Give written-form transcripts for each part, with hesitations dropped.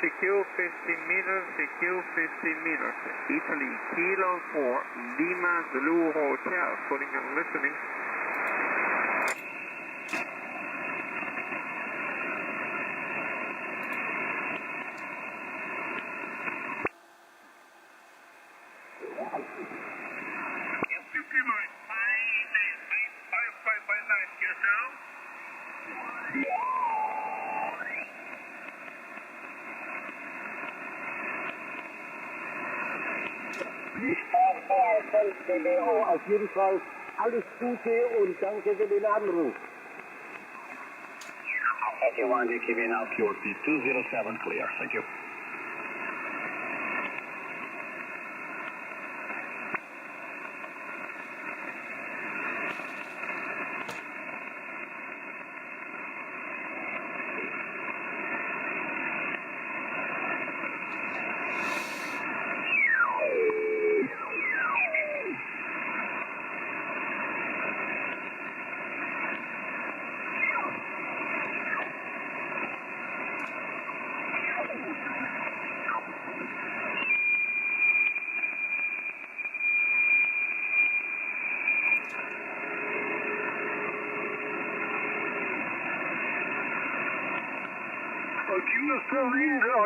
secure 15 meters, secure 15 meters. Italy, Kilo 4, Lima, Zulu Hotel, calling and listening. Auf jeden Fall alles Gute und danke für den Anruf. Okay, 1 GM8OFQ 207 clear, thank you.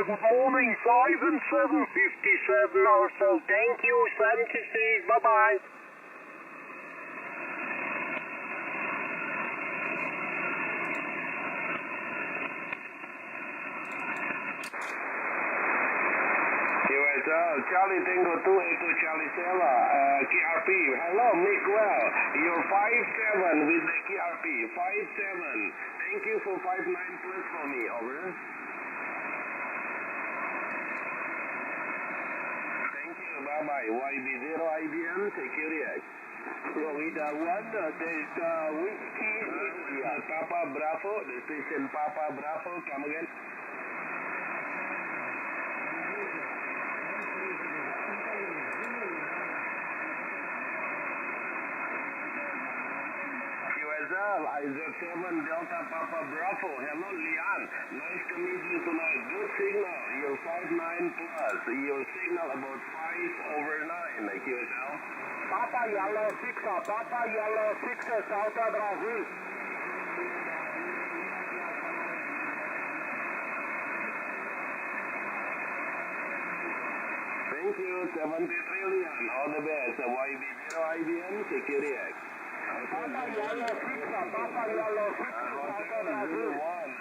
Good morning, 5 and 7:57 or so. Thank you, 76, bye-bye. Charlie Tango 2 Echo Charlie Sierra, KRP. Hello, Miguel. You're 5-7 with the KRP. 5-7. Thank you for 5-9 plus for me. Over. Thank you. Bye-bye. YB0 IBM. Security. Florida 1, Delta Whiskey, India. Papa Bravo. The station Papa Bravo. Come again. Isaac 7 Delta Papa Bravo. Hello, Leon. Nice to meet you tonight. Good signal. You're 5-9 plus. Your signal about 5/9. QSL. Papa Yellow 6, Papa Yellow 6, South Brazil. Thank you. 73 Leon. All the best. YB0 IBM Security X. Papa Yellow 6, Papa Yellow 6, South Brazil.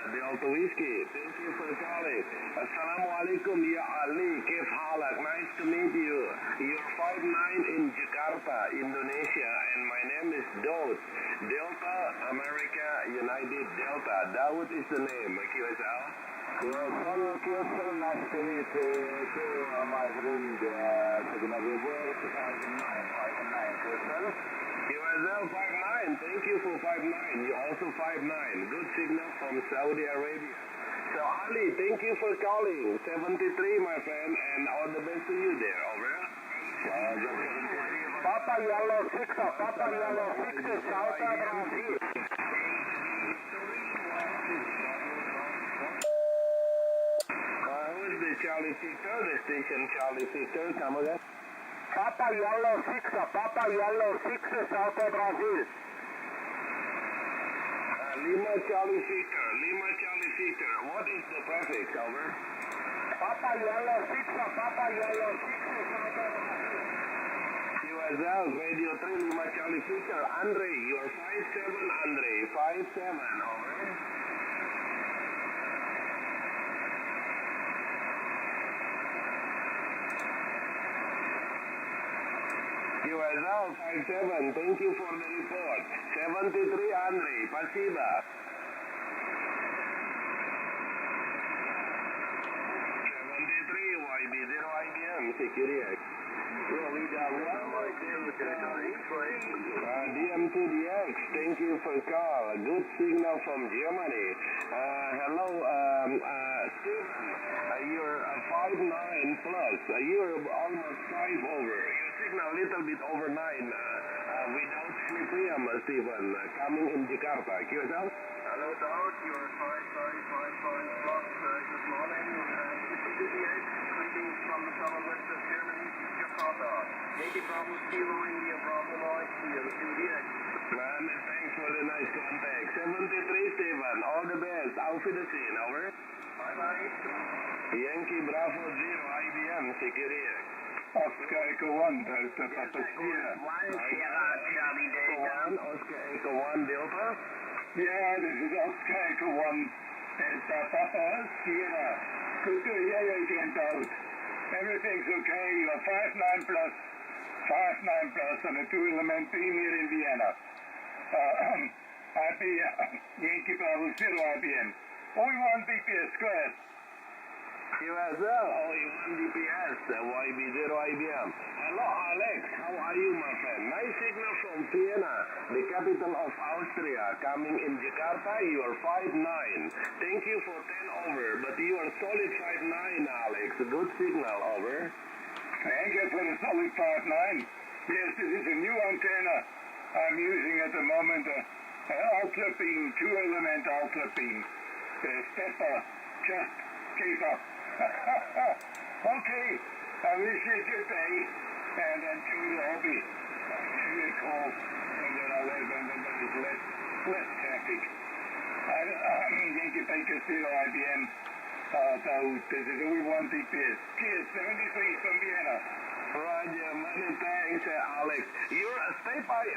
Delta Whiskey. Thank you for calling. Assalamu alaikum, Ya Ali. Kif halak? Nice to meet you. You're 5-9 in Jakarta, Indonesia, and my name is Daud. Delta America United Delta. Daud is the name. QSL. Well, QSL, nice to meet you, my friend. Secondary work, 2009, 5-9, QSL. QSL 5-9. Thank you for 5-9. You're also 5-9. Good signal from Saudi Arabia. So Ali, thank you for calling. 73, my friend, and all the best to you there. Over. Papa Yellow 6, Papa Yellow 6, South Brazil. Who is the Charlie Victor? The station Charlie Victor. Come again. Papa Yellow 6, Papa Yellow 6, South Brazil. Lima Charlie Victor, Lima Charlie Victor. What is the prefix? Over. Papa Yellow 6, Papa Yellow 6, South Brazil. QSL, Radio 3, Lima Charlie Victor. Andre, you are 5-7, Andre. 5-7, over. QSL 5-7, thank you for the report. 73 Andre, Pasiba. 73 YB0 IBM, Security. DM2DX, thank you for call. A good signal from Germany. Hello, Stephen. You're 5-9 plus. You're almost 5 over. Your signal a little bit over 9. Without Slipprium, Stephen. Coming in Jakarta. QSL? Hello, Daud. You're 5 plus. Good morning. Greetings from the southwest of Germany, Jakarta. Yankee Bravo, Kilo India, Bravo Mike, Juliet. Man, thanks for the nice contact. 73 Stephen, all the best. Auf Wiedersehen, over. Bye-bye. Yankee Bravo 0, IBM, security. Oscar Echo 1, Delta Papa Sierra. 1, Sierra, Charlie Delta. 1, Oscar Echo 1, Delta. Yeah, this is Oscar Echo 1, Delta Papa Sierra. Good to hear you again, Dave. Everything's okay. You are 5-9 plus on a 2-element team here in Vienna. IP Yankee Bravo 0 IBM. OE1 DPS, go ahead. USL, OE1 DPS, YB0 IBM. Hello Alex, how are you my friend? Nice signal from Vienna, the capital of Austria. Coming in Jakarta, you are 5-9. Thank you for 10 over, but you are solid 5-9 Alex. Good signal, over. Thank you for the solid 5-9. Yes, this is a new antenna I'm using at the moment. Ultra beam, 2-element ultra beam. Stepper just gave up. Okay, I wish you a good day and enjoy the hobby. I'll give you a call when there is less traffic. Yankee Baker 0 IBM. This is OE1 DPS. Cheers, 73 from Vienna. Roger, many thanks, Alex. Your stay-by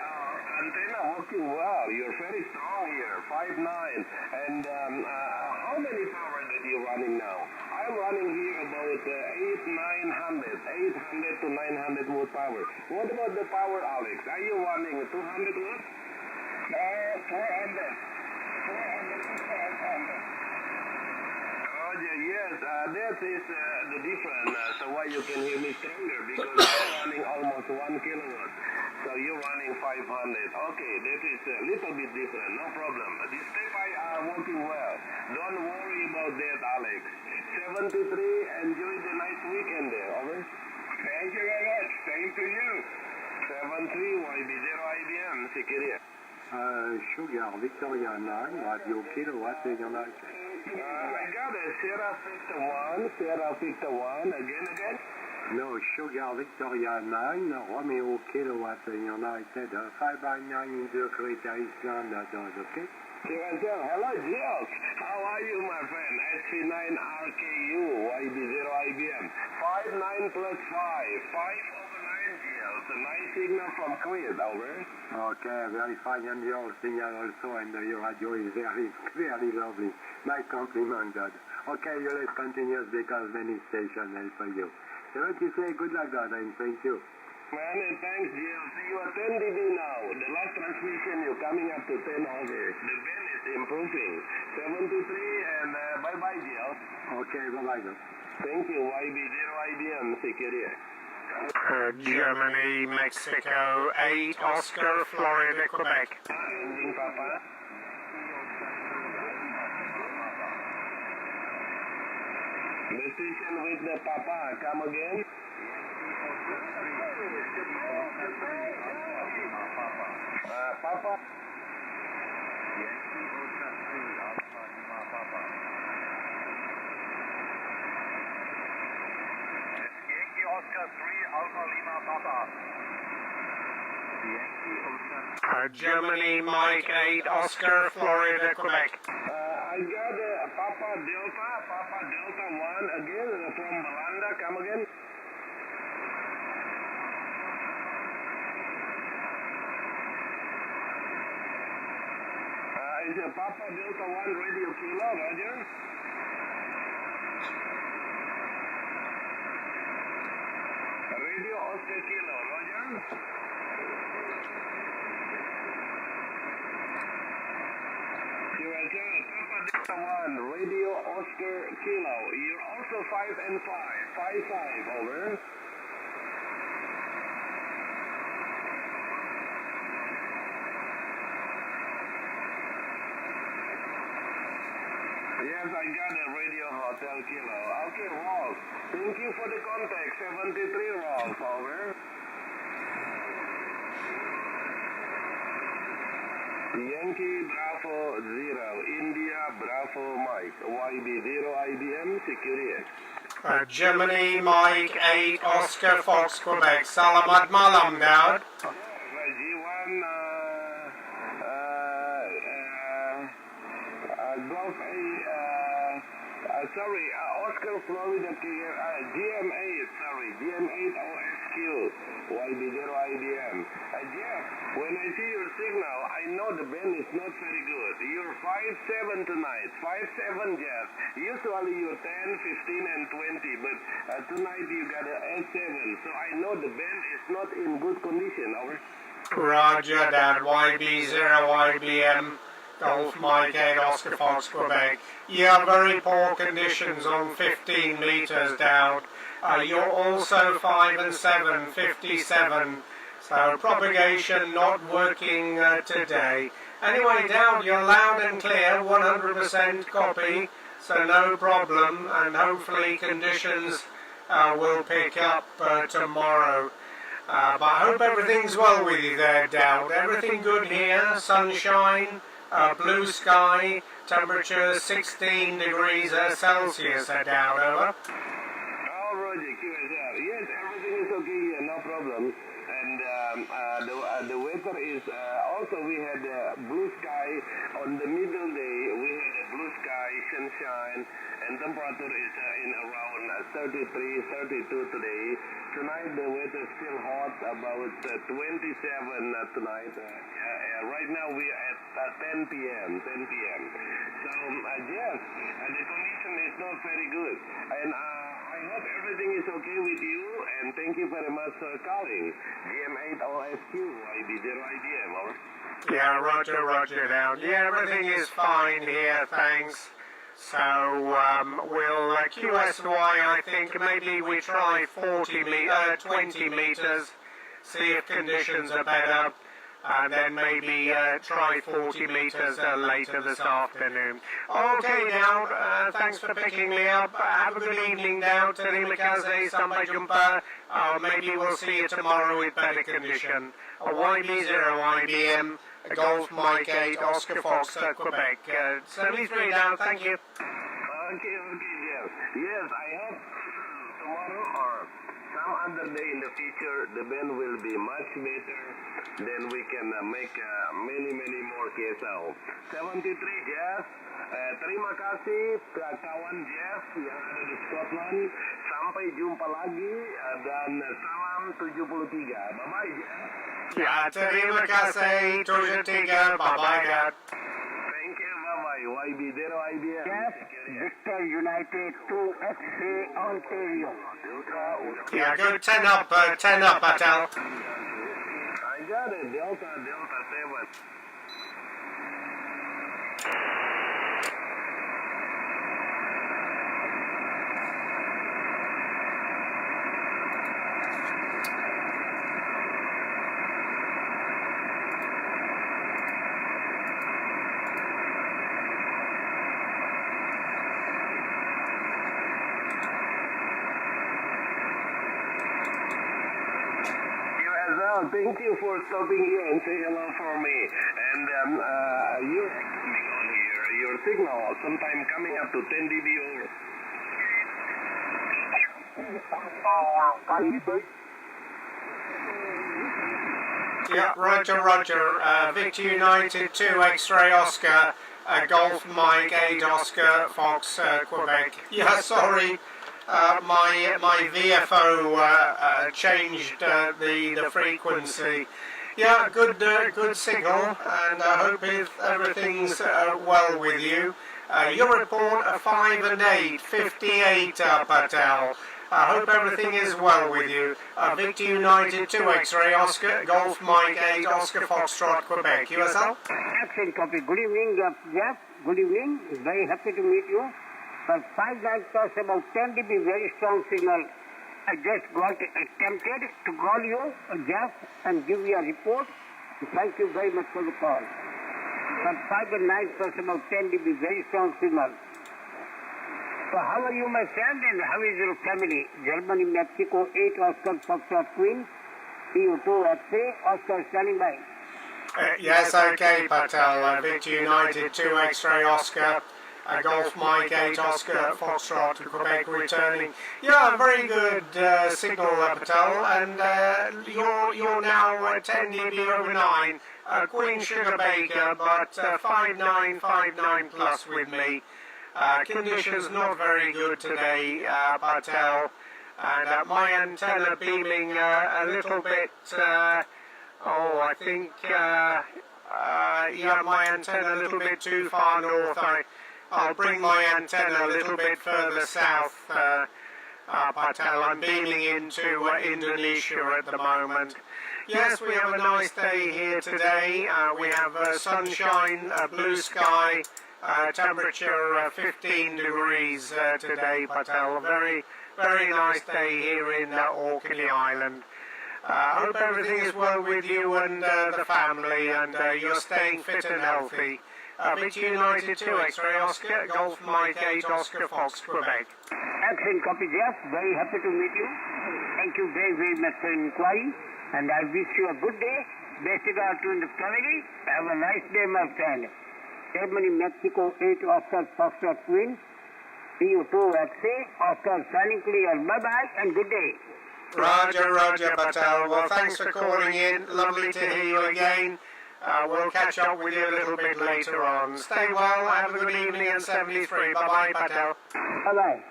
antenna working well. You're very strong here, 5-9. And how many power that you're running now? I'm running here about 800 to 900 watt power. What about the power, Alex? Are you running 200 watts? No, 400 to 500. Roger, yes, that is the difference. So why you can hear me stronger, because I'm running almost 1 kilowatt. So you're running 500. Okay, that is a little bit different, no problem. The step-by are working well. Don't worry about that, Alex. 73, enjoy the nice weekend there, over. Thank you very much. Same to you. 73, YB0 IBM, security. Sugar, Victoria 9, Radio Kilowatt, United. I got a Sierra Victor 1, again. No, Sugar, Victoria 9, Romeo Kilowatt, United, 5x9 in the Great Iceland, okay? Hello, George. How are you, my friend? SV9RKU, YB0 IBM. 5-9 plus 5. 5/9, George. A nice signal from Kuwait, over. Okay, very fine, and your signal also, and your radio is very, very lovely. My compliment, God. Okay, you let's continue because many stations help for you. So what you say, good luck, God, and thank you. Man, thanks, George. You are 10 dB now. The last transmission, you're coming up to 10 over. The band is improving. 73, and bye-bye, George. Okay, bye-bye, God. Thank you, YB0 IBM, security. Germany, Mexico, 8, Oscar, Florida, Quebec. Ending, Papa. The station with the Papa, come again. Papa. Oscar 3, Alpha Lima Papa. Germany, Mike 8, Oscar, Florida, Quebec. I got Papa Delta 1 again from Belanda, come again. Is Papa Delta 1 Radio Kilo, Roger? Radio Oscar Kilo, Roger? Papa Delta 1, Radio Oscar Kilo. You're also 5 and 5. 5-5, over. Yes, I got a Radio Hotel Kilo. Okay, Rolf. Thank you for the contact. 73, Rolf, over. Yankee Bravo 0, India Bravo Mike, YB0 IBM, security. Germany, Mike 8, Oscar, Fox, Quebec. Salamat malam, Daud. G1, Golf A, sorry, Oscar, Florida, GM8OFQ, YB0IBM. Jeff, when I see your signal, I know the band is not very good. You're 5-7 tonight, 5-7, Jeff. Usually you're 10, 15, and 20, but tonight you got an S7, so I know the band is not in good condition. Over. Roger that, YB0IBM, Golf Mike 8, Oscar Fox, Quebec. Yeah, very poor conditions on 15 meters down. You're also 5 and 7, 57. So propagation not working today. Anyway, Dowd, you're loud and clear, 100% copy, so no problem, and hopefully conditions will pick up tomorrow. But I hope everything's well with you there, Dowd. Everything good here, sunshine, blue sky, temperature 16 degrees Celsius, Dowd, over. Oh, Roger, QSR. Yes, everything is okay here, no problem. And the weather is, also we had blue sky on the middle day, we had a blue sky, sunshine, and temperature is in around 33, 32 today. Tonight the weather is still hot, about 27 tonight. Right now we are at 10 p.m. So, yes, the condition is not very good. And I hope everything is okay with you, and thank you very much for calling. GM8OFQ, YB0IBM, over. Yeah, roger down. Yeah, everything is fine here, thanks. So, we'll QSY, I think maybe we try 20 meters, see if conditions are better. And then maybe try 40 meters later this afternoon. Okay, Dowd, thanks for picking me up. Have a good evening, Dowd. Terima kasih, sampai jumpa. Maybe we'll see you tomorrow with better condition. YB0IBM, Golf Mike 8, Oscar Fox, Quebec. 73, Dowd, thank you. Okay, Jeff. Yes, I hope tomorrow or some other day in the future, the band will be much better. Then we can make many more KSL. 73, Jeff. Terima kasih kawan Jeff yang ada di Scotland. Sampai jumpa lagi dan salam 73. Bye-bye, Jeff. Ya, terima kasih 73. Bye-bye, Dad. Thank you, bye-bye. YB0IBM. Jeff, Victor United 2XA Ontario. Yeah, go 10 up, Patel. I got it, Delta 7. Thank you for stopping here and say hello for me. And you're coming on here. Your signal sometime coming up to 10 dB over. Yeah, roger. Victor United 2 X-Ray Oscar, Golf Mike 8 Oscar Fox, Quebec. Yeah, sorry. My VFO changed the frequency. Yeah, good signal, and I hope everything's well with you. Your report 5 and 8, 58, Patel. I hope everything is well with you. Victor United 2 X-Ray Oscar, Golf Mike 8 Oscar Foxtrot, Quebec. USL? Excellent copy. Good evening, Jeff. Good evening. Very happy to meet you. For 5 nights plus about 10 dB, very strong signal. I just got attempted to call you, Jeff, and give you a report. Thank you very much for the call. For 5 and 9 plus about 10 dB, very strong signal. So how are you, my friend, and how is your family? Germany, Mexico, 8 Oscar Foxtrot Queen, EU-009, Oscar standing by. Yes, okay, Patel. Victor United 2 X-Ray Oscar. Golf Mike 8 Oscar Foxtrot to Quebec returning. Yeah, very good signal, Patel, and you're now 10 dB over 9. Queen Sugar Baker, but 5959 plus with me. Conditions not very good today, Patel, and my antenna beaming a little bit, I think, yeah, my antenna a little bit too far north. I'll bring my antenna a little bit further south, Patel. I'm beaming into Indonesia at the moment. Yes, we have a nice day here today. We have sunshine, blue sky, temperature 15 degrees today, Patel. Very, very nice day here in Orkney Island. I hope everything is well with you and the family, and you're staying fit and healthy. Victor United 2 X-Ray Oscar, Golf Mike 8 Oscar Fox, Quebec. Excellent copy, Jeff. Very happy to meet you. Thank you very, very much for inquiry. And I wish you a good day. Best regards to the family. Have a nice day, my friend. Germany, Mexico 8 Oscar Foxtrot Queen. EU-2FQ. Oscar signing clear. Bye-bye and good day. Roger, Roger, Patel. Well, thanks for calling in. Lovely to hear you again. We'll catch up with you a little bit later on. Stay well, have a good evening and 73. Bye-bye, Patel. Bye-bye.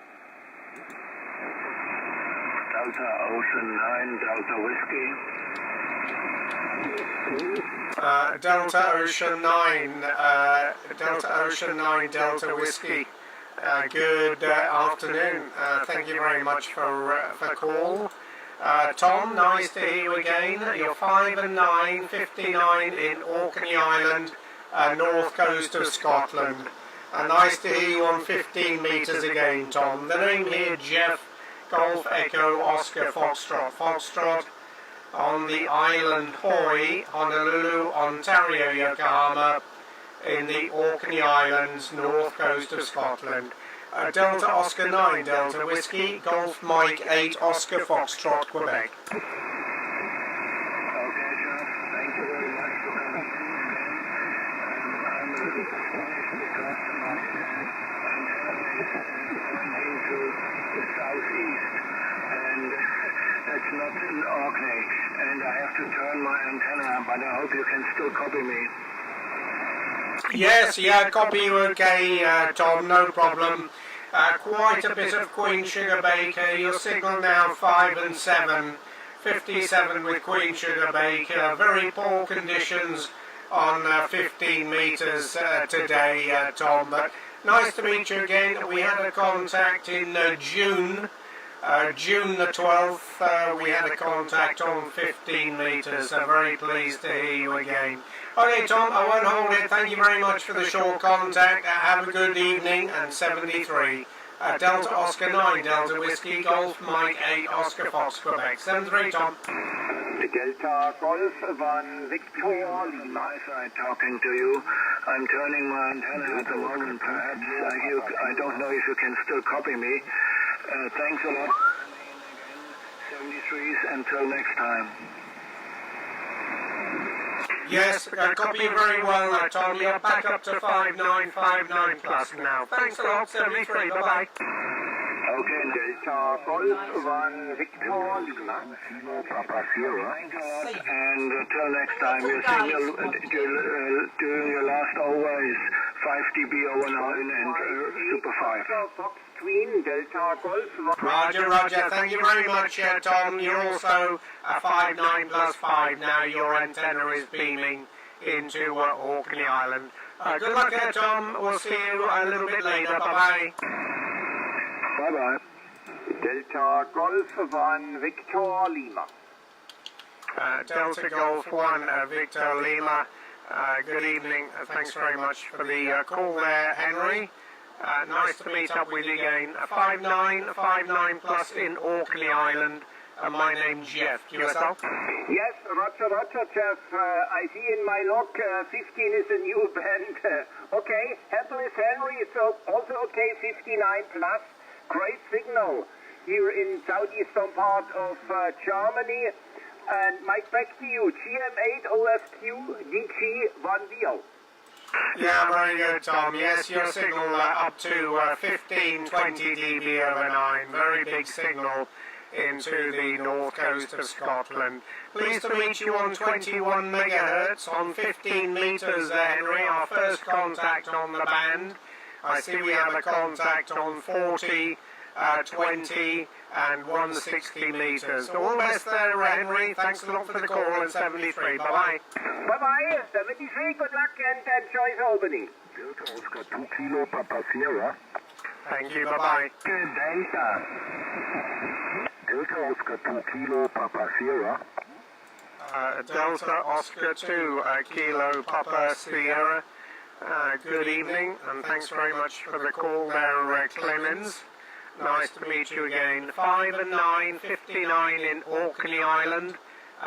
Delta Ocean 9, Delta Whiskey. Delta Ocean 9, Delta Ocean 9, Delta Whiskey. Good afternoon. Thank you very much for call. Tom, nice to hear you again. You're 5 and 9, 59 in Orkney Island, north coast of Scotland. Nice to hear you on 15 metres again, Tom. The name here, Jeff, Golf Echo Oscar Foxtrot. Foxtrot on the island Hoy, Honolulu, Ontario, Yokohama, in the Orkney Islands, north coast of Scotland. Delta Oscar 9, Delta Whiskey, Golf Mike 8 Oscar Foxtrot, Quebec. Okay, Jeff. Thank you very much for coming in. I'm a little surprised because my antenna is pointing to the southeast, and that's not in Orkney. And I have to turn my antenna, but I hope you can still copy me. Yes, yeah, copy you okay, Tom, no problem. Quite a bit of Queen Sugar Baker. Your signal now 5 and 7. 57 with Queen Sugar Baker. Very poor conditions on 15 metres today, Tom. But nice to meet you again. We had a contact in June. June the 12th, we had a contact on 15 metres. Very pleased to hear you again. Okay, Tom, I won't hold it. Thank you very much for the short contact. Have a good evening, and 73. Delta Oscar 9, Delta Whiskey, Golf Mike 8, Oscar Fox, Quebec. 73, Tom. Delta Golf 1, Victor Lima. Nice talking to you. I'm turning my antenna at the moment. Perhaps I don't know if you can still copy me. Thanks a lot. 73s until next time. Yes, copy you very well, Tom. You're back up to 5959 plus now. Thanks a lot, 73. Bye-bye. Okay, Delta Golf 1, Victor Lima, Papa Sierra. And until next time, your signal during your last hour is 5 dB over 9 and Super 5. Queen Delta Golf. Roger, Roger. Thank you very much, Tom. You're also 59 plus 5 now. Your antenna is beaming into Orkney Island. Good luck there, Tom. We'll see you a little bit later. Bye-bye. Bye-bye. Delta Golf 1, Victor Lima. Delta Golf 1, Victor Lima. Good evening. Thanks very much for the call there, Henry. Nice to meet up with you again. 59 plus in Orkney Island. My name's Jeff. QSL? Yes, Roger, Jeff. I see in my log 15 is a new band. Okay, Happiness Henry is also okay, 59 plus. Great signal here in southeastern part of Germany. And Mike, back to you. GM8OFQ DG1VO. Yeah, very good, Tom. Yes, your signal up to 15-20 dB over 9. Very big signal into the north coast of Scotland. Pleased to meet you on 21 megahertz on 15 meters, Henry. Our first contact on the band. I see we have a contact on 40, 20 and 160 meters. All the best there, Henry. Thanks a lot for the call at 73. Bye-bye. Bye-bye, 73, good luck and enjoy the opening. Delta Oscar 2 Kilo Papa Sierra. Thank you, bye-bye. Delta. Delta Oscar 2 Kilo Papa Sierra. Delta Oscar 2 Kilo Papa Sierra. Good evening, and thanks very much for the call there, Clemens. Nice to meet you again. 5 and 9, 59 in Orkney Island.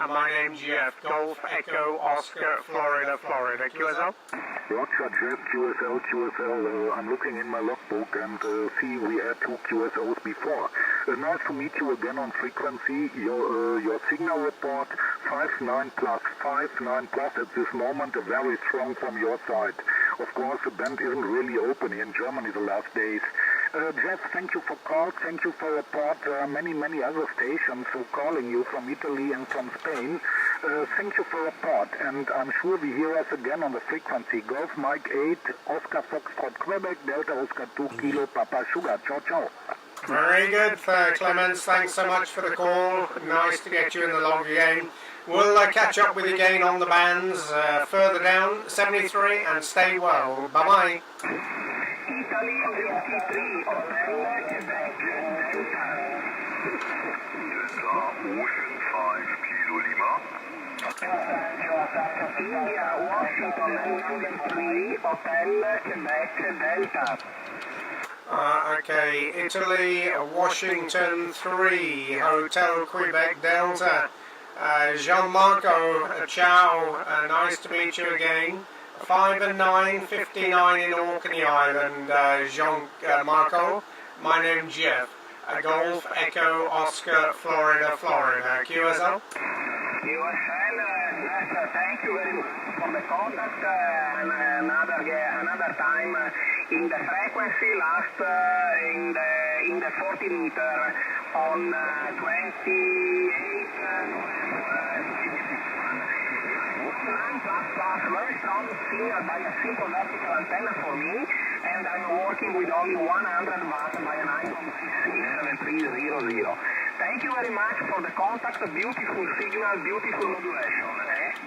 My name's Jeff, Golf Echo Oscar, Florida, Florida. QSL? Roger, Jeff, QSL. I'm looking in my logbook and see we had 2 QSOs before. Nice to meet you again on frequency. Your signal report 59 plus at this moment, very strong from your side. Of course, the band isn't really open in Germany the last days. Jeff, thank you for call, thank you for report. Many other stations who calling you from Italy and from Spain. Thank you for report, and I'm sure we hear us again on the frequency. Golf Mike 8, Oscar Foxtrot Quebec, Delta Oscar 2 Kilo Papa Sugar. Ciao, ciao. Very good, Clemens. Thanks so much for the call. Nice to get you in the log again. We'll catch up with you again on the bands further down, 73, and stay well. Bye-bye. Italy 53, Hotel Quebec, Ocean 5 Kilo Lima. India, Washington, number 3, Hotel Quebec, Delta. Okay, Italy, Washington 3, Hotel Quebec Delta. Jean-Marco, ciao, nice to meet you again. 5 and 9, 59 in Orkney Island, Jean-Marco. My name's Jeff, Golf Echo Oscar, Florida, Florida. QSL? Thank you very much for the contact. Another time in the frequency, last in the 40 meter on 28. Very strong signal by a simple vertical antenna for me, and I'm working with only 100 watts by a 9.67300. Thank you very much for the contact. Beautiful signal, beautiful modulation.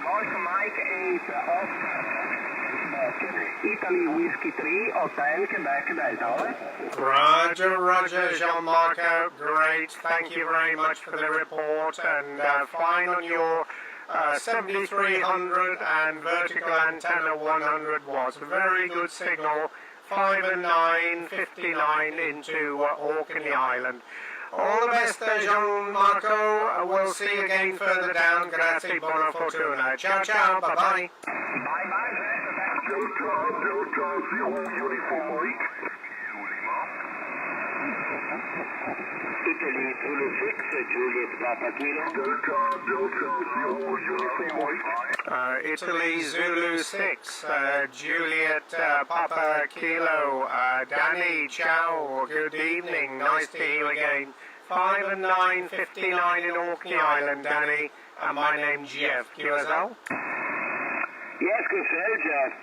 Golf Mike 8 off Italy Whiskey 3 Hotel Quebec Delta. Roger, Jean-Marco. Great. Thank you very much for the report, and fine on your 7300 and vertical antenna 100 watts. Very good signal. 5 and 9, 59 into Orkney Island. All the best, Jean-Marco. We'll see you again further down. Grazie, buona fortuna. Ciao, ciao. Bye-bye. Bye-bye. Delta 0 Uniform Mike. Italy Zulu 6, Juliet Papa Kilo. Delta 0 Uniform Mike. Italy Zulu 6, Juliet Papa Kilo. Danny, ciao. Good evening. Nice to hear you again. 5 and 9, 59 in Orkney Island, Danny. My name's Jeff. QSL? Yes, QSL, Jeff.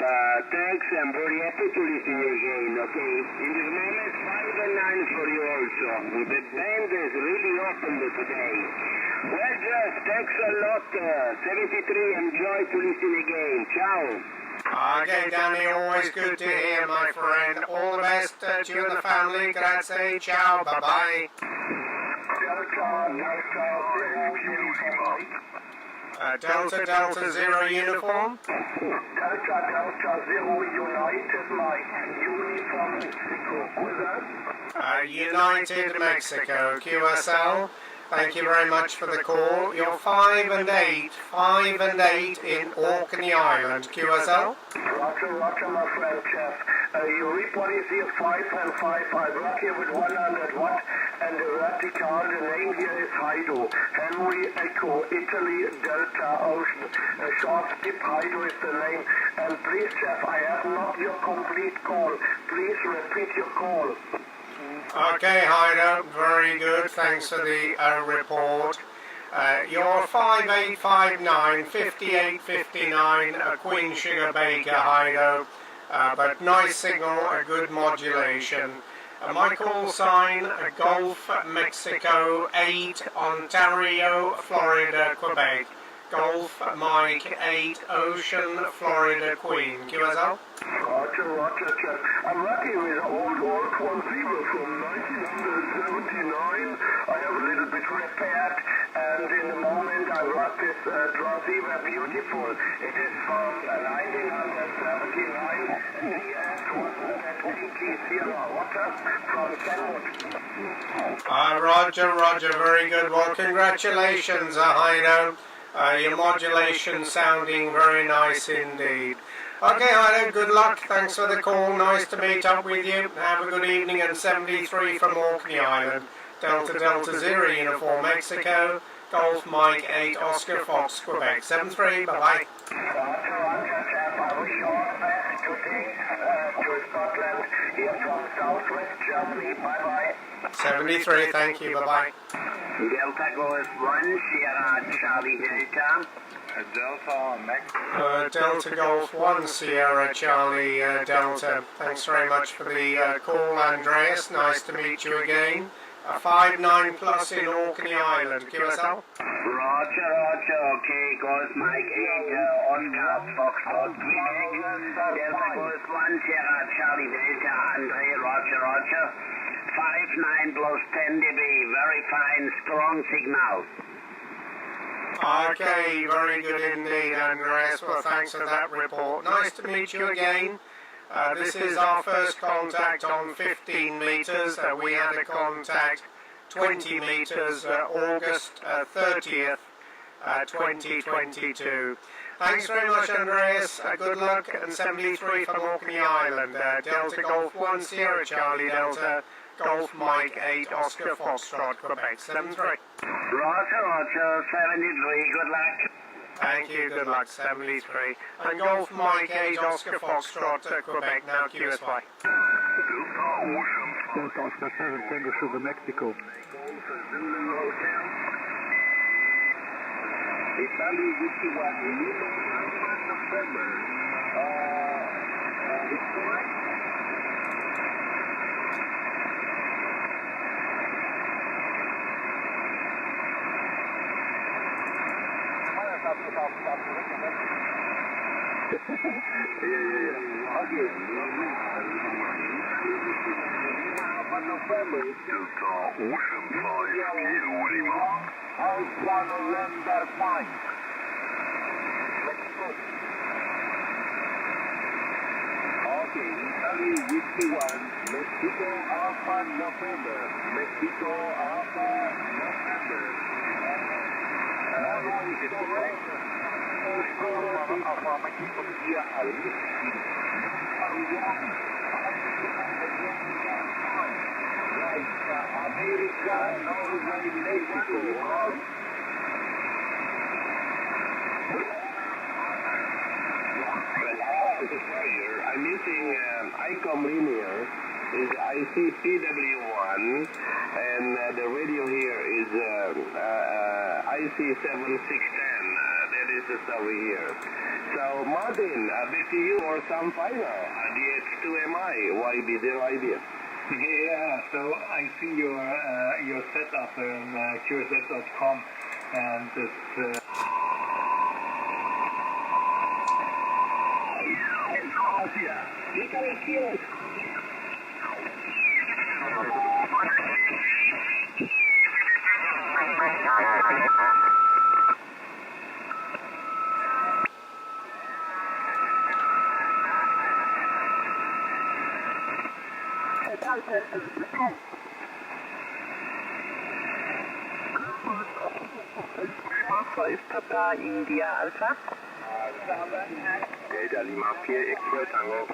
Thanks. I'm very happy to listen you again, okay? In this moment, 5 and 9 for you also. The band is really opened today. Well, Jeff, thanks a lot. 73, enjoy to listen again. Ciao. Okay, Danny, always good to hear, my friend. All the best to you and the family. Grazie, ciao, bye-bye. Delta 0 uniform. Delta 0 United Mike. Uniform Mexico. United Mexico, QSL. Thank you very much for the call. You're 5 and 8 in Orkney Island. QSL? Roger, my friend, Jeff. Your report is here 5 and 5. I work here with 100 watt, and the vertical, the name here is Hydro. Henry Echo, Italy, Delta Ocean. Short skip Hydro is the name. And please, Jeff, I have not your complete call. Please repeat your call. Okay, Hyder, very good. Thanks for the report. You're 5859, 5859, a Queen Sugar Baker, Hyder. But nice signal, a good modulation. My call sign, Golf Mexico 8, Ontario, Florida, Quebec. Golf Mike 8, Ocean, Florida, Queen. QSL? Roger, Jeff. I'm working with an old 10 from 1979. I have a little bit repaired, and in the moment I work this transceiver beautiful. It is from 1979, and the end was at 80 Sierra Water from Kenwood. Roger, very good. Well, congratulations, Heino. Your modulation sounding very nice indeed. Okay, Heino, good luck. Thanks for the call. Nice to meet up with you. Have a good evening. And 73 from Orkney Island. Delta 0, Uniform Mexico. Golf Mike 8, Oscar Fox, Quebec. 73, bye-bye. Roger, Jeff. I wish you all the best today to Scotland, here from southwest Germany. Bye-bye. 73, thank you, bye-bye. Delta goes 1, Sierra Charlie Delta. Delta Mexico. Delta Golf 1, Sierra Charlie Delta. Thanks very much for the call, Andreas. Nice to meet you again. 59 plus in Orkney Island. QSL? Roger, okay, goes Mike 8, Oscar Foxtrot, Quebec. Delta goes 1, Sierra Charlie Delta, Andre, Roger. 59 plus 10 dB, very fine, strong signal. Okay, very good indeed, Andreas. Well, thanks for that report. Nice to meet you again. This is our first contact on 15 meters. We had a contact 20 meters August 30th, 2022. Thanks very much, Andreas. Good luck. And 73 from Orkney Island. Delta Golf 1, Sierra Charlie Delta. Golf Mike 8, Oscar Foxtrot, Quebec. 73. Roger, 73, good luck. Thank you, good luck, 73. And Golf Mike 8, Oscar Foxtrot, Quebec, now QSY. Delta Oscar 7, Tango Sugar, Mexico. I'm using ICOM linear, is IC-PW1, and the radio here is IC-7610. That is the story here. So Martin, back to you or some final. DX2MI, YB0IB. Yeah, so I see your setup on QSF.com, and it's 5 Papa India Alpha. Delta Lima 4 X-Ray Tango.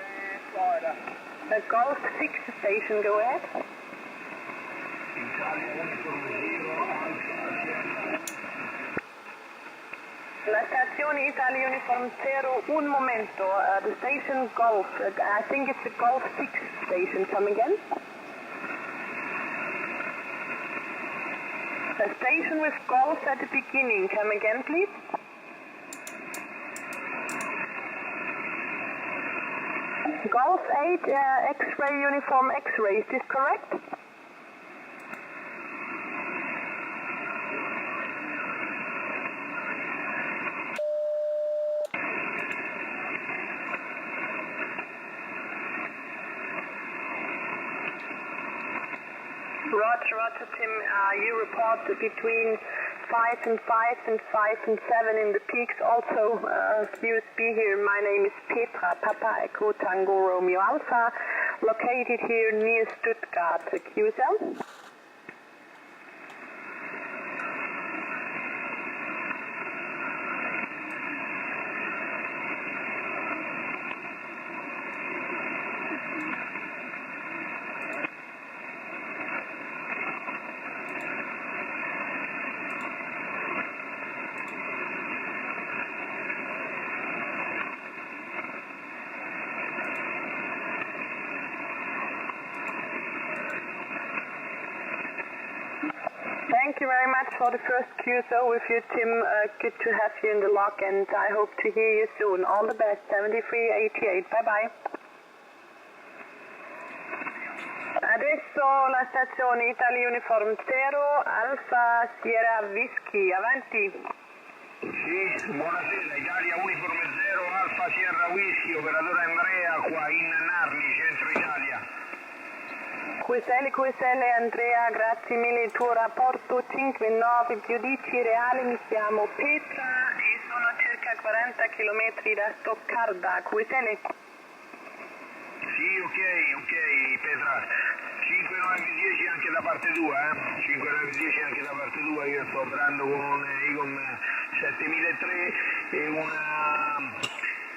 The Golf 6 station, go ahead. La stazione Italia Uniform 0, un momento. The station Golf, I think it's the Golf 6 station. Come again? The station with Golf at the beginning. Come again, please. Golf 8, X-ray uniform X-ray, is this correct? Roger, Tim, you report between 5 and 5 and 5 and 7 in the peaks. Also, QSB here, my name is Petra, Papa Echo Tango Romeo Alpha, located here near Stuttgart. QSL? Thank you very much for the first QSO with you, Tim. Good to have you in the log, and I hope to hear you soon. All the best. 7388. Bye-bye. Adesso la stazione Italia Uniform 0, Alfa Sierra Whisky. Avanti. Sì, buonasera, Italia Uniform 0, Alfa Sierra Whisky, operatore Andrea qua in Narni, centro Italia. QSL Andrea, grazie mille, tuo rapporto 5-9 giudici reale, mi chiamo Petra e sono a circa 40 km da Stoccarda. QSL? Sì, ok Petra, 5-9-10 anche da parte tua, 5-9-10 anche da parte tua, io sto operando con un Icon 7003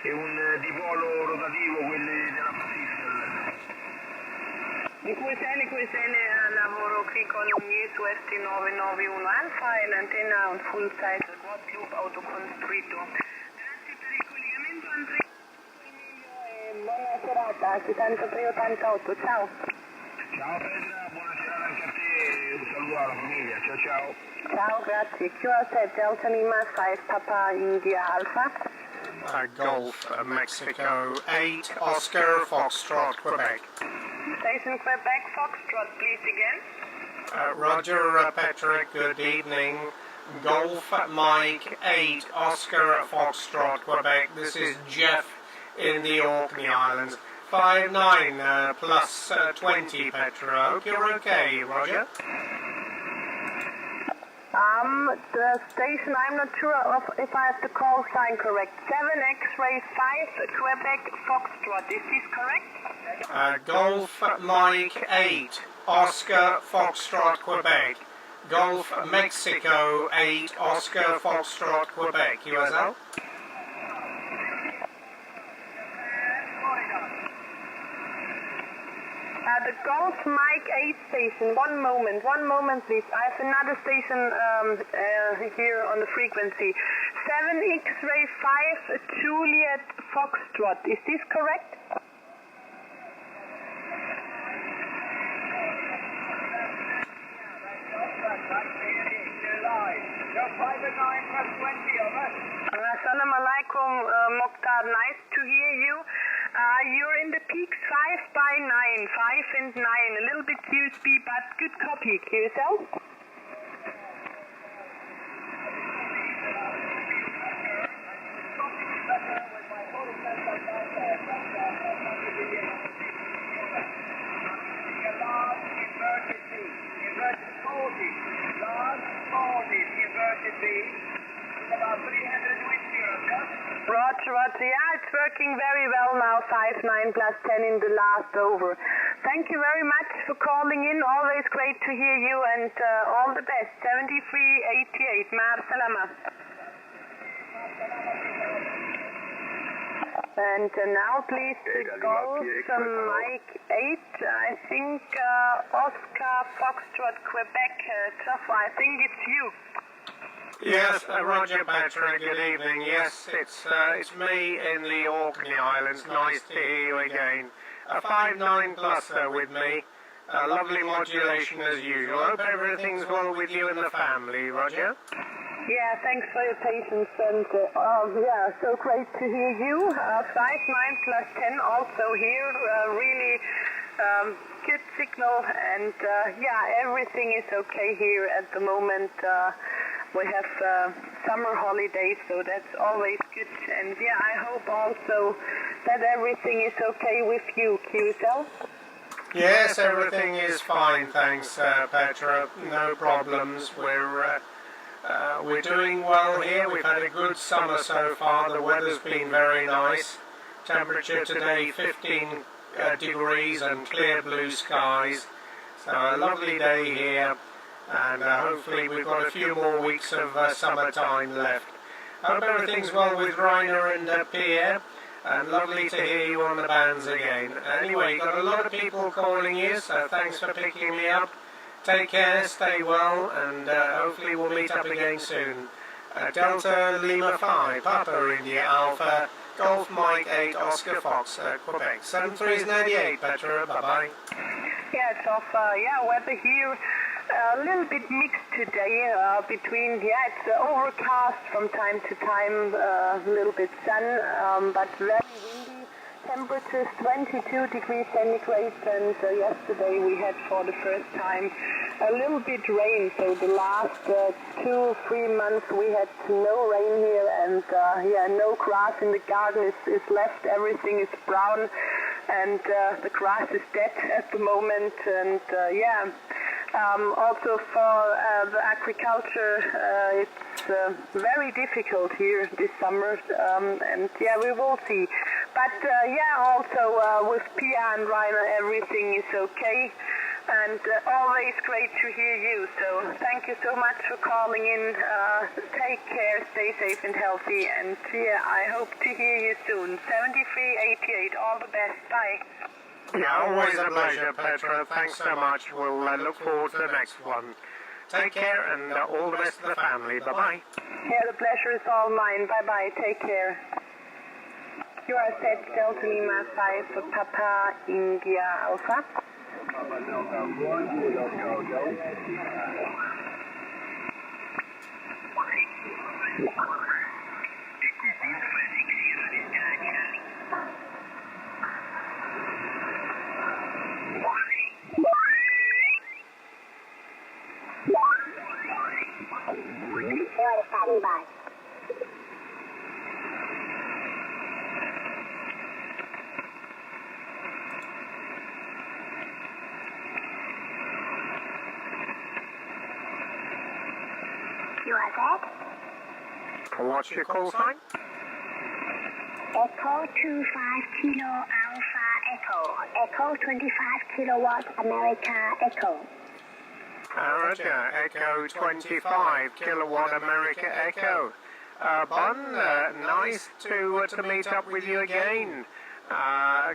e un dipolo rotativo, quelli della Basistel. Di QSL lavoro qui con US 991 Alfa e l'antenna un full size quad loop autocostruito. Grazie per il collegamento Andrea e buona serata, 7388, ciao. Ciao Petra, buona serata anche a te, un saluto alla famiglia, ciao. Ciao, grazie. QSL Delta Lima 5 Papa India Alpha. Golf Mexico 8 Oscar Foxtrot Quebec. Station Quebec Foxtrot, please again. Roger Patrick, good evening. Golf Mike 8 Oscar Foxtrot Quebec. This is Jeff in the Orkney Islands. 59 plus 20 Petra. Hope you're okay, Roger. The station, I'm not sure if I have the call sign correct. 7 X-ray 5 Quebec Foxtrot, is this correct? Golf Mike 8 Oscar Foxtrot Quebec. Golf Mexico 8 Oscar Foxtrot Quebec. USL? The Golf Mike 8 station, one moment please. I have another station here on the frequency. 7 X-ray 5 Juliet Foxtrot, is this correct? Assalamu alaikum, Mokhtar, nice to hear you. You're in the peaks 5 by 9, 5 and 9, a little bit QSB, but good copy. QSL? Large 40 inverted B, about 300 wind zeros, Roger, Roger. Yeah, it's working very well now. 5-9 plus 10 in the last over. Thank you very much for calling in. Always great to hear you, and all the best. 7388. Mar salama. And now please to Golf Mike 8, I think Oscar Foxtrot Quebec, I think it's you. Yes, Roger Petra, good evening. Yes, it's me in the Orkney Islands. Nice to hear you again. A 5-9 plus with me. Lovely modulation as usual. Hope everything's well with you and the family, Roger. Yeah, thanks for your patience, and yeah, so great to hear you. 5-9 plus 10 also here, really good signal, and yeah, everything is okay here at the moment. We have summer holidays, so that's always good, and yeah, I hope also that everything is okay with you, QSL. Yes, everything is fine, thanks, Petra. No problems. We're doing well here. We've had a good summer so far. The weather's been very nice. Temperature today 15 degrees and clear blue skies. So a lovely day here, and hopefully we've got a few more weeks of summertime left. Hope everything's well with Rainer and Pierre, and lovely to hear you on the bands again. Anyway, got a lot of people calling you, so thanks for picking me up. Take care, stay well, and hopefully we'll meet up again soon. Delta Lima 5, Papa India Alpha, Golf Mike 8, Oscar Fox, Quebec. 7398, Petra, bye-bye. Yeah, it's off, yeah, weather here, a little bit mixed today, between, yeah, it's overcast from time to time, a little bit sun, but very windy. Temperatures 22 degrees centigrade, and yesterday we had for the first time a little bit rain. So the last 2-3 months we had no rain here, and yeah, no grass in the garden is left. Everything is brown, and the grass is dead at the moment. And yeah, also for the agriculture, it's very difficult here this summer, and yeah, we will see. But yeah, also with Pia and Rainer, everything is okay, and always great to hear you. So thank you so much for calling in. Take care, stay safe and healthy, and yeah, I hope to hear you soon. 7388, all the best. Bye. Yeah, always a pleasure, Petra. Thanks so much. We'll look forward to the next one. Take care, and all the best to the family. Bye-bye. Yeah, the pleasure is all mine. Bye-bye. Take care. You are set Delta Lima 5 for Papa India Alpha. Papa Delta 1, go. Standing by. You are set? What's your call sign? Echo 25 Kilo Alpha Echo. Echo 25 kilowatt America Echo. Roger, Echo 25, Kilowatt America Echo. Bon, nice to meet up with you again.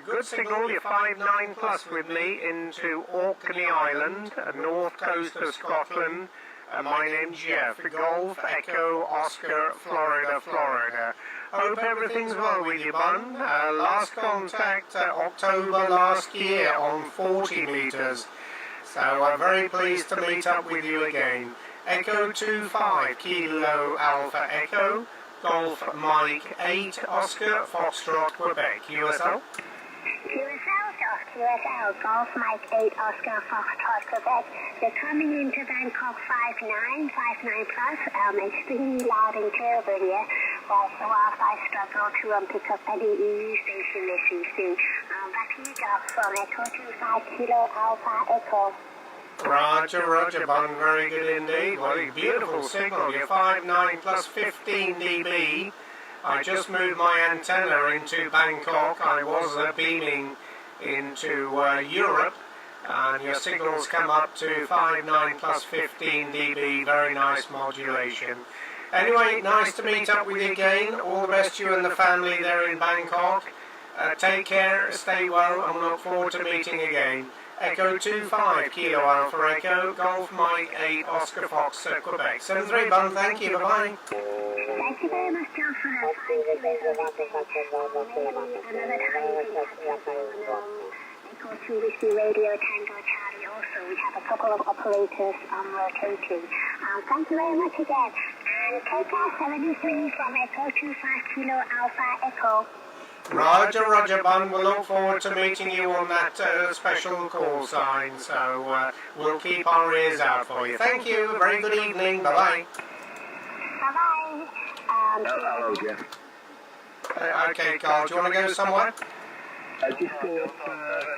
Good signal, you're 5-9 plus with me into Orkney Island, north coast of Scotland. My name's Jeff, Golf Echo Oscar, Florida. Hope everything's well with you, Bon. Last contact October last year on 40 meters. So I'm very pleased to meet up with you again. Echo 25, Kilo Alpha Echo, Golf Mike 8, Oscar, Foxtrot, Quebec, USL. QSL, Golf Mike 8, Oscar, Foxtrot, Quebec. You're coming into Bangkok 5-9 plus, extremely loud and clear over here. Also, whilst I struggle to pick up any EU station this evening. Back to you, Golf, from Echo 25 Kilo Alpha Echo. Roger, Bon, very good indeed. What a beautiful signal. You're 5-9 plus 15 dB. I just moved my antenna into Bangkok. I was beaming into Europe, and your signals come up to 5.9 plus 15 dB, very nice modulation. Anyway, nice to meet up with you again. All the best to you and the family there in Bangkok. Take care, stay well, and look forward to meeting again. Echo 25, Kilo Alpha Echo, Golf Mike 8, Oscar Fox, Quebec. 73 Bun, thank you, bye-bye. Thank you very much, John, for that fine another time Echo 2 Whiskey Radio Tango Charlie also. We have a couple of operators rotating. Thank you very much again. And take care, 73 from Echo 25 Kilo Alpha Echo. Roger, Roger, Bun. We'll look forward to meeting you on that special call sign, so we'll keep our ears out for you. Thank you. Very good evening. Bye-bye. Bye-bye. Hello, Jeff. Okay, Carl, do you want to go somewhere? Just go up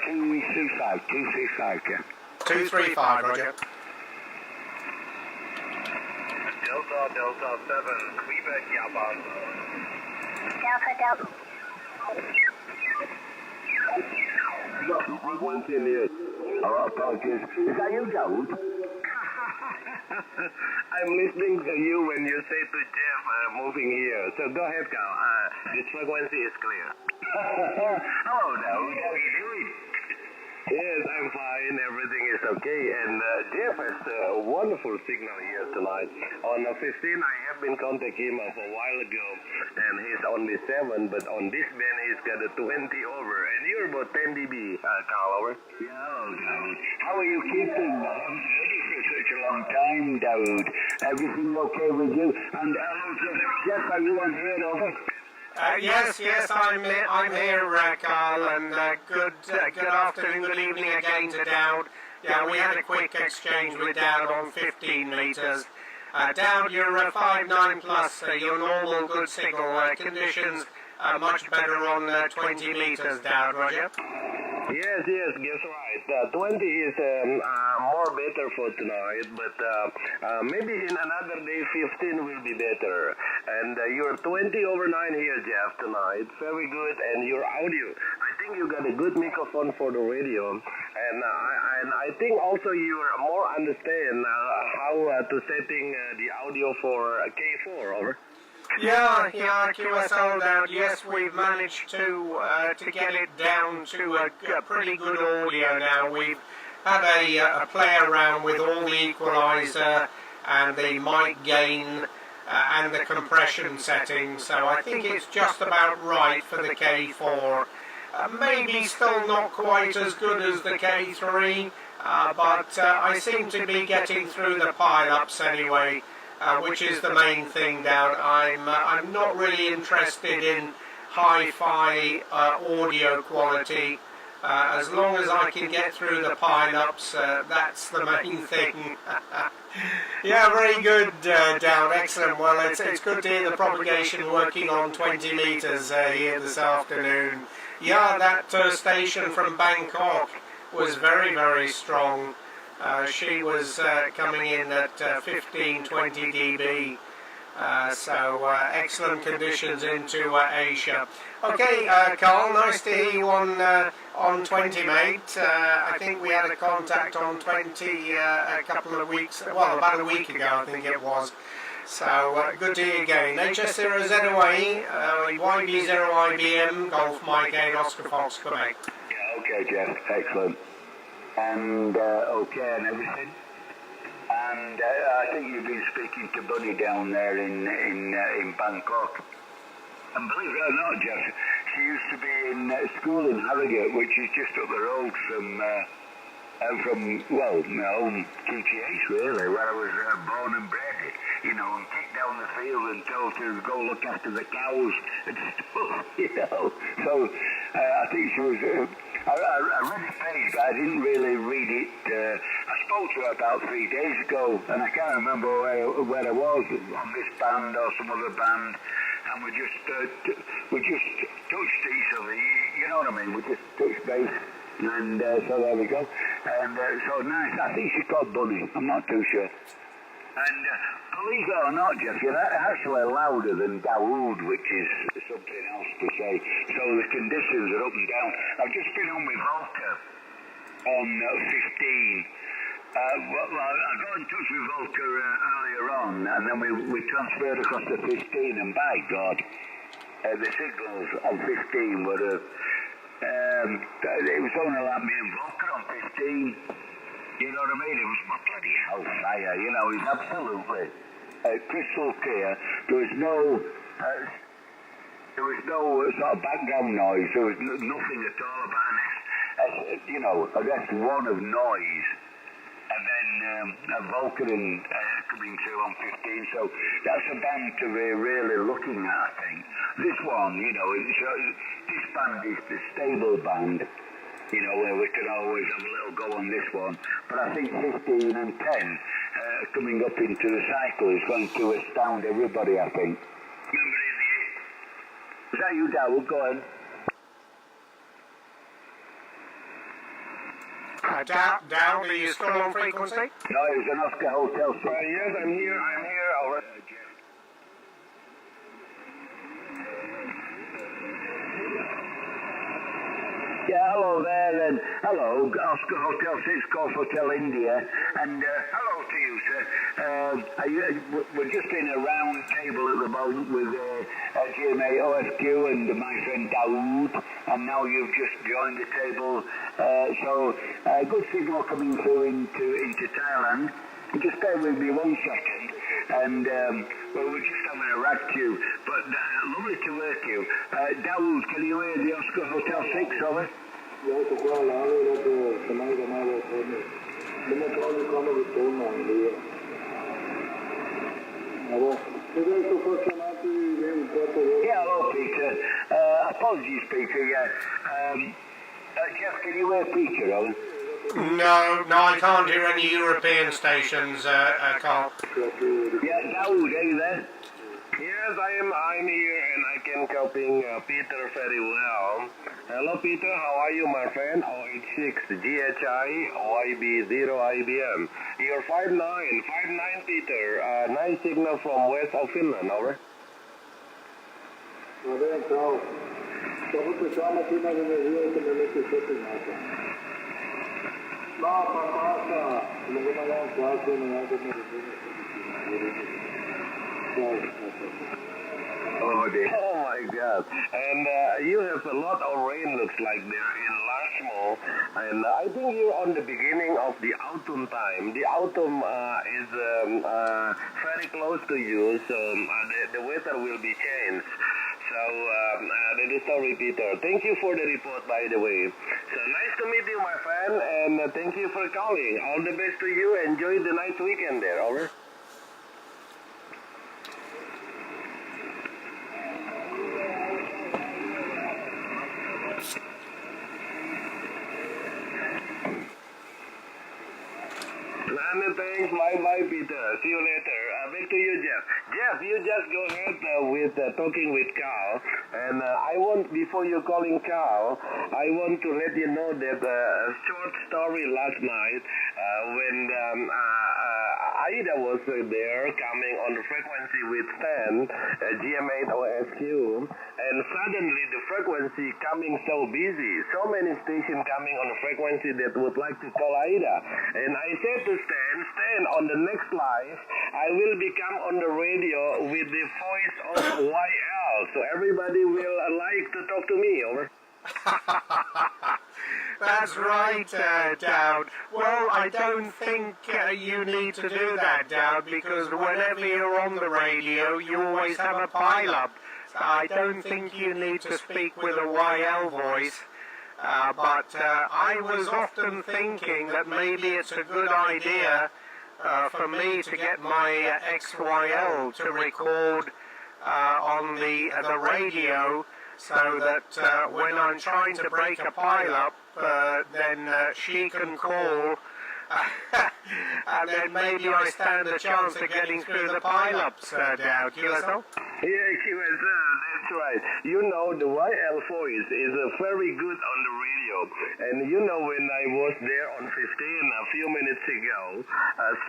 235, yeah. 235, Roger. Delta 7, Quebec, Yabang. Delta. One thing here. Oh, apologies. Is that you, David? I'm listening to you when you say to Jeff, moving here. So go ahead, Carl. The frequency is clear. Hello, David. How are you doing? Yes, I'm fine. Everything is okay. And Jeff has a wonderful signal here tonight. On 15, I have been contacting him a while ago, and he's only 7, but on this band he's got a 20 over. And you're about 10 dB, Carl, over. Yeah, David. How are you keeping? I haven't heard you for such a long time, David. Everything okay with you? And hello, Jeff, are you on here, over? Yes, I'm here, Carl, and good afternoon, good evening again to Dowd. Yeah, we had a quick exchange with Dowd on 15 meters. Dowd, you're 5.9 plus, your normal good signal conditions are much better on 20 meters, Dowd, Roger? Yes, guess right. 20 is more better for tonight, but maybe in another day 15 will be better. And you're 20 over 9 here, Jeff, tonight. Very good. And your audio, I think you got a good microphone for the radio. And I think also you more understand how to setting the audio for K4, over. Yeah, QSL down. Yes, we've managed to get it down to a pretty good audio now. We've had a play around with all the equalizer and the mic gain and the compression settings, so I think it's just about right for the K4. Maybe still not quite as good as the K3, but I seem to be getting through the pile-ups anyway. Which is the main thing down. I'm not really interested in hi-fi audio quality. As long as I can get through the pile-ups, that's the main thing. Yeah, very good, Down. Excellent. Well, it's good to hear the propagation working on 20 meters here this afternoon. Yeah, that station from Bangkok was very, very strong. She was coming in at 15-20 dB, so excellent conditions into Asia. Okay, Carl, nice to hear you on 20, mate. I think we had a contact on 20 a couple of weeks, well, about a week ago, I think it was. So good to hear you again. HS0ZOA, YB0IBM, Golf Mike 8, Oscar Fox, Quebec. Yeah, okay, Jeff, excellent. And okay and everything. And I think you've been speaking to Buddy down there in Bangkok. And believe it or not, Jeff, she used to be in school in Harrogate, which is just up the road from well, my home QTH really, where I was born and bred. You know, and kicked down the field and told to go look after the cows and stuff, you know. So I think she was. I read the page, but I didn't really read it. I spoke to her about 3 days ago, and I can't remember where I was on this band or some other band, and we just touched each other. You know what I mean? We just touched base, and so there we go. And so nice. I think she's called Bunny. I'm not too sure. And believe it or not, Jeff, you're actually louder than Dawood, which is something else to say. So the conditions are up and down. I've just been on with Volker on 15. Well, I got in touch with Volker earlier on, and then we transferred across to 15, and by God, the signals on 15 were, it was only like me and Volker on 15. You know what I mean? It was my bloody hellfire, you know, it's absolutely crystal clear. There was no sort of background noise. There was nothing at all about an you know, I guess one of noise. And then Vulcan coming through on 15, so that's a band to be really looking at, I think. This one, you know, this band is the stable band, you know, where we can always have a little go on this one. But I think 15 and 10 coming up into the cycle is going to astound everybody, I think. Remember, is that you, Daryl? Go on. Down, are you still on frequency? No, it was an Oscar Hotel. Yes, I'm here, over. Yeah, hello there, and hello, Oscar Hotel 6 Golf Hotel India, and hello to you, sir. We're just in a round table at the moment with GM8OFQ and my friend Dawood, and now you've just joined the table, so good signal coming through into Thailand. Just bear with me 1 second, and well, we're just having a rag to you, but lovely to work you. Dawood, can you hear the Oscar Hotel 6, over? Yeah, hello, Peter. Apologies, Peter, yeah. Jeff, can you hear Peter, over? No, I can't hear any European stations, Carl. Yeah, Dawood, are you there? Yes, I'm here and I can copying Peter very well. Hello Peter, how are you my friend? 086 GHI YB0 IBM. You're 5'9", Peter. Nice signal from west of Finland, over. Oh dear. Oh my God. And you have a lot of rain looks like there in Lashmo. And I think you're on the beginning of the autumn time. The autumn is very close to you, so the weather will be changed. So that is story, Peter. Thank you for the report, by the way. So nice to meet you, my friend, and thank you for calling. All the best to you. Enjoy the nice weekend there. Over. Thanks, bye, Peter. See you later. Back to you, Jeff. Jeff, you just go ahead with talking with Carl. And I want, before you calling Carl, I want to let you know that a short story last night when Aida was there coming on the frequency with Stan, GM8OFQ, and suddenly the frequency coming so busy, so many stations coming on the frequency that would like to call Aida. And I said to Stan, on the next live, I will become on the radio with the voice of YL, so everybody will like to talk to me, over. That's right, Dowd. Well, I don't think you need to do that, Dowd, because whenever you're on the radio, you always have a pile-up. So I don't think you need to speak with a YL voice. But I was often thinking that maybe it's a good idea for me to get my XYL to record on the radio, so that when I'm trying to break a pile-up, then she can call, and then maybe I stand a chance of getting through the pile-ups, Dowd. You know? Yeah, she was That's right. You know, the YL voice is very good on the radio. And you know, when I was there on 15 a few minutes ago,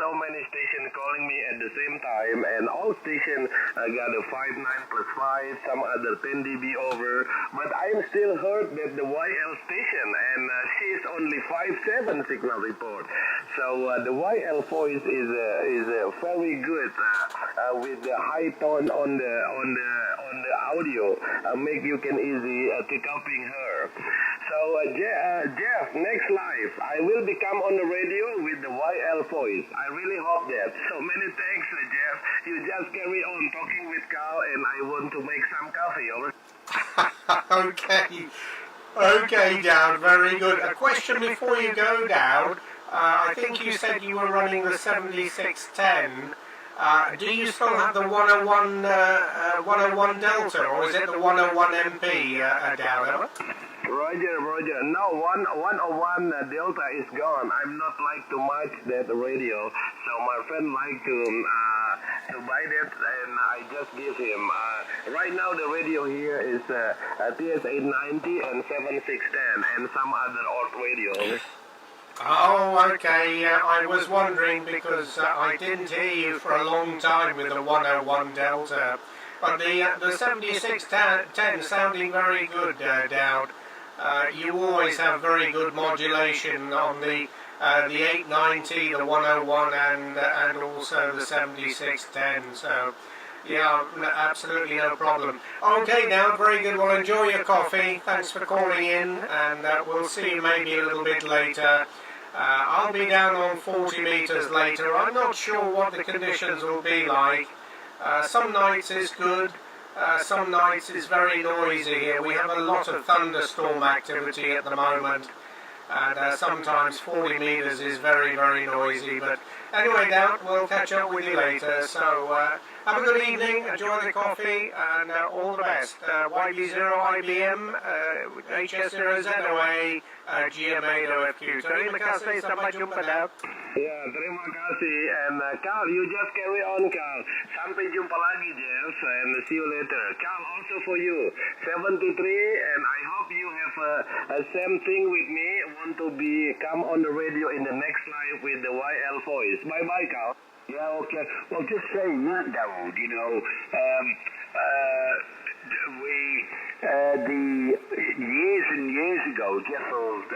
so many stations calling me at the same time, and all stations got a 5.9 plus 5, some other 10 dB over. But I still heard that the YL station, and she's only 5.7 signal report. So the YL voice is very good with the high tone on the audio, make you can easy to copying her. So Jeff, next live I will become on the radio with the YL voice. I really hope that. So many thanks, Jeff. You just carry on talking with Carl, and I want to make some coffee. Over. Okay, Dowd, very good. A question before you go, Dowd. I think you said you were running the 7610. Do you still have the 101 Delta, or is it the 101 MP, Dowd? Roger. No, 101 Delta is gone. I'm not like too much that radio, so my friend like to buy that, and I just give him. Right now the radio here is TS890 and 7610 and some other old radio. Oh, okay. I was wondering because I didn't hear you for a long time with the 101 Delta, but the 7610 sounding very good, Dowd. You always have very good modulation on the 890, the 101, and also the 7610. So, yeah, absolutely no problem. Okay, now, very good. Well, enjoy your coffee. Thanks for calling in, and we'll see you maybe a little bit later. I'll be down on 40 meters later. I'm not sure what the conditions will be like. Some nights is good. Some nights is very noisy here. We have a lot of thunderstorm activity at the moment, and sometimes 40 meters is very, very noisy. But anyway, Dowd, we'll catch up with you later. So have a good evening, enjoy the coffee, and all the best. YB0IBM, HS0ZOA, GM8OFQ. Terima kasih, sampai jumpa, Dowd. Ya, terima kasih. And Carl, you just carry on, Carl. Sampai jumpa lagi, Jeff, and see you later. Carl, also for you, 73, and I hope you have a same thing with me. Want to come on the radio in the next live with the YL voice. Bye-bye, Carl. Yeah, okay. Well, just saying that, Dawood, you know, years and years ago, Jeff will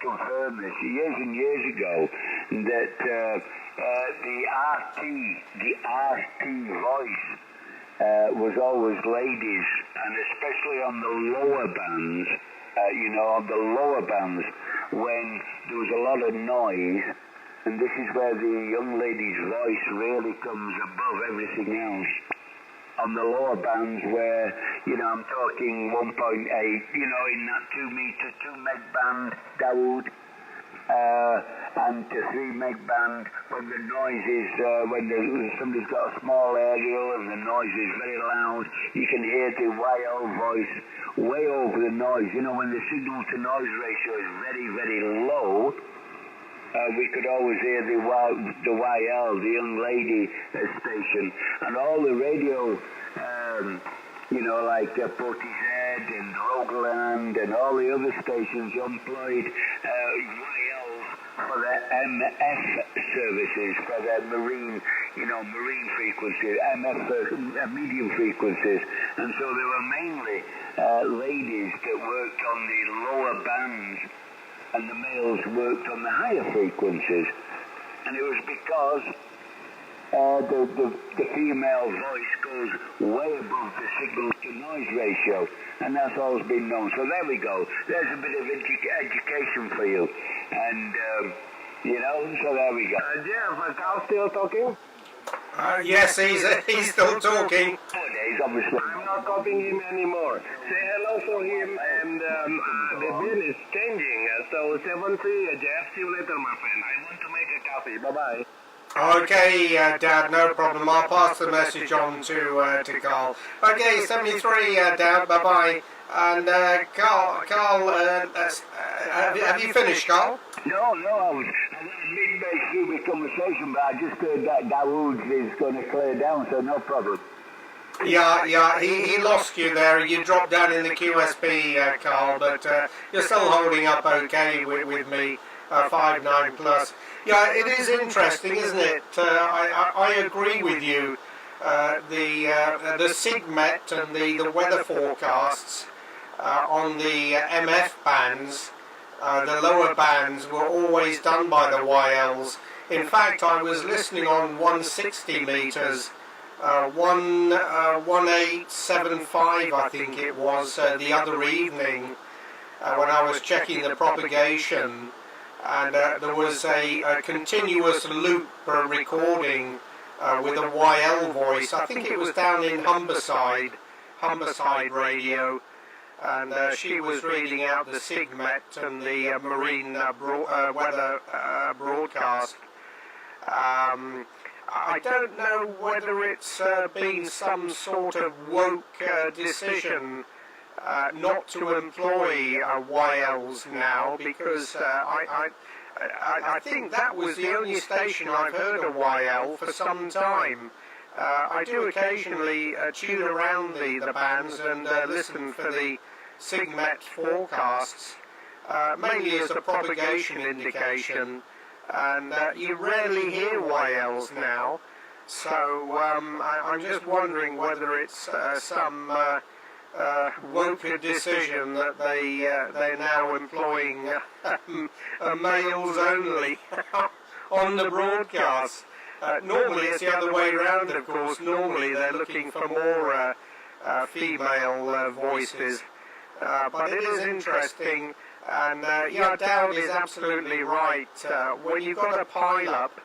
confirm this, years and years ago, that the RT voice was always ladies, and especially on the lower bands, on the lower bands, when there was a lot of noise. And this is where the young lady's voice really comes above everything else. On the lower bands where, I'm talking 1.8, in that 2 meter, 2 meg band, Dawood, and to 3 meg band, when the noise is, somebody's got a small aerial and the noise is very loud, you can hear the YL voice way over the noise. When the signal to noise ratio is very, very low, we could always hear the YL, the young lady station, and all the radio, like Portishead and Rogaland and all the other stations employed YLs for their MF services, for their marine frequencies, MF medium frequencies, and so they were mainly ladies that worked on the lower bands, and the males worked on the higher frequencies. And it was because the female voice goes way above the signal to noise ratio, and that's always been known. So there we go. There's a bit of education for you. And, so there we go. Jeff, Carl still talking? Yes, he's still talking. Nowadays, obviously. I'm not copying him anymore. Say hello for him, and the bill is changing. So 73, Jeff, see you later, my friend. I want to make a coffee. Bye-bye. Okay, Dad, no problem. I'll pass the message on to Carl. Okay, 73, Dad, bye-bye. And Carl, have you finished, Carl? No, I was midway through the conversation, but I just heard that Dawood is going to clear down, so no problem. Yeah, he lost you there. You dropped down in the QSP, Carl, but you're still holding up okay with me, 5.9 plus. Yeah, it is interesting, isn't it? I agree with you. The SIGMET and the weather forecasts on the MF bands, the lower bands, were always done by the YLs. In fact, I was listening on 160 meters, 1875 I think it was, the other evening when I was checking the propagation, and there was a continuous loop recording with a YL voice. I think it was down in Humberside radio, and she was reading out the SIGMET and the marine weather broadcast. I don't know whether it's been some sort of woke decision not to employ YLs now, because I think that was the only station I've heard a YL for some time. I do occasionally tune around the bands and listen for the SIGMET forecasts, mainly as a propagation indication, and you rarely hear YLs now, so I'm just wondering whether it's some woke decision that they're now employing males only on the broadcast. Normally it's the other way around, of course. Normally they're looking for more female voices, but it is interesting. And yeah, Dowd is absolutely right. When you've got a pile-up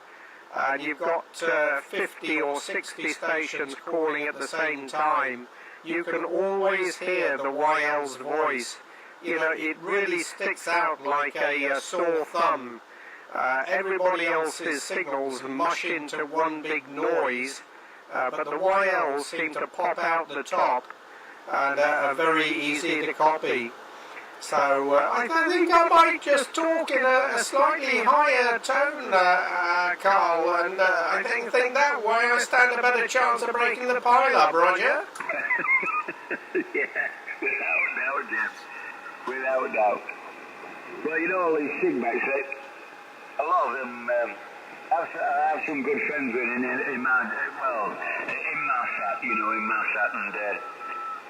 and you've got 50 or 60 stations calling at the same time, you can always hear the YL's voice. You know, it really sticks out like a sore thumb. Everybody else's signals mush into one big noise, but the YLs seem to pop out the top and are very easy to copy. So I think I might just talk in a slightly higher tone, Carl, and I think that way I stand a better chance of breaking the pile-up, Roger. Yeah, without doubt, Jeff. Without doubt. Well, you know, all these SIGMETs, a lot of them, I have some good friends in Marsat, you know, in Marsat, and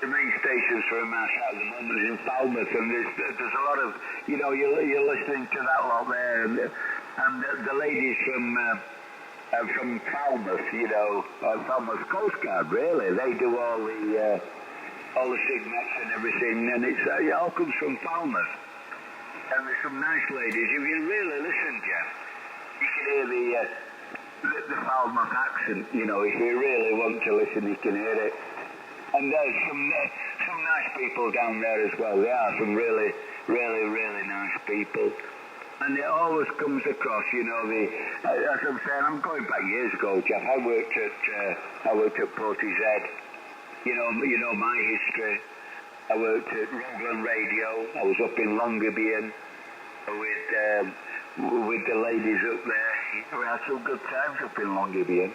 the main stations for Marsat at the moment is in Falmouth, and there's a lot of, you know, you're listening to that lot there, and the ladies from Falmouth, you know, Falmouth Coast Guard, really, they do all the SIGMETs and everything, and it all comes from Falmouth. And there's some nice ladies. If you really listen, Jeff, you can hear the Falmouth accent, you know. If you really want to listen, you can hear it. And there's some nice people down there as well. There are some really, really, really nice people. And it always comes across, you know, as I'm saying, I'm going back years ago, Jeff. I worked at Portishead. You know my history. I worked at Rogland Radio. I was up in Longyearbyen with the ladies up there. We had some good times up in Longyearbyen,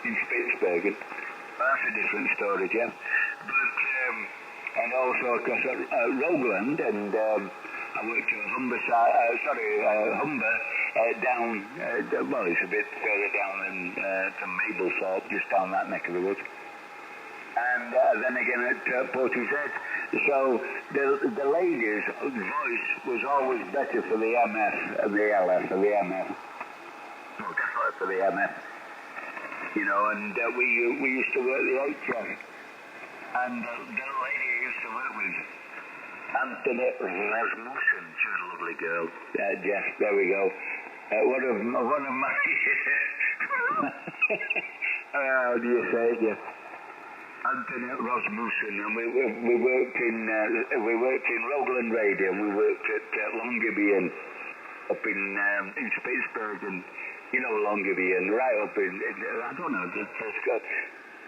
in Spitsbergen. That's a different story, Jeff. But and also, of course, at Rogland, and I worked at Humber down. Well, it's a bit further down than to Mablethorpe, just down that neck of the woods. And then again at Portishead. So the ladies' voice was always better for the MF and the LF and the MF. No, definitely for the MF. You know, and we used to work the HS. And the lady I used to work with, Anthony Rasmussen, she was a lovely girl. Jeff, there we go. One of my how do you say it, Jeff? Anthony Rasmussen, and we worked in Rogland Radio, and we worked at Longyearbyen up in Spitsbergen, you know Longyearbyen, right up in I don't know,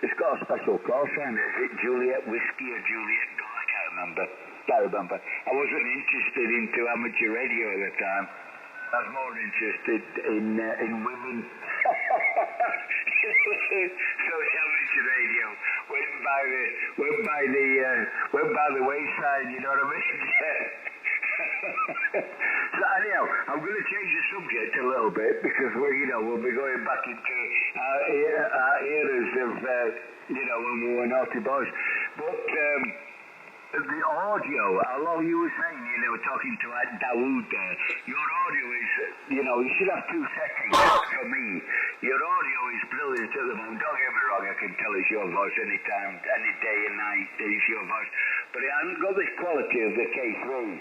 it's got a special call sign. Is it Juliet Whiskey or Juliet Gold? I can't remember. I wasn't interested into amateur radio at the time. I was more interested in women. So shall we amateur radio. Went by the wayside, you know what I mean? So anyhow, I'm going to change the subject a little bit because we'll be going back into our eras of when we were naughty boys. But the audio, although you were saying, talking to Dawood there, your audio is, you should have two settings for me. Your audio is brilliant at the moment. Don't get me wrong, I can tell it's your voice anytime, any day and night, it's your voice. But it hasn't got this quality of the K3.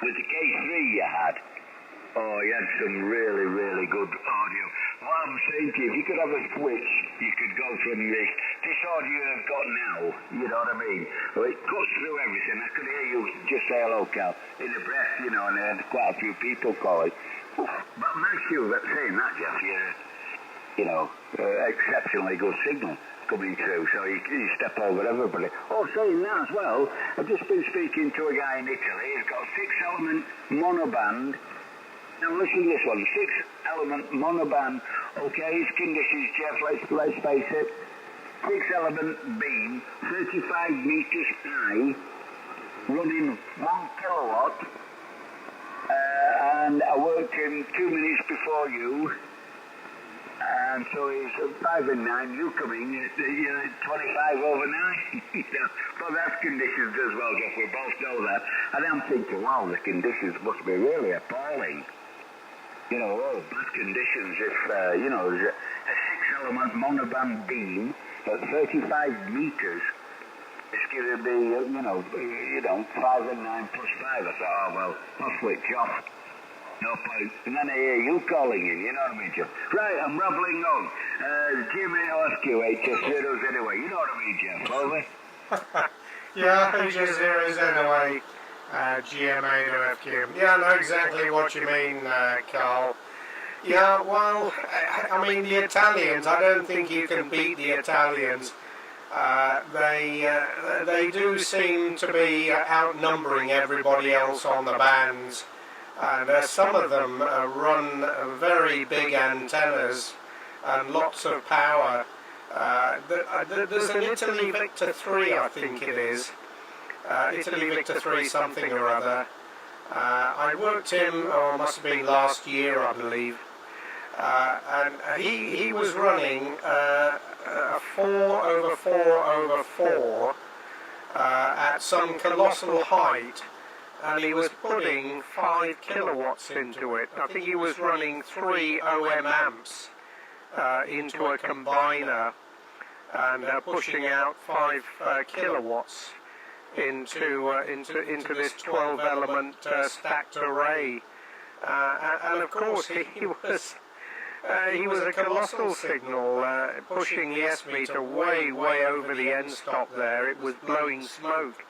With the K3 you had, you had some really, really good audio. What I'm saying to you, if you could have a switch, you could go from this audio I've got now, you know what I mean? Well, it cuts through everything. I could hear you just say hello, Cal, in a breath, and I had quite a few people calling. But nice you saying that, Jeff, exceptionally good signal coming through, so you step over everybody. Oh, saying that as well, I've just been speaking to a guy in Italy. He's got a 6-element monoband. Now listen to this one, 6-element monoband. Okay, his conditions, Jeff, let's face it. 6-element beam, 35 meters high, running 1 kilowatt. And I worked him 2 minutes before you. And so he's 5 and 9, you coming, 25 over 9. But that's conditions as well, Jeff, we both know that. And I'm thinking, wow, the conditions must be really appalling. Bad conditions if, there's a 6-element monoband beam at 35 meters. It's going to be, 5 and 9 plus 5. I thought, oh, well, I'll switch off. No point. And then I hear you calling in, you know what I mean, Jeff? Right, I'm rambling on. GM8OFQ, HS0s anyway, you know what I mean, Jeff, over? Yeah, HS0s anyway, GM8OFQ. Yeah, I know exactly what you mean, Carl. Yeah, well, I mean, the Italians, I don't think you can beat the Italians. They do seem to be outnumbering everybody else on the bands. Some of them run very big antennas and lots of power. There's an Italy Victor 3, I think it is. Italy Victor 3 something or other. I worked him, must have been last year, I believe. And he was running a 4/4/4 at some colossal height. And he was putting 5 kilowatts into it. I think he was running 3 ohm amps into a combiner and pushing out 5 kilowatts into this 12-element stacked array. And of course he was a colossal signal, pushing the S meter way over the end stop there. It was blowing smoke.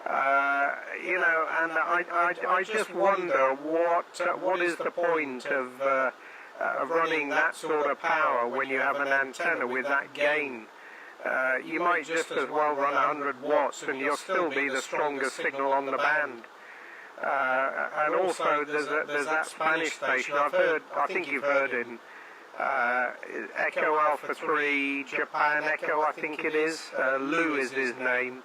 And I just wonder what is the point of running that sort of power when you have an antenna with that gain. You might just as well run 100 watts and you'll still be the strongest signal on the band. And also there's that Spanish station. I think you've heard in Echo Alpha 3 Japan Echo, I think it is. Lou is his name.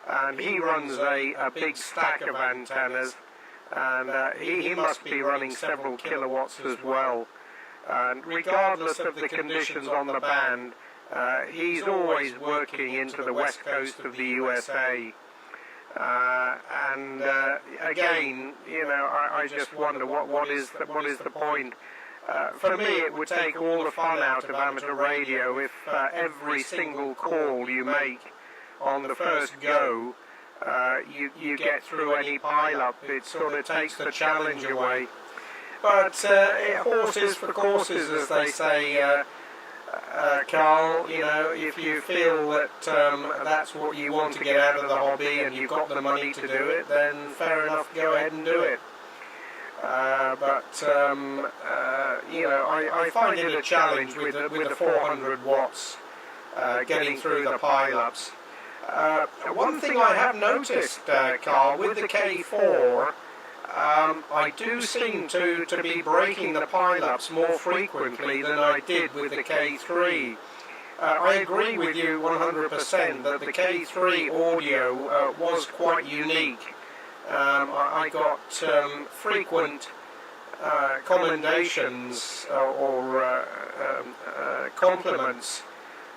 And he runs a big stack of antennas, and he must be running several kilowatts as well. And regardless of the conditions on the band, he's always working into the west coast of the USA. Again, I just wonder what is the point. For me, it would take all the fun out of amateur radio if every single call you make on the first go, you get through any pile-up. It sort of takes the challenge away. But horses for courses, as they say, Carl. If you feel that that's what you want to get out of the hobby and you've got the money to do it, then fair enough, go ahead and do it. I find it a challenge with the 400 watts getting through the pile-ups. One thing I have noticed, Carl, with the K4, I do seem to be breaking the pile-ups more frequently than I did with the K3. I agree with you 100% that the K3 audio was quite unique. I got frequent commendations or compliments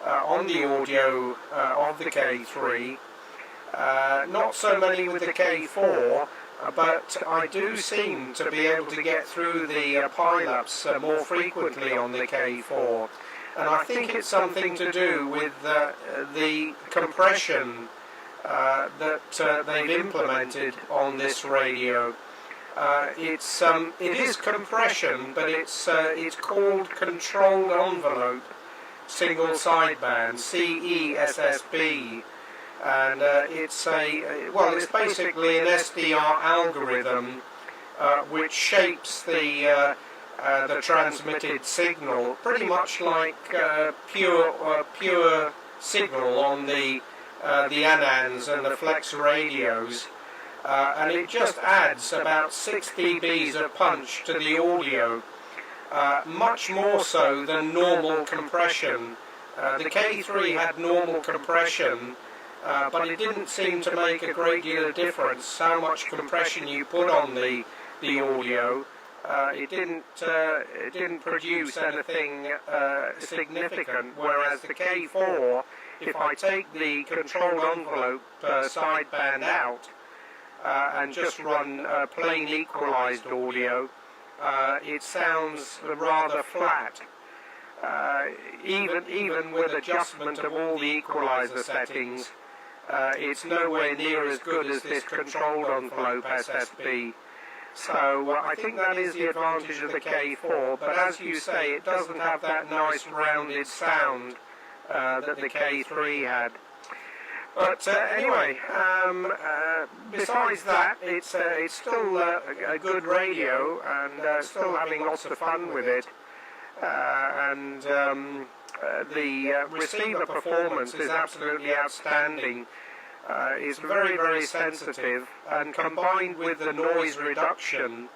on the audio of the K3. Not so many with the K4, but I do seem to be able to get through the pile-ups more frequently on the K4. And I think it's something to do with the compression that they've implemented on this radio. It is compression, but it's called controlled envelope single sideband, CESSB, and it's basically an SDR algorithm which shapes the transmitted signal, pretty much like pure signal on the Anans and the Flex radios, and it just adds about 6 dBs of punch to the audio, much more so than normal compression. The K3 had normal compression, but it didn't seem to make a great deal of difference how much compression you put on the audio. It didn't produce anything significant, whereas the K4, if I take the controlled envelope sideband out and just run plain equalized audio, it sounds rather flat. Even with adjustment of all the equalizer settings, it's nowhere near as good as this controlled envelope SSB. So I think that is the advantage of the K4, but as you say, it doesn't have that nice rounded sound that the K3 had. But anyway, besides that, it's still a good radio, and still having lots of fun with it. The receiver performance is absolutely outstanding. It's very, very sensitive, and combined with the noise reduction,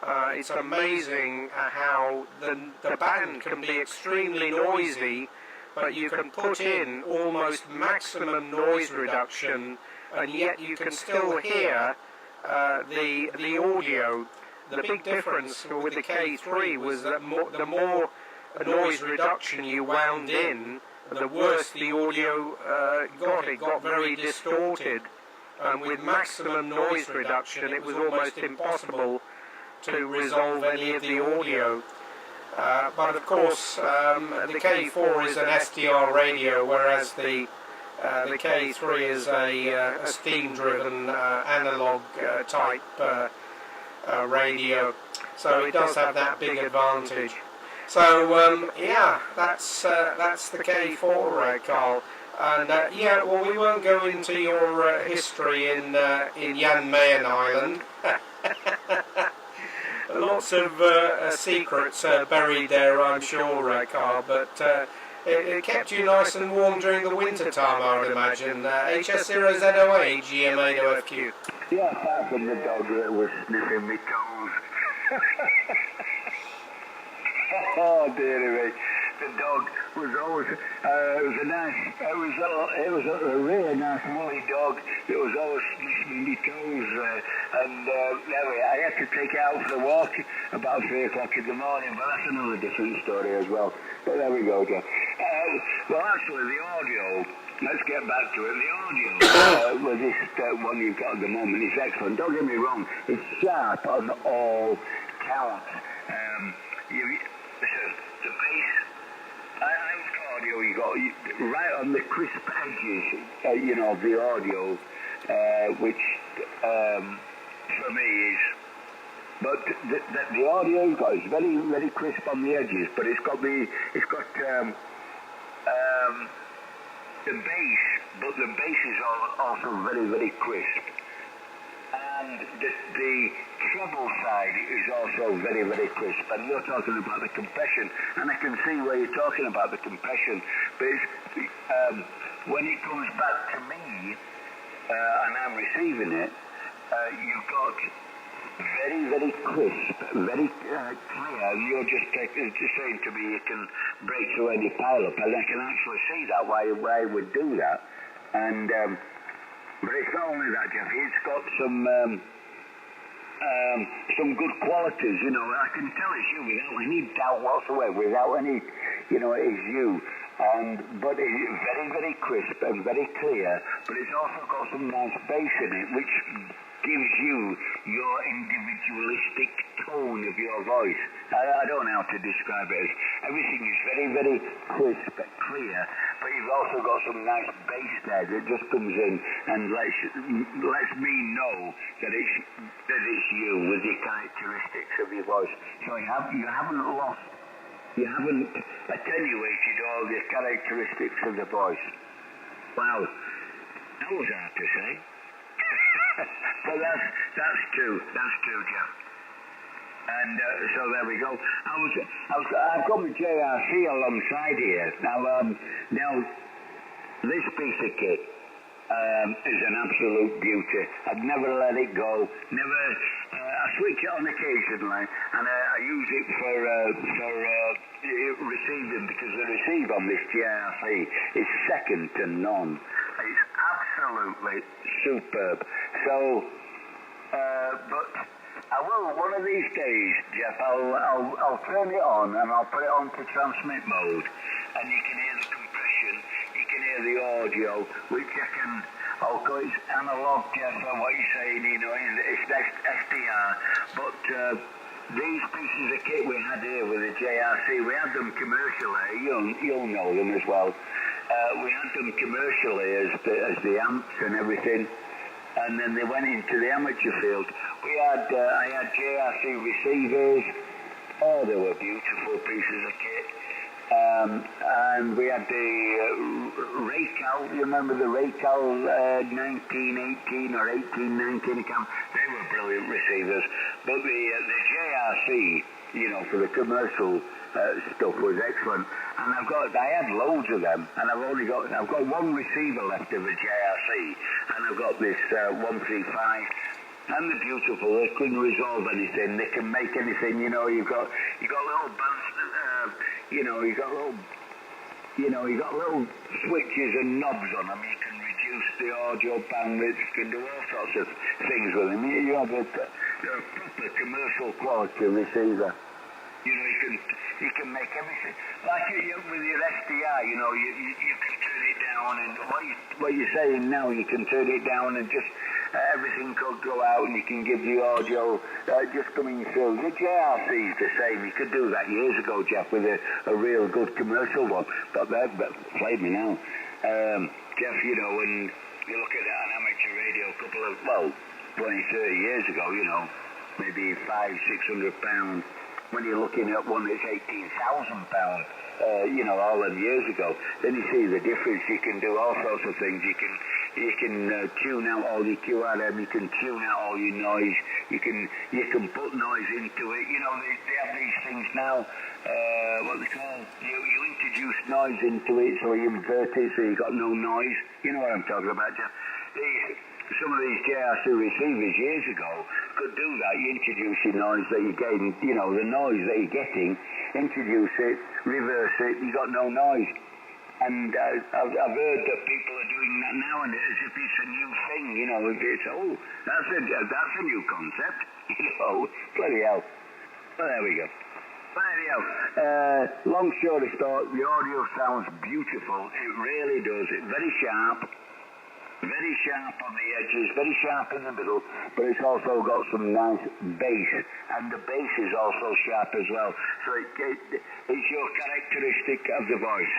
it's amazing how the band can be extremely noisy, but you can put in almost maximum noise reduction, and yet you can still hear the audio. The big difference with the K3 was that the more noise reduction you wound in, the worse the audio got. It got very distorted, and with maximum noise reduction it was almost impossible to resolve any of the audio. But of course the K4 is an SDR radio, whereas the K3 is a steam-driven analog type radio, so it does have that big advantage. So yeah, that's the K4, Carl. And yeah, well, we won't go into your history in Jan Mayen Island. Lots of secrets buried there, I'm sure, Carl. But it kept you nice and warm during the winter time, I would imagine. HS0ZOA, GM8OFQ. Yeah, apart from the dog that was sniffing me toes. Oh dear me. The dog was always, it was a really nice woolly dog that was always sniffing me toes, and anyway, I had to take it out for a walk about 3 o'clock in the morning, but that's another different story as well. But there we go, John. Well, actually, the audio, let's get back to it. The audio with this one you've got at the moment is excellent. Don't get me wrong, it's sharp on all counts. The bass, audio you got right on the crisp edges, of the audio, which for me is. But the audio you got is very, very crisp on the edges, but it's got the bass, but the bass is also very, very crisp. And the treble side is also very, very crisp. And you're talking about the compression, and I can see where you're talking about the compression. But when it comes back to me, and I'm receiving it, you've got very, very very crisp, very clear. And you're just saying to me you can break through any pile-up, and I can actually see that why I would do that. And but it's not only that, Jeff. It's got some good qualities. You know, I can tell it's you without any doubt whatsoever, without any, you know, it is you. But it's very, very crisp and very clear, but it's also got some nice bass in it, which gives you your individualistic tone of your voice. I don't know how to describe it. Everything is very, very crisp, clear, but you've also got some nice bass there that just comes in and lets me know that it's you with the characteristics of your voice. So you haven't lost. You haven't attenuated all the characteristics of the voice. Wow, that was hard to say. But that's true. That's true, Jeff. And so there we go. I've got my JRC alongside here. Now this piece of kit is an absolute beauty. I'd never let it go. Never. I switch it on occasionally, and I use it for receiving, because the receive on this JRC is second to none. It's absolutely superb. So, but I will one of these days, Jeff. I'll turn it on and I'll put it on to transmit mode, and you can hear the compression, you can hear the audio, which I can. Okay, it's analog, Jeff, on what you're saying, you know, it's SDR, but these pieces of kit we had here with the JRC, we had them commercially, you'll know them as well. We had them commercially as the amps and everything, and then they went into the amateur field. I had JRC receivers. Oh, they were beautiful pieces of kit. And we had the Raycal, you remember the Raycal 1918 or 1819? They were brilliant receivers. But the JRC, you know, for the commercial stuff was excellent. And I had loads of them, and I've got one receiver left of the JRC, and I've got this 135. And they're beautiful. They couldn't resolve anything. They can make anything. You know, you've got little bands. You got little switches and knobs on them. You can reduce the audio bandwidth. You can do all sorts of things with them. They're a proper commercial quality receiver. You know, you can make everything. Like with your SDR, you know, you can turn it down, and what you're saying now, you can turn it down and just everything could go out, and you can give the audio just coming through. The JRC is the same. You could do that years ago, Jeff, with a real good commercial one. But they've played me now. Jeff, you know, when you look at an amateur radio a couple of, 20, 30 years ago, you know, maybe £500-600, when you're looking at one that's £18,000, you know, all them years ago, then you see the difference. You can do all sorts of things. You can tune out all your QRM. You can tune out all your noise. You can put noise into it. You know, they have these things now. What they call you introduce noise into it, so you invert it, so you got no noise. You know what I'm talking about, Jeff? Some of these JRC receivers years ago could do that. You introduce your noise that you're getting, you know, the noise that you're getting, introduce it, reverse it, you got no noise. And I've heard that people are doing that now, and as if it's a new thing, you know, that's a new concept, you know, bloody hell. Well, there we go. But anyhow, long story short, the audio sounds beautiful. It really does. It's very sharp. Very sharp on the edges, very sharp in the middle, but it's also got some nice bass, and the bass is also sharp as well. So it's your characteristic of the voice.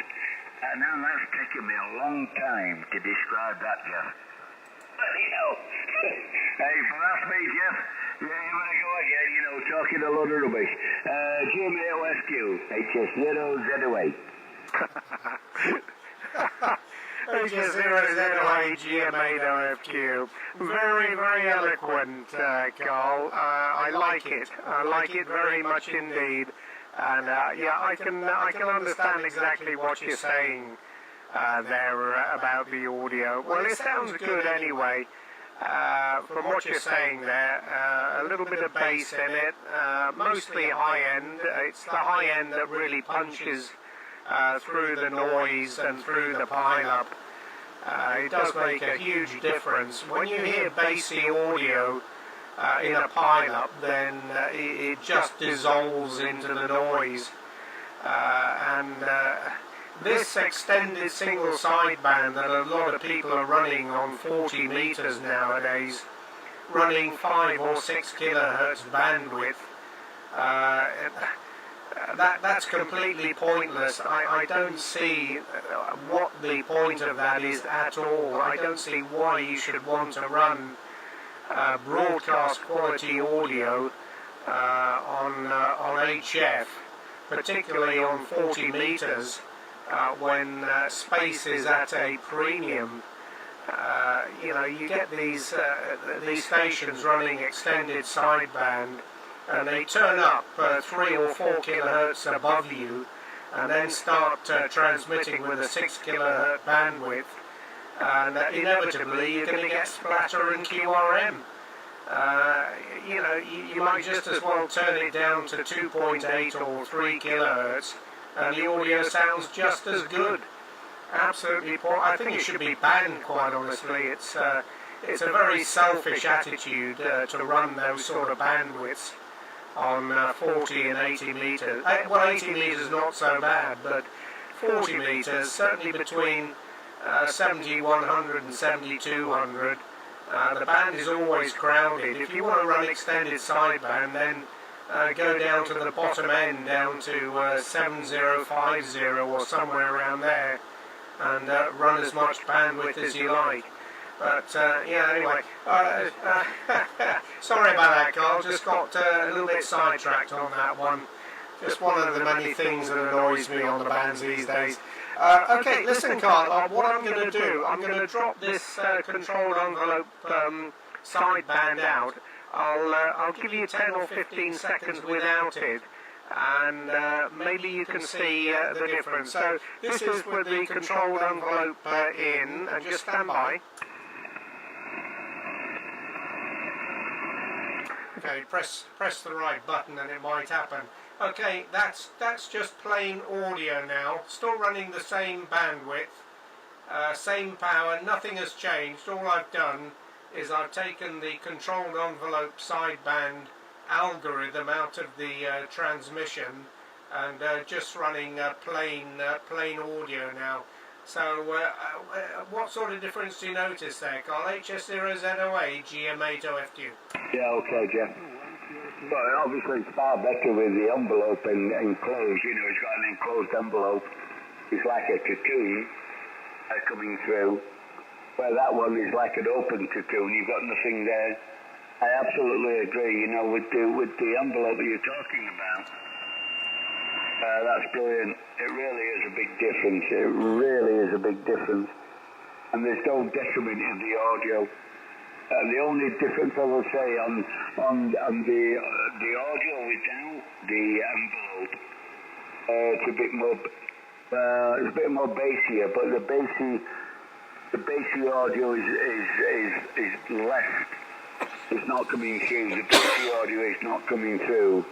And now that's taken me a long time to describe that, Jeff. But you know, hey, for that's me, Jeff. Yeah, you're going to go again, you know, talking a lot of rubbish. GM8OFQ, HS009. HS009, GM8OFQ. Very, very eloquent, Carl. I like it. I like it very much indeed. And yeah, I can understand exactly what you're saying there about the audio. Well, it sounds good anyway. from what you're saying there, a little bit of bass in it, mostly high end. It's the high end that really punches through the noise and through the pile-up. It does make a huge difference. When you hear bassy audio in a pile-up, then it just dissolves into the noise. This extended single sideband that a lot of people are running on 40 meters nowadays, running 5 or 6 kilohertz bandwidth, that's completely pointless. I don't see what the point of that is at all. I don't see why you should want to run broadcast quality audio on HF, particularly on 40 meters, when space is at a premium. You know, you get these stations running extended sideband, and they turn up 3 or 4 kilohertz above you, and then start transmitting with a 6 kilohertz bandwidth, and inevitably you're going to get splatter and QRM. You know, you might just as well turn it down to 2.8 or 3 kilohertz, and the audio sounds just as good. Absolutely poor. I think it should be banned, quite honestly. It's a very selfish attitude to run those sort of bandwidths on 40 and 80 meters. Well, 80 meters not so bad, but 40 meters, certainly between 7100 and 7200, the band is always crowded. If you want to run extended sideband, then go down to the bottom end, down to 7050 or somewhere around there, and run as much bandwidth as you like. But yeah, anyway, sorry about that, Carl. Just got a little bit sidetracked on that one. Just one of the many things that annoys me on the bands these days. Okay, listen, Carl. What I'm going to do, I'm going to drop this controlled envelope sideband out. I'll give you 10 or 15 seconds without it, and maybe you can see the difference. So this is with the controlled envelope in, and just stand by. Okay, press the right button and it might happen. Okay, that's just plain audio now, still running the same bandwidth, same power, nothing has changed. All I've done is I've taken the controlled envelope sideband algorithm out of the transmission, and just running plain audio now. So what sort of difference do you notice there, Carl? HS0ZOA, GM8OFQ. Yeah, okay, Jeff. But obviously it's far better with the envelope enclosed. You know, it's got an enclosed envelope. It's like a cocoon coming through, where that one is like an open cocoon. You've got nothing there. I absolutely agree. You know, with the envelope that you're talking about, that's brilliant. It really is a big difference. It really is a big difference. And there's no detriment in the audio. The only difference I will say on the audio without the envelope, it's a bit more bassier, but the bassy audio is less. It's not coming through. The bassy audio is not coming through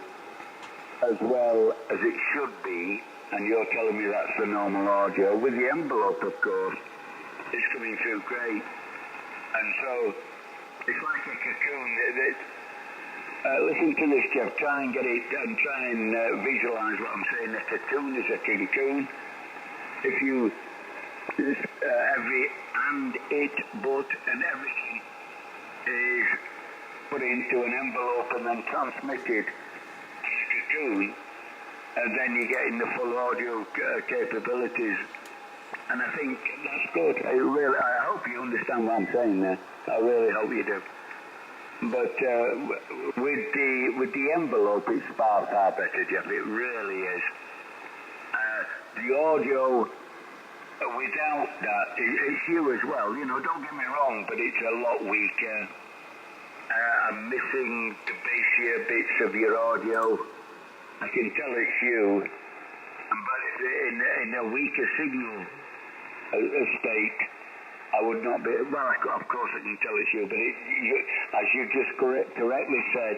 as well as it should be, and you're telling me that's the normal audio. With the envelope, of course, it's coming through great, and so it's like a cocoon. Listen to this, Jeff. Try and get it and try and visualize what I'm saying. A cocoon is a cocoon. If you every and it, but, and everything is put into an envelope and then transmitted to the cocoon, and then you're getting the full audio capabilities. And I think that's good. I hope you understand what I'm saying there. I really hope you do. But with the envelope, it's far better, Jeff. It really is. The audio without that, it's you as well. You know, don't get me wrong, but it's a lot weaker. I'm missing the bassier bits of your audio. I can tell it's you. But in a weaker signal state, I I would not be, well, of course I can tell it's you, but as you just correctly said,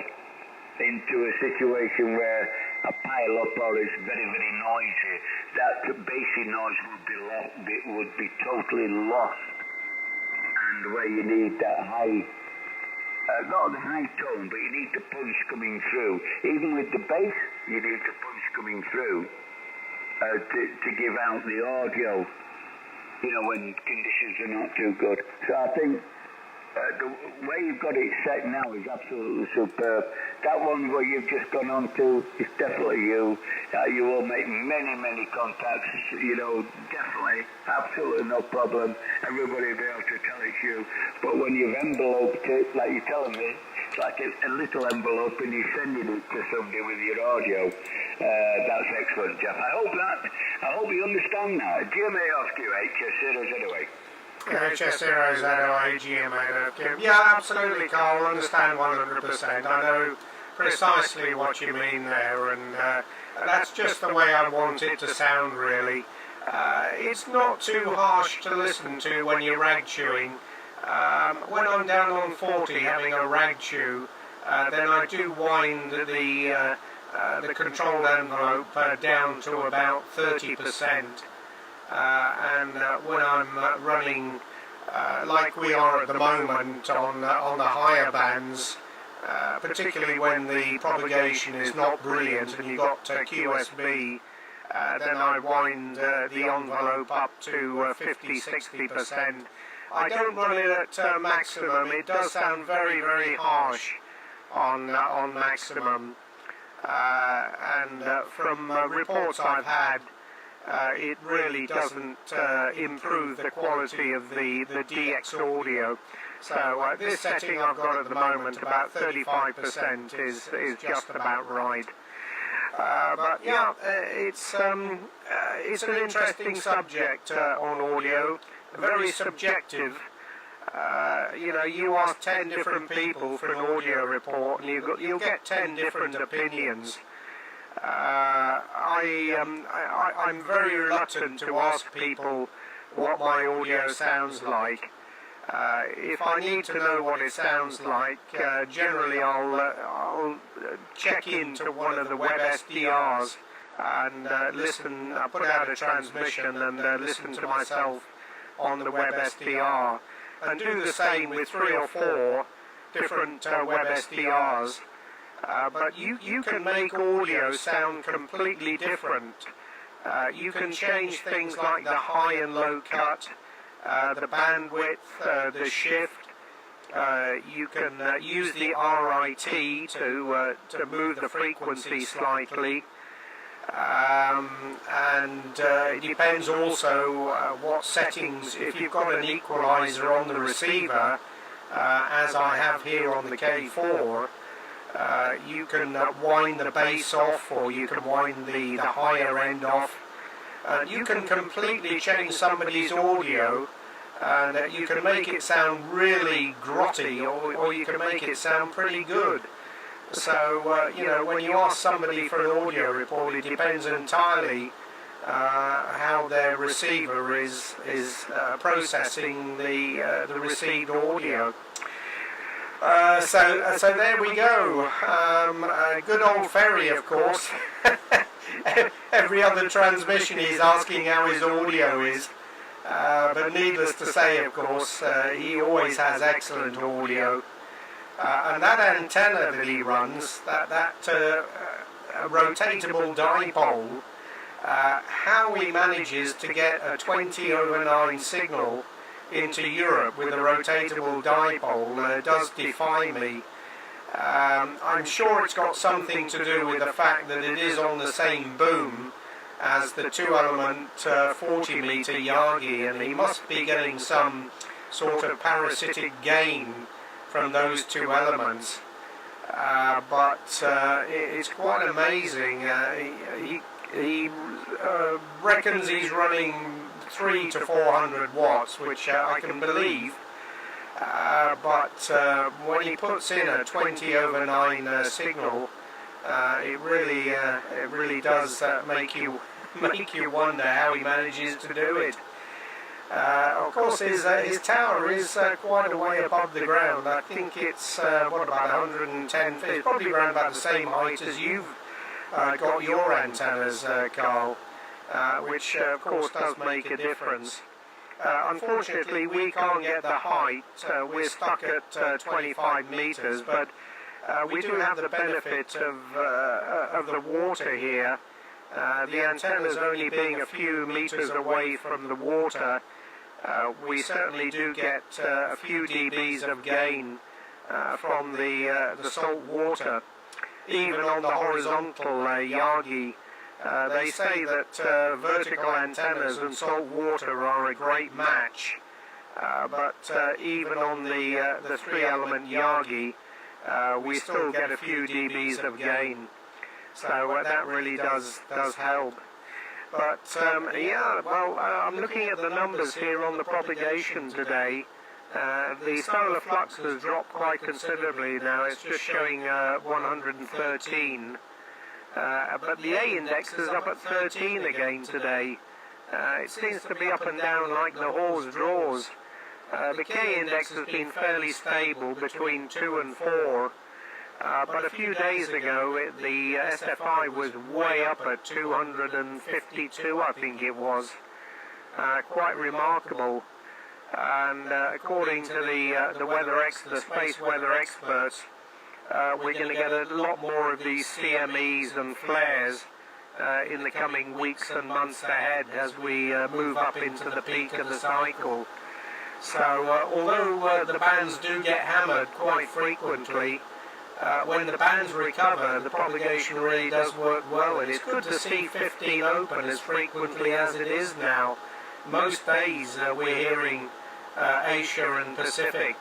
into a situation where a pile up or is very, very noisy, that bassy noise would be totally lost. And where you need that high, not the high tone, but you need the punch coming through. Even with the bass, you need the punch coming through to give out the audio, you know, when conditions are not too good. So I think the way you've got it set now is absolutely superb. That one where you've just gone on to is definitely you. You will make many, many contacts, you know, definitely, absolutely no problem. Everybody will be able to tell it's you. But when you've enveloped it, like you're telling me, it's like a little envelope and you're sending it to somebody with your audio, that's excellent, Jeff. I hope you understand that. GM8OFQ, HS0ZOA. HS0ZOA, GM8OFQ. Yeah, absolutely, Carl. I understand 100%. I know precisely what you mean there, and that's just the way I want it to sound, really. It's not too harsh to listen to when you're rag chewing. When I'm down on 40 having a rag chew, then I do wind the controlled envelope down to about 30%. And when I'm running like we are at the moment on the higher bands, particularly when the propagation is not brilliant and you've got QSB, then I wind the envelope up to 50-60%. I don't run it at maximum. It does sound very, very harsh on maximum, and from reports I've had, it really doesn't improve the quality of the DX audio. So this setting I've got at the moment, about 35%, is just about right. But yeah, it's an interesting subject on audio, very subjective. You know, you ask 10 different people for an audio report, and you'll get 10 different opinions. I'm very reluctant to ask people what my audio sounds like. If I need to know what it sounds like, generally I'll check into one of the web SDRs and listen. I put out a transmission and listen to myself on the web SDR, and do the same with 3 or 4 different web SDRs. But you can make audio sound completely different. You can change things like the high and low cut, the bandwidth, the shift. You can use the RIT to move the frequency slightly. And it depends also what settings. If you've got an equalizer on the receiver, as I have here on the K4, you can wind the bass off, or you can wind the higher end off. You can completely change somebody's audio, and you can make it sound really grotty, or you can make it sound pretty good. So, you know, when you ask somebody for an audio report, it depends entirely how their receiver is processing the received audio. So there we go. Good old Ferry, of course. Every other transmission he's asking how his audio is. But needless to say, of course, he always has excellent audio. And that antenna that he runs, that rotatable dipole, how he manages to get a 20/9 signal into Europe with a rotatable dipole does defy me. I'm sure it's got something to do with the fact that it is on the same boom as the 2-element 40-meter Yagi, and he must be getting some sort of parasitic gain from those 2 elements. But it's quite amazing. He reckons he's running 300 to 400 watts, which I can believe. But when he puts in a 20/9 signal, it really does make you wonder how he manages to do it. Of course, his tower is quite a way above the ground. I think it's, what, about 110 feet? It's probably around about the same height as you've got your antennas, Carl, which, of course, does make a difference. Unfortunately, we can't get the height. We're stuck at 25 meters, but we do have the benefit of the water here. The antennas only being a few meters away from the water, we certainly do get a few dBs of gain from the salt water. Even on the horizontal Yagi, they say that vertical antennas and salt water are a great match, but even on the 3-element Yagi, we still get a few dBs of gain. So that really does help. But yeah, well, I'm looking at the numbers here on the propagation today. The solar flux has dropped quite considerably now. It's just showing 113. But the A index is up at 13 again today. It seems to be up and down like the horse draws. The K index has been fairly stable between 2 and 4. But a few days ago, the SFI was way up at 252, I think it was. Quite remarkable. And according to the space weather experts, we're going to get a lot more of these CMEs and flares in the coming weeks and months ahead as we move up into the peak of the cycle. So although the bands do get hammered quite frequently, when the bands recover, the propagation really does work well, and it's good to see 15 open as frequently as it is now. Most days we're hearing Asia and Pacific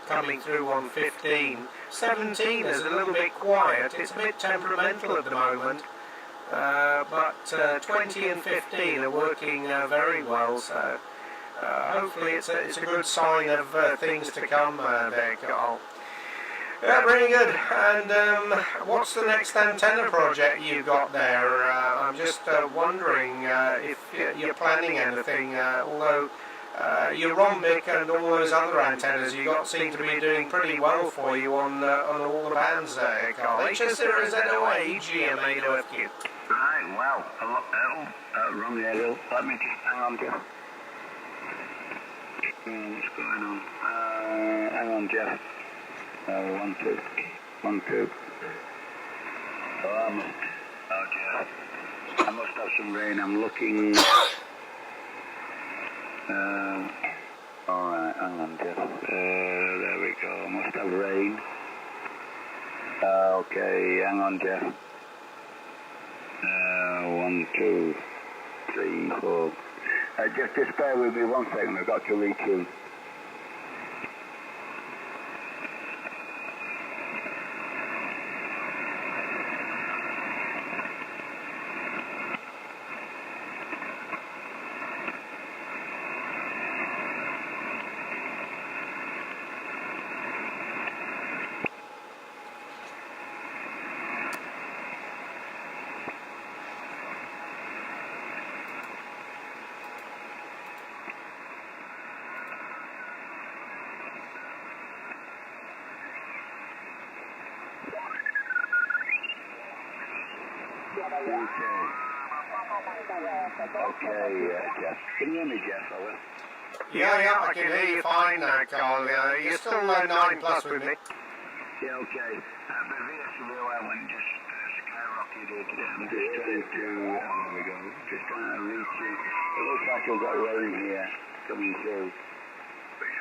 coming through on 15. 17 is a little bit quiet, it's a bit temperamental at the moment, but 20 and 15 are working very well, so hopefully it's a good sign of things to come there, Carl. Yeah, very good. And what's the next antenna project you've got there? I'm just wondering if you're planning anything, although your rhombic and all those other antennas you got seem to be doing pretty well for you on all the bands there, Carl. HS0ZOA, GM8OFQ. Right, well, wrong area. Let me just hang on, Jeff. What's going on? Hang on, Jeff. 1, 2. 1, 2. Oh, Jeff. I must have some rain. I'm looking. Alright, hang on, Jeff. There we go. I must have rain. Okay, hang on, Jeff. 1, 2, 3, 4. Just bear with me 1 second. I've got to reach you. Okay, Jeff. Can you hear me, Jeff? Yeah, I can hear you fine now, Carl. You're still 9 plus with me. Yeah, okay. But VSW, I went just skyrocketed. I'm just trying to, there we go. Just trying to reach you. It looks like we've got rain here coming through. Which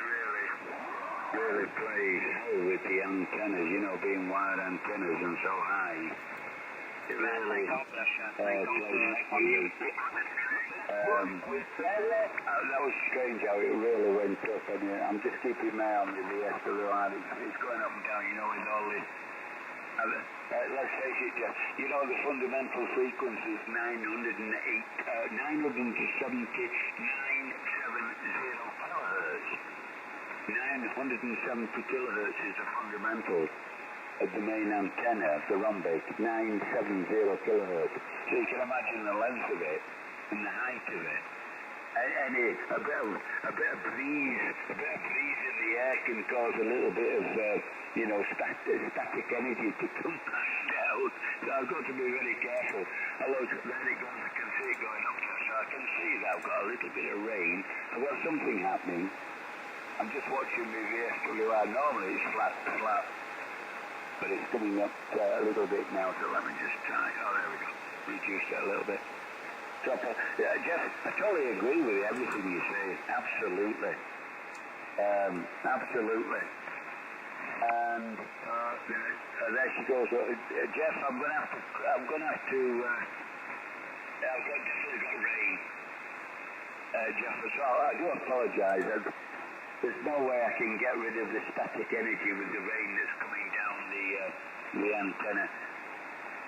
really plays with the antennas, you know, being wired antennas and so high. It really plays for you. That was strange how it really went up, and I'm just keeping my eye on the VSW. It's going up and down, you know, with all this. Let's face it, Jeff, you know, the fundamental frequency is 970 kilohertz. 970 kilohertz is the fundamental of the main antenna of the rhombic, 970 kilohertz. So you can imagine the length of it and the height of it. And a bit of breeze in the air can cause a little bit of, static energy to come back down. So I've got to be very careful. Oh, look, there it goes. I can see it going up there. So I can see that I've got a little bit of rain. I've got something happening. I'm just watching my VSWR. Normally it's flat, but it's coming up a little bit now. So let me just try. Oh, there we go. Reduce it a little bit. So, Jeff, I totally agree with everything you say. Absolutely. Absolutely. And there she goes. Jeff, I'm going to have to. I've definitely got rain. Jeff, so I do apologise. There's no way I can get rid of the static energy with the rain that's coming down the antenna.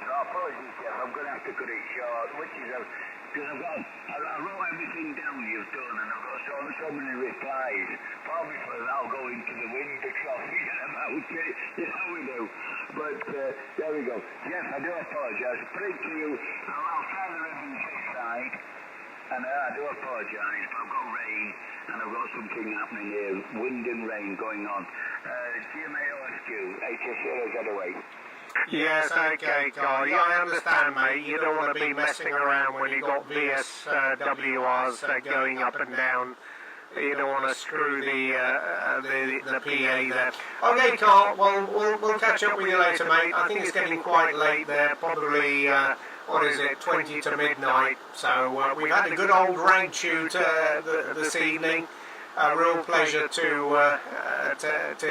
So apologies, Jeff. I'm going to have to cut it short, which is because I wrote everything down you've done, and I've got so many replies. Probably for that'll go into the wind because we get about it. You know we do. But there we go. Jeff, I do apologise. Put it to you. I'll try the ribbon this side. And I do apologise, but I've got rain, and I've got something happening here, wind and rain going on. GM8OFQ, HS008. Yes, okay, Carl. Yeah, I understand, mate. You don't want to be messing around when you've got VSWRs going up and down. You don't want to screw the PA there. Okay, Carl, well, we'll catch up with you later, mate. I think it's getting quite late there, probably... what is it, 20 to midnight, so we've had a good old rag shoot this evening. A real pleasure to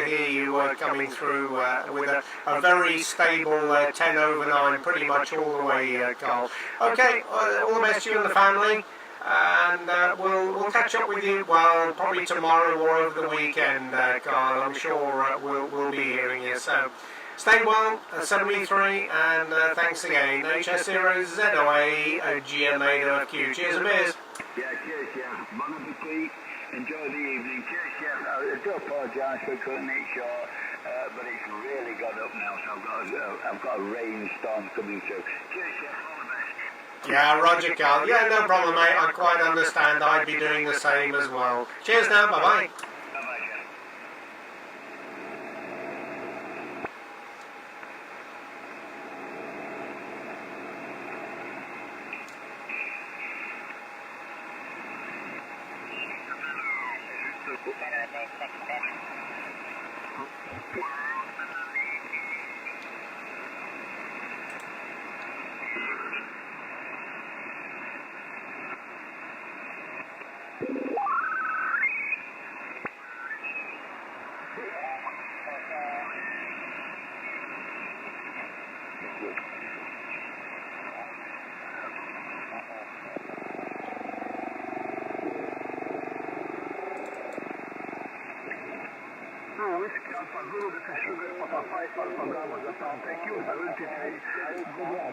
hear you coming through with a very stable 10 over 9 pretty much all the way, Carl. Okay, all the best to you and the family, and we'll catch up with you, well, probably tomorrow or over the weekend, Carl. I'm sure we'll be hearing you, so... Stay well, 73, and thanks again. HS008, GM8OFQ. Cheers and beers. Yeah, cheers, Jeff. Bon appetit. Enjoy the evening. Cheers, Jeff. I do apologise for cutting it short, but it's really got up now, so I've got a rainstorm coming through. Cheers, Jeff. All the best. Yeah, Roger, Carl. Yeah, no problem, mate. I quite understand. I'd be doing the same as well. Cheers now. Bye-bye.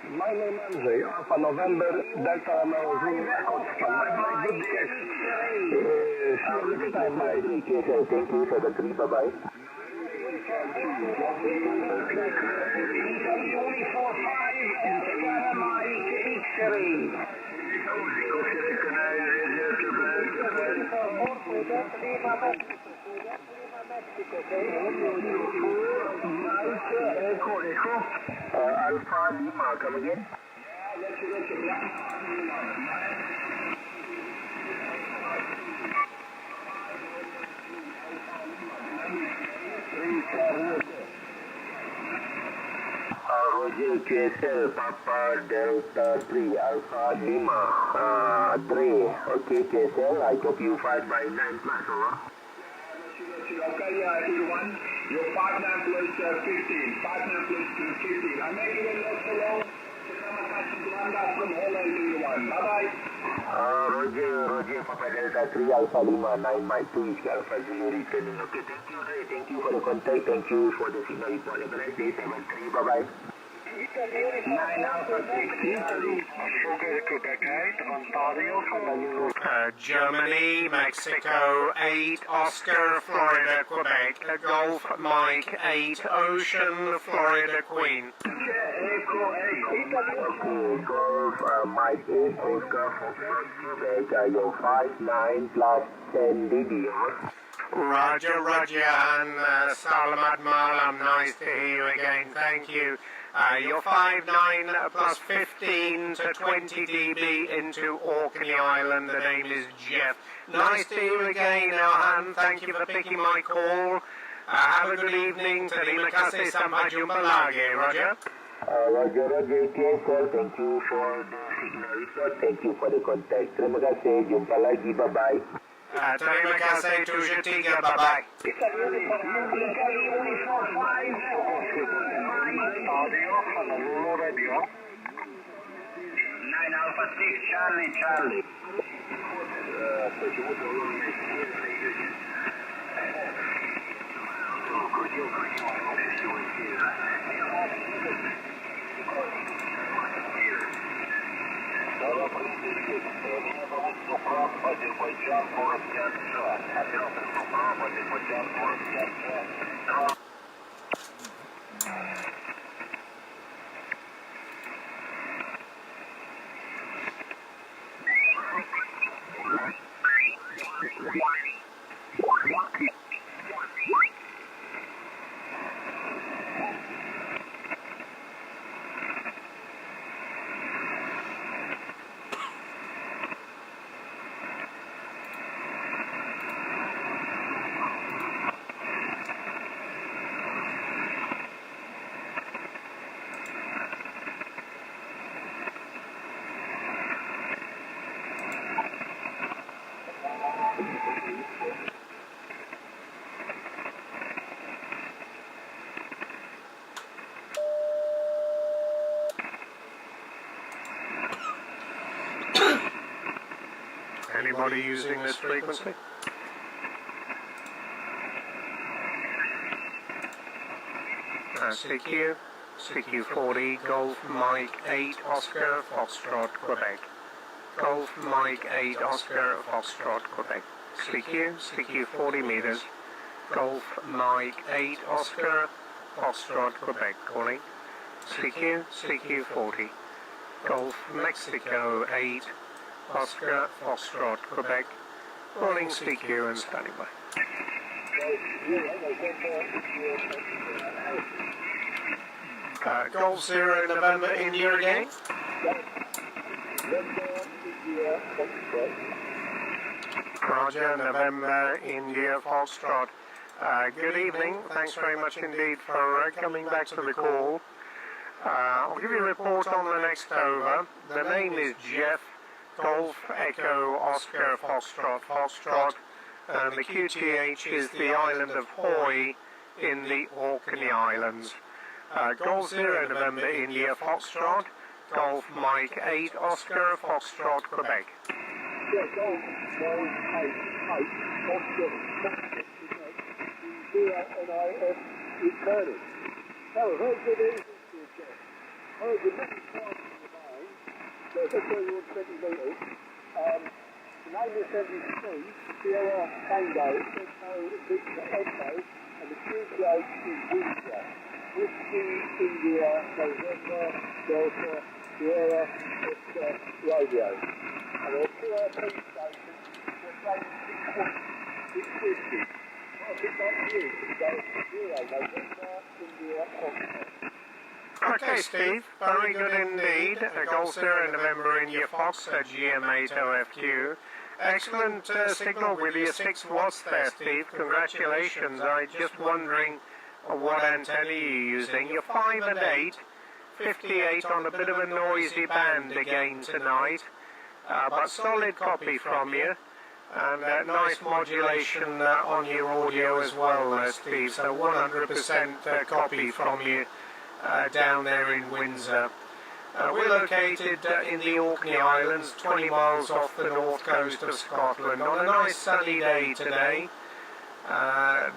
My name is Andrzej, Alpha November, Delta Romeo Zulu, Echo Japan. Good day. See you next time, bye. Thank you for the trip, bye-bye. Alpha Lima, come again? Roger, QSL, Papa Delta 3, Alpha Lima, 3. Okay, QSL, I hope you 5 by 9 plus, over. Okay, everyone. Your partner plus 15. Partner plus 15. I'm making it not so long. From Holland, everyone. Bye-bye. Roger, Papa Delta 3, Alpha Lima, 9 Mike 2, Alpha Zulu returning. Okay, thank you for the contact, thank you for the signal report. Have a nice day, 7-3, bye-bye. 9 Alpha 6, Italy. Sugar, Quebec 8, Ontario, Germany, Mexico 8, Oscar, Florida, Quebec, Golf, Mike 8, Ocean, Florida, Queen. Echo, Okay, Golf Mike 8 Oscar Quebec, your 59 plus 10 DD. Roger, Roger, and Salamat Malam, nice to hear you again, thank you. You're 5'9 plus 15 to 20 dB into Orkney Island, the name is Jeff. Nice to hear you again, Elhan, thank you for picking my call. Have a good evening, terima kasih, sampai jumpa lagi, Roger. Roger, TSL, thank you for the signal report, thank you for the contact. Terima kasih, jumpa lagi, bye-bye. Terima kasih, tujuh tiga, bye-bye. Radio. 9 Alpha 6 Charlie Charlie. Anybody using this frequency? CQ 40, Golf Mike 8 Oscar Foxtrot Quebec. Golf Mike 8 Oscar Foxtrot Quebec. CQ 40 meters. Golf Mike 8 Oscar Foxtrot Quebec calling. CQ 40. Golf Mexico 8 Oscar Foxtrot Quebec calling CQ and standing by. Golf 0 November India again. Roger, November India Foxtrot. Good evening, thanks very much indeed for coming back to the call. I'll give you a report on the next over. The name is Jeff, Golf Echo Oscar Foxtrot Foxtrot, and the QTH is the island of Hoy in the Orkney Islands. Golf 0 November India Foxtrot, Golf Mike 8 Oscar Foxtrot Quebec. And the QTH is Windsor. Whiskey, India, November, Delta, Sierra, Oscar, Radio. And there are 2 RP stations, we're playing 650. What a bit like you, it goes to 0, November, India, Oscar. Okay, Steve, very good indeed. Golf 0 November India Fox at GM8OFQ. Excellent signal with your 6 watts there, Steve. Congratulations. I'm just wondering what antenna you're using. You're 5 and 8, 58 on a bit of a noisy band again tonight, but solid copy from you, and nice modulation on your audio as well, Steve. So 100% copy from you down there in Windsor. We're located in the Orkney Islands, 20 miles off the north coast of Scotland, on a nice sunny day today.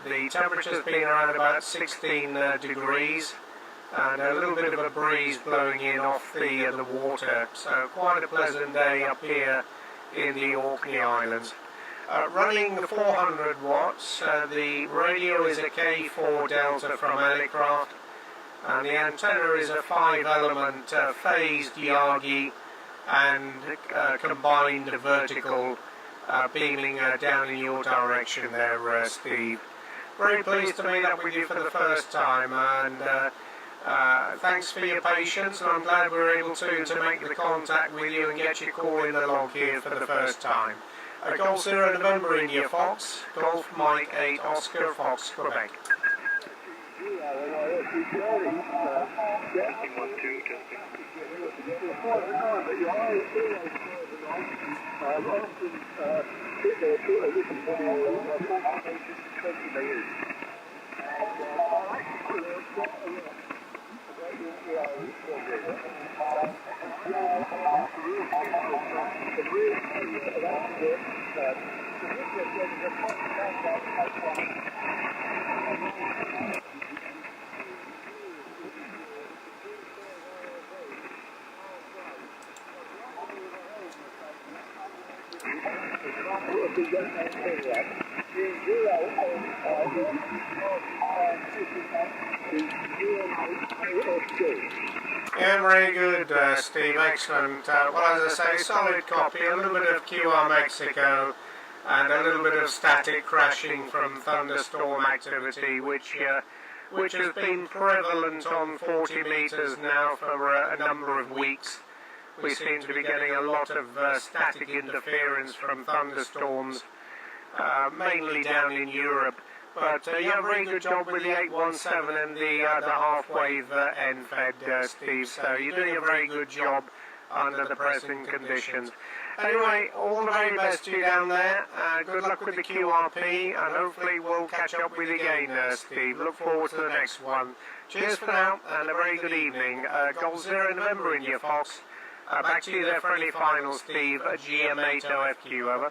The temperature's been around about 16 degrees, and a little bit of a breeze blowing in off the water, so quite a pleasant day up here in the Orkney Islands. Running 400 watts, the radio is a K4 Delta from Aircraft, and the antenna is a 5-element phased Yagi and combined vertical beaming down in your direction there, Steve. Very pleased to meet up with you for the first time, and thanks for your patience, and I'm glad we were able to make the contact with you and get you calling the log here for the first time. Golf 0 November India Fox, Golf Mike 8 Oscar Fox Quebec. Yeah, very good, Steve, excellent. Well, as I say, solid copy, a little bit of QR Mexico and a little bit of static crashing from thunderstorm activity, which has been prevalent on 40 metres now for a number of weeks. We seem to be getting a lot of static interference from thunderstorms, mainly down in Europe. But you have a very good job with the 817 and the half-wave end-fed, Steve, so you're doing a very good job under the present conditions. Anyway, all the very best to you down there. Good luck with the QRP, and hopefully we'll catch up with you again, Steve. Look forward to the next one. Cheers for now, and a very good evening. Golf 0 November India Fox. Back to you there for any final, Steve, at GM8OFQ, over.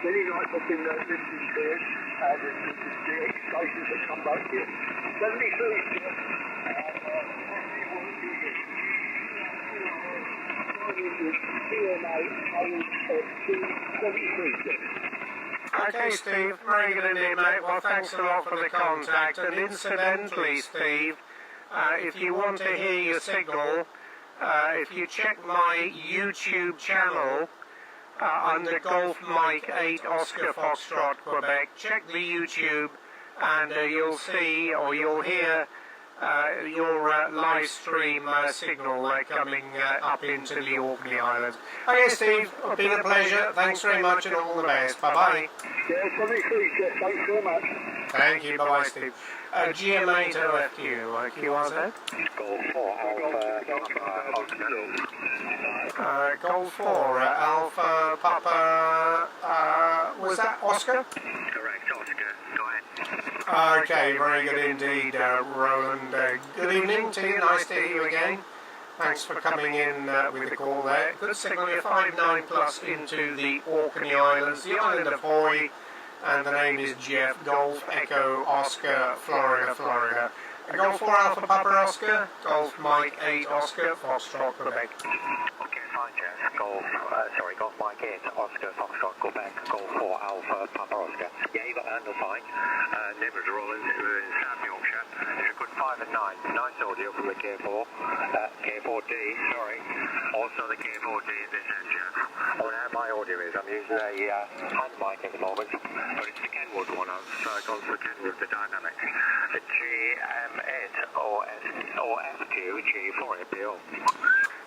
Very nice up in the listening chairs, and the excitations that come back here. 73, Okay, Steve, very good indeed, mate. Well, thanks a lot for the contact. And incidentally, Steve, if you want to hear your signal, if you check my YouTube channel under Golf Mike 8 Oscar Foxtrot Quebec, check the YouTube, and you'll see or you'll hear your live stream signal coming up into the Orkney Islands. Okay, Steve, it's been a pleasure. Thanks very much, and all the best. Bye-bye. yeah, thanks very much. Thank you. Bye-bye, Steve. GM8OFQ, QRZ. Golf 4 Alpha Golf 4 Alpha Papa, was that Oscar? Correct, Oscar. Go ahead. Okay, very good indeed, Roland. Good evening to you. Nice to hear you again. Thanks for coming in with the call there. Good signal, you're 5-9 plus into the Orkney Islands, the island of Hoy, and the name is Jeff, Golf Echo Oscar, Florida, Florida. Golf 4 Alpha Papa Oscar, Golf Mike 8 Oscar, Foxtrot, Quebec. Okay, fine, Jeff. Golf Mike 8 Oscar, Foxtrot, Quebec, Golf 4 Alpha Papa Oscar. Yeah, you got the handle fine. Name was Roland, it was in South Yorkshire. It's a good 5 and 9. Nice audio from the K4. K4D, sorry. Also the K4D at this end, Jeff. I don't know how my audio is. I'm using a hand mic at the moment, but it's the Kenwood one. So I go for Kenwood, the Dynamic. The GM8OFQ G4APO.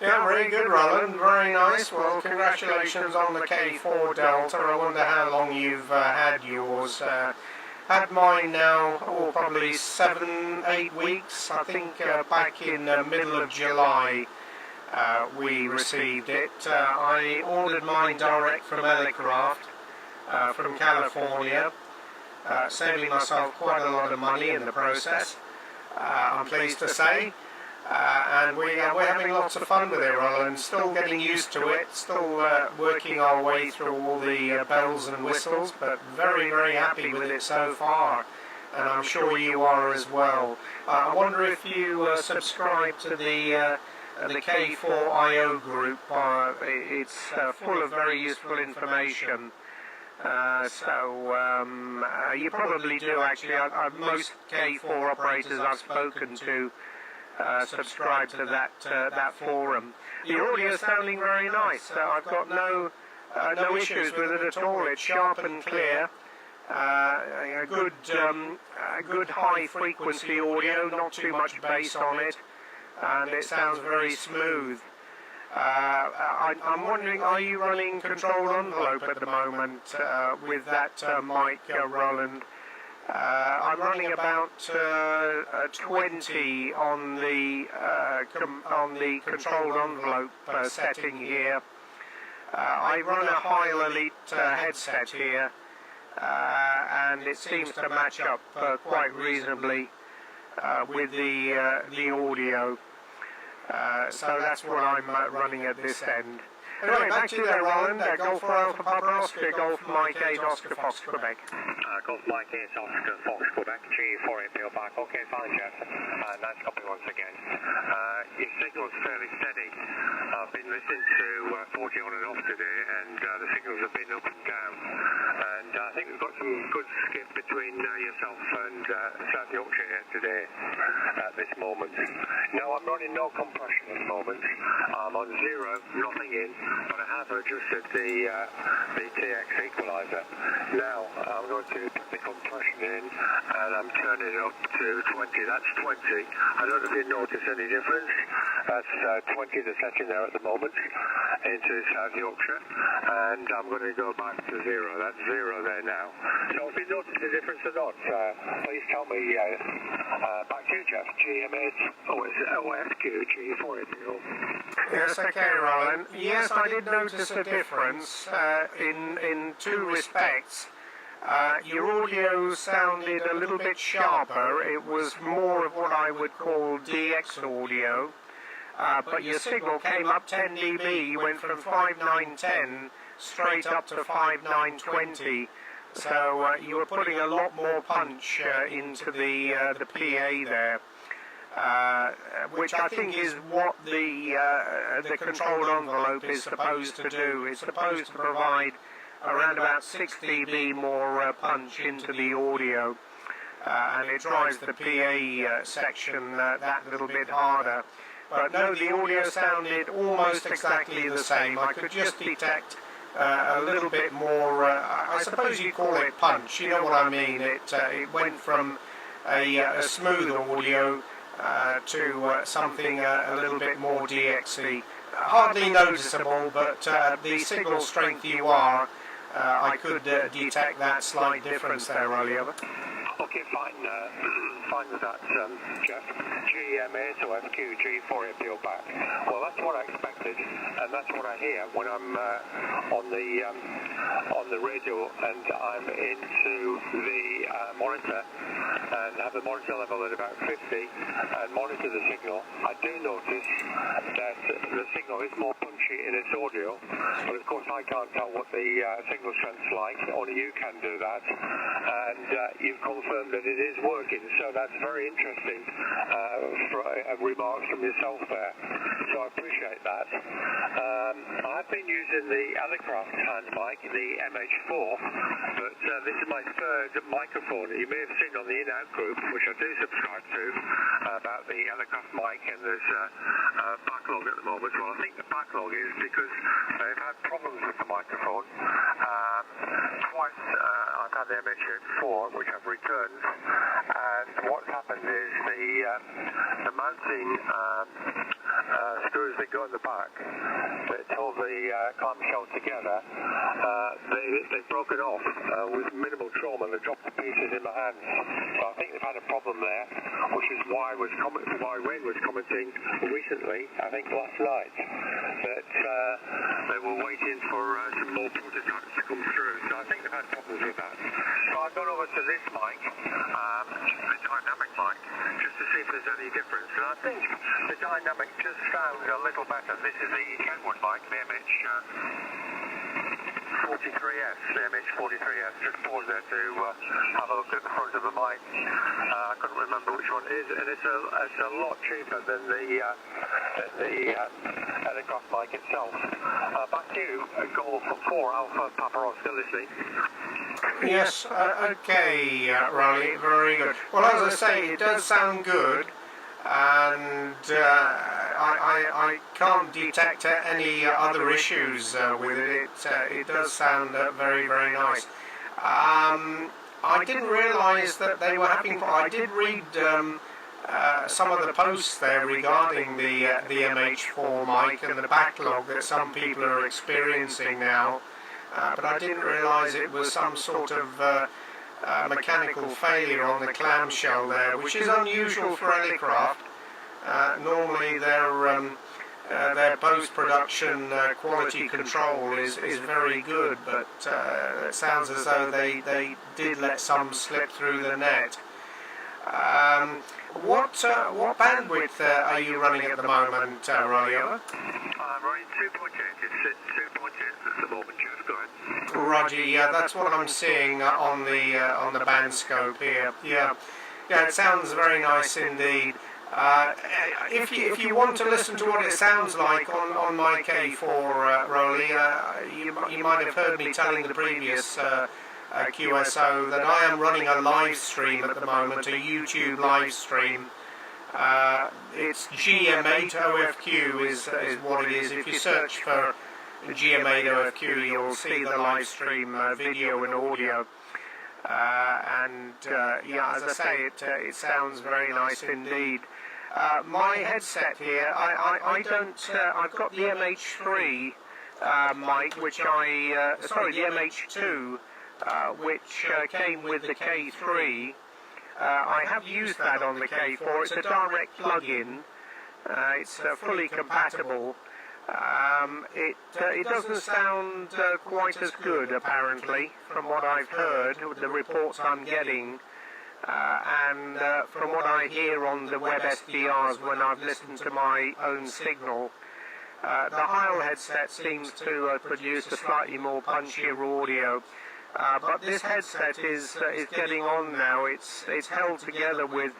Yeah, very good, Roland. Very nice. Well, congratulations on the K4 Delta. I wonder how long you've had yours. Had mine now, probably 7-8 weeks. I think back in the middle of July we received it. I ordered mine direct from Elecraft from California, saving myself quite a lot of money in the process, I'm pleased to say. And we're having lots of fun with it, Roland. Still getting used to it, still working our way through all the bells and whistles, but very, very happy with it so far, and I'm sure you are as well. I wonder if you subscribe to the the K4IO group. It's full of very useful information. You probably do actually. Most K4 operators I've spoken to subscribe to that forum. The audio is sounding very nice. I've got no issues with it at all. It's sharp and clear. A good high frequency audio, not too much bass on it, and it sounds very smooth. I'm wondering, are you running controlled envelope at the moment with that mic, Roland? I'm running about 20 on the controlled envelope setting here. I run a Heil Elite headset here, and it seems to match up quite reasonably with the audio. So that's what I'm running at this end. Anyway, back to you there, Roland. Golf Royal for Papa Oscar, Golf Mike 8 Oscar Fox Quebec. Golf Mike 8 Oscar Fox Quebec, G4 appeal back. Okay, fine, Jeff. Nice copy once again. Your signal's fairly steady. I've been listening to 40 on and off today, and the signals have been up and down. And I think we've got some good skip between yourself and South Yorkshire here today at this moment. Now, I'm running no compression at the moment. I'm on zero, nothing in, but I have adjusted the TX equalizer. Now, I'm going to put the compression in, and I'm turning it up to 20. That's 20. I don't know if you notice any difference. That's 20 the setting there at the moment into South Yorkshire, and I'm going to go back to zero. That's zero there now. So if you notice the difference or not, please tell me. Back to you, Jeff. GM8OFQ, G4 appeal. Yes, okay, Roland. Yes, I did notice a difference in two respects. Your audio sounded a little bit sharper. It was more of what I would call DX audio. But your signal came up 10 dB. You went from 5910 straight up to 5920. So you were putting a lot more punch into the PA there. Which I think is what the controlled envelope is supposed to do. It's supposed to provide around about 6 dB more punch into the audio, and it drives the PA section that little bit harder. But no, the audio sounded almost exactly the same. I could just detect a little bit more, I suppose you call it punch, you know what I mean. It went from a smooth audio to something a little bit more DXy. Hardly noticeable, but the signal strength you are, I could detect that slight difference there, Oliver. Okay, fine. Fine with that, Jeff. GM8OFQ, G4 appeal back. Well, that's what I expected, and that's what I hear when I'm on the radio and I'm into the monitor and have the monitor level at about 50 and monitor the signal. I do notice that the signal is more punchy in its audio, but of course I can't tell what the signal strength's like. Only you can do that, and you've confirmed that it is working, so that's very interesting remarks from yourself there, so I appreciate that. I've been using the Elecraft hand mic, the MH4, but this is my third microphone. You may have seen on the in-out group, which I do subscribe to, about the Elecraft mic, and there's a backlog at the moment. Well, I think the backlog is because they've had problems with the microphone. Twice I've had the MH4, which I've returned, and what's happened is the mounting screws that go in the back that hold the clamshell together, they've broken off with minimal trauma. They dropped to pieces in my hands. So I think they've had a problem there, which is why Wayne was commenting recently, I think last night, that they were waiting for some more prototypes to come through. So I think they've had problems with that. So I've gone over to this mic, the dynamic mic, just to see if there's any difference. And I think the dynamic just sounds a little better. This is the Kenwood mic, the MH4. MH43S, the MH43S. Just pause there to have a look at the front of the mic. I couldn't remember which one it is, and it's a lot cheaper than the Helicroft mic itself. Back to you, Golf 4 Alpha Papa Oscar listening. Yes, okay, Riley, very good. Well, as I say, it does sound good, and I can't detect any other issues with it. It does sound very, very nice. I didn't realise that they were having... I did read some of the posts there regarding the MH4 mic and the backlog that some people are experiencing now. But I didn't realise it was some sort of mechanical failure on the clamshell there, which is unusual for Helicraft. Normally their post-production quality control is very good, but it sounds as though they did let some slip through the net. What bandwidth are you running at the moment, Rolio? I'm running 2.8. It's 2.8 at the moment, Jeff. Go ahead. Roger. Yeah, that's what I'm seeing on the band scope here. Yeah, it sounds very nice indeed. If you want to listen to what it sounds like on my K4, Rolly, you might have heard me telling the previous QSO that I am running a live stream at the moment, a YouTube live stream. It's GM8OFQ is what it is. If you search for GM8OFQ, you'll see the live stream video and audio. Yeah, as I say, it sounds very nice indeed. My headset here, I've got the MH3 mic, which the MH2, which came with the K3. I have used that on the K4. It's a direct plug-in. It's fully compatible. It doesn't sound quite as good, apparently, from what I've heard, the reports I'm getting, and from what I hear on the web SDRs when I've listened to my own signal. The Heil headset seems to produce a slightly more punchier audio, but this headset is getting on now. It's held together with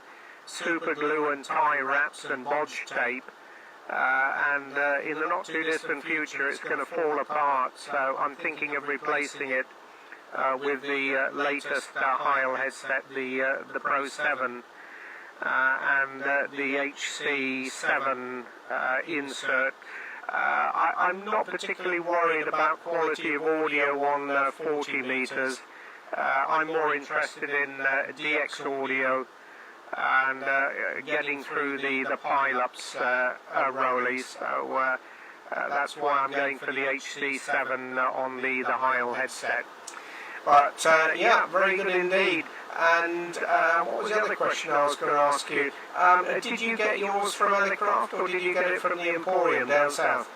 super glue and tie wraps and bodge tape. And in the not too distant future it's going to fall apart, so I'm thinking of replacing it with the latest Heil headset, the Pro 7 and the HC7 insert. I'm not particularly worried about quality of audio on 40 meters. I'm more interested in DX audio and getting through the pile-ups rollies, so that's why I'm going for the HC7 on the Heil headset. But yeah, very good indeed. And what was the other question I was going to ask you? Did you get yours from Helicraft, or did you get it from the Emporium down south?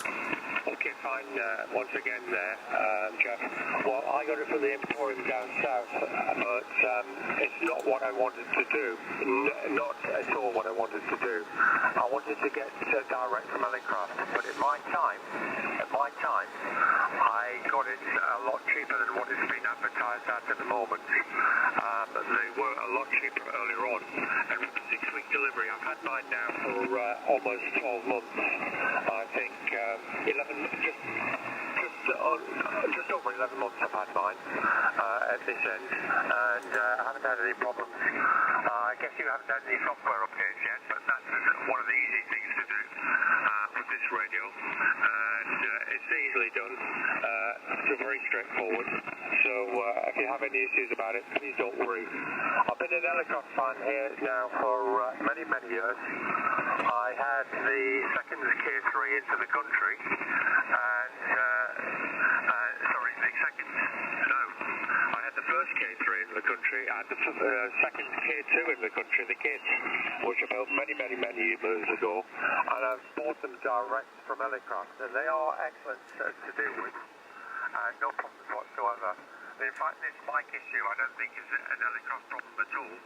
Okay, fine. Once again there, Jeff. Well, I got it from the Emporium down south, but it's not what I wanted to do. Not at all what I wanted to do. I wanted to get direct from Helicraft, but at my time, I got it a lot cheaper than what it's been advertised at the moment. They were a lot cheaper earlier on, and with the 6-week delivery, I've had mine now for almost 12 months. I think 11, just over 11 months I've had mine at this end, and I haven't had any problems. I guess you haven't had any software updates yet, but that's one of the easy things to do with this radio, and it's easily done. It's very straightforward. So if you have any issues about it, please don't worry. I've been an Helicraft fan here now for many, many years. I had the second K3 into the country, and I had the first K3 in the country, and the second K2 in the country, the kits, which I built many, many, many years ago, and I've bought them direct from Helicraft, and they are excellent to do with. No problems whatsoever. In fact, this mic issue I don't think is an Helicraft problem at all.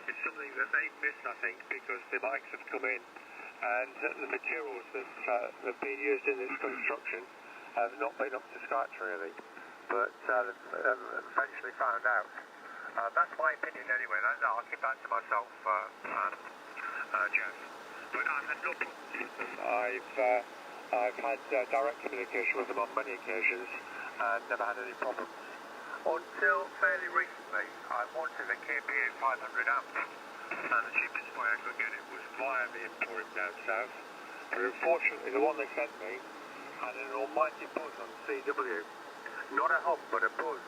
It's something that they've missed, I think, because the mics have come in and the materials that have been used in this construction have not been up to scratch, really. but eventually found out. That's my opinion anyway. I'll keep that to myself, Jeff. But I've had no problems. I've had direct communication with them on many occasions and never had any problems. Until fairly recently, I wanted a KPA 500 amp, and the cheapest way I could get it was via the Emporium down south. But unfortunately, the one they sent me had an almighty buzz on CW. Not a hum, but a buzz.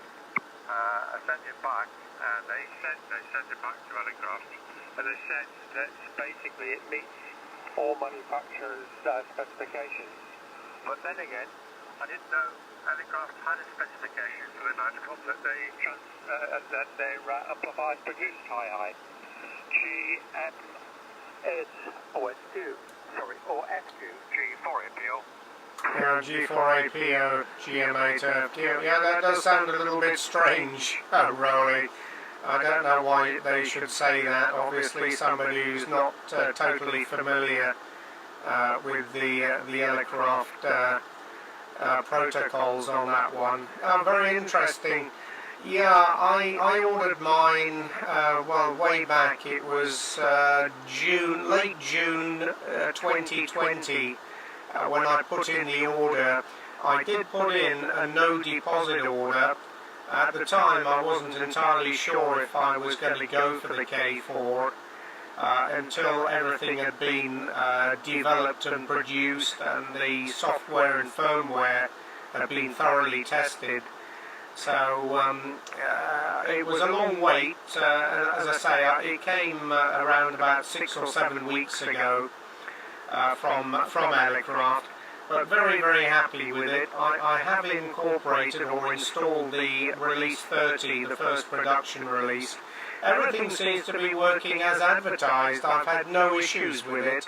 I sent it back, and they sent it back to Elecraft, and they said that basically it meets all manufacturers' specifications. But then again, I didn't know Elecraft had a specification for the amount of hum that their amplifiers produced high. GM8OFQ, OFQ, G4APO. Yeah, G4APO, GM8OFQ. Yeah, that does sound a little bit strange, Rowley. I don't know why they should say that. Obviously, somebody who's not totally familiar with the Elecraft protocols on that one. Very interesting. Yeah, I ordered mine, well, way back. It was late June 2020 when I put in the order. I did put in a no deposit order. At the time I wasn't entirely sure if I was going to go for the K4 until everything had been developed and produced and the software and firmware had been thoroughly tested. So it was a long wait. As I say, it came around about 6 or 7 weeks ago from Elecraft. But very, very happy with it. I have incorporated or installed the release 30, the first production release. Everything seems to be working as advertised. I've had no issues with it.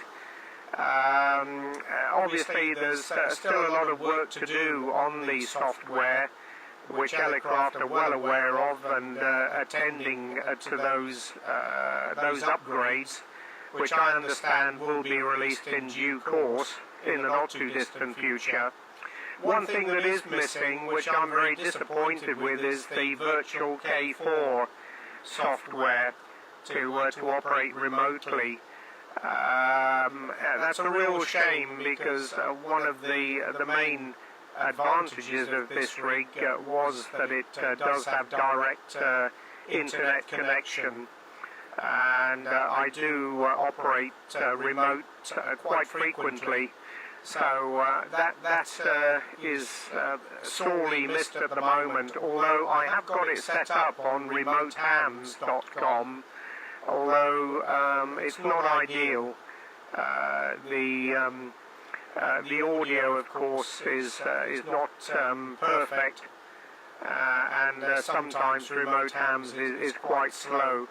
Obviously there's still a lot of work to do on the software, which Elecraft are well aware of and attending to those upgrades, which I understand will be released in due course in the not too distant future. One thing that is missing, which I'm very disappointed with, is the virtual K4 software to operate remotely. That's a real shame, because one of the main advantages of this rig was that it does have direct internet connection, and I do operate remote quite frequently. So that is sorely missed at the moment, although I have got it set up on remotehams.com, although it's not ideal. The audio, of course, is not perfect, and sometimes remote hams is quite slow.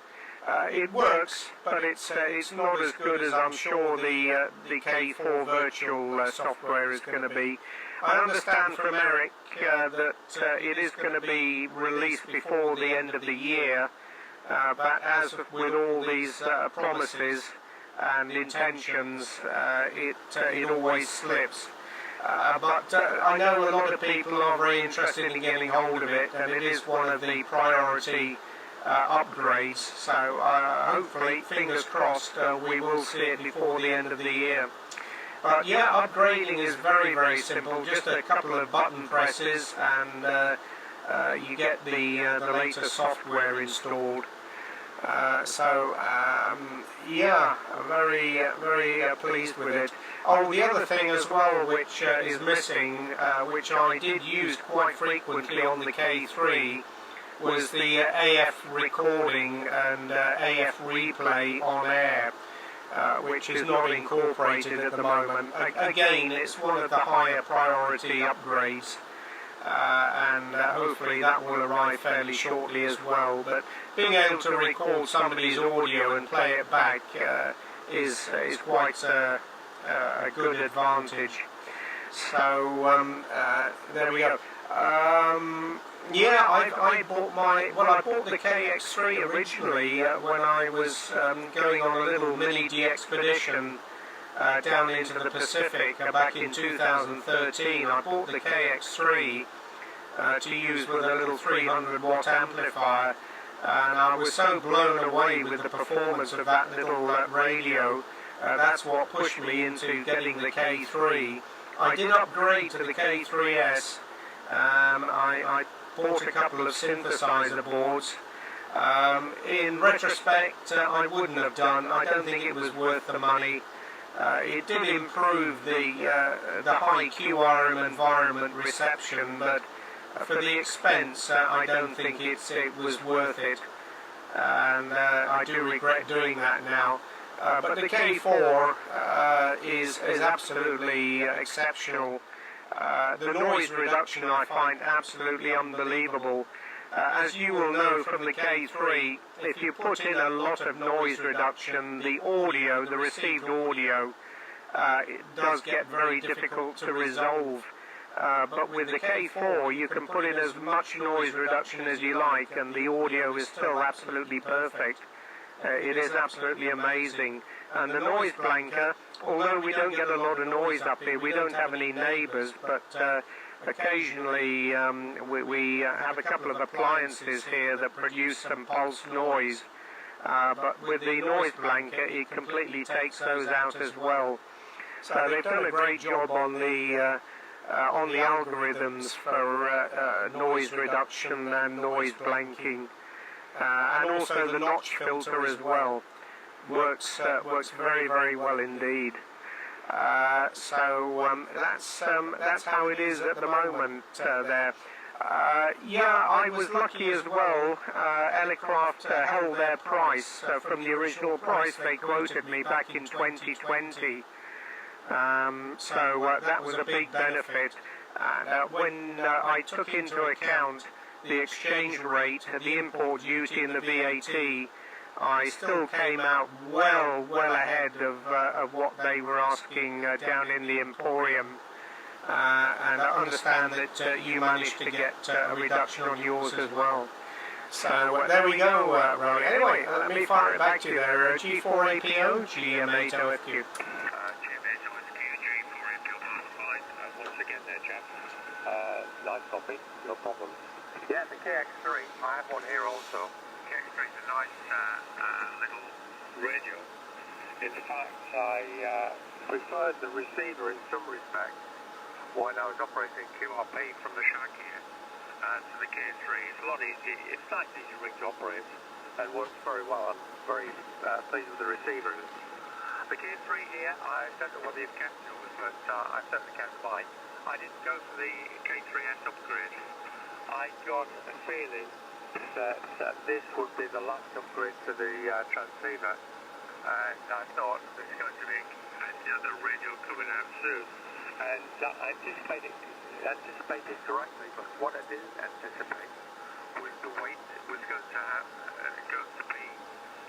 It works, but it's not as good as I'm sure the K4 virtual software is going to be. I understand from Eric that it is going to be released before the end of the year, but as with all these promises and intentions, it always slips. But I know a lot of people are very interested in getting hold of it, and it is one of the priority upgrades, so hopefully, fingers crossed, we will see it before the end of the year. But yeah, upgrading is very, very simple. Just a couple of button presses and you get the latest software installed. Yeah, very, very pleased with it. Oh, the other thing as well which is missing, which I did use quite frequently on the K3, was the AF recording and AF replay on air, which is not incorporated at the moment. Again, it's one of the higher priority upgrades, and hopefully that will arrive fairly shortly as well. But being able to record somebody's audio and play it back is quite a good advantage. So there we go. Yeah, I bought the KX3 originally when I was going on a little mini expedition down into the Pacific back in 2013. I bought the KX3 to use with a little 300 watt amplifier, and I was so blown away with the performance of that little radio. That's what pushed me into getting the K3. I did upgrade to the K3S. I bought a couple of synthesizer boards. In retrospect, I wouldn't have done. I don't think it was worth the money. It did improve the high QRM environment reception, but for the expense, I don't think it was worth it. And I do regret doing that now. But the K4 is absolutely exceptional. The noise reduction I find absolutely unbelievable. As you will know from the K3, if you put in a lot of noise reduction, the audio, the received audio, it does get very difficult to resolve. But with the K4, you can put in as much noise reduction as you like, and the audio is still absolutely perfect. It is absolutely amazing. And the noise blanker, although we don't get a lot of noise up here, we don't have any neighbours, but occasionally we have a couple of appliances here that produce some pulse noise. But with the noise blanker, it completely takes those out as well. So they've done a great job on the algorithms for noise reduction and noise blanking. And also the notch filter as well works very, very well indeed. So that's how it is at the moment there. Yeah, I was lucky as well. Elecraft held their price from the original price they quoted me back in 2020. So that was a big benefit. And when I took into account the exchange rate, the import duty and the VAT, I still came out well ahead of what they were asking down in the Emporium. And I understand that you managed to get a reduction on yours as well. So there we go, Rory. Anyway, let me fire it back to you there. G4APO, GM8OFQ. GM8OFQ, G4APO, once again there, chap. Nice copy, no problem. Yeah, the KX3, I have one here also. KX3 is a nice little radio. In fact, I preferred the receiver in some respects when I was operating QRP from the shack here to the K3. It's a lot easier. It's nice, easy rig to operate and works very well. I'm very pleased with the receiver. The K3 here, I don't know whether you've kept yours, but I certainly kept mine. I didn't go for the K3S upgrade. I got a feeling that this would be the last upgrade to the transceiver, and I thought there's going to be another radio coming out soon, and I anticipated correctly, but what I didn't anticipate was the weight was going to be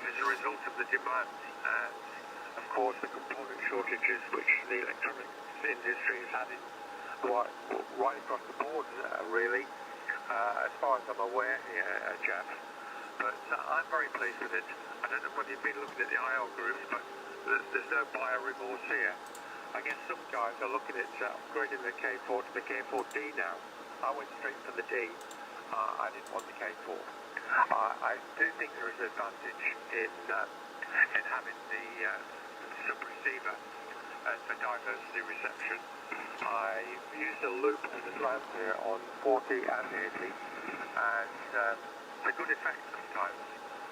as a result of the demand, and of course the component shortages which the electronics industry has had in right across the board, really. As far as I'm aware here, Jeff, but I'm very pleased with it. I don't know whether you've been looking at the IO groups, but there's no buyer remorse here. I guess some guys are looking at upgrading the K4 to the K4D now. I went straight for the D. I didn't want the K4. I do think there is an advantage in having the sub-receiver for diversity reception. I used a loop as a ground here on 40 and 80, and it's a good effect sometimes,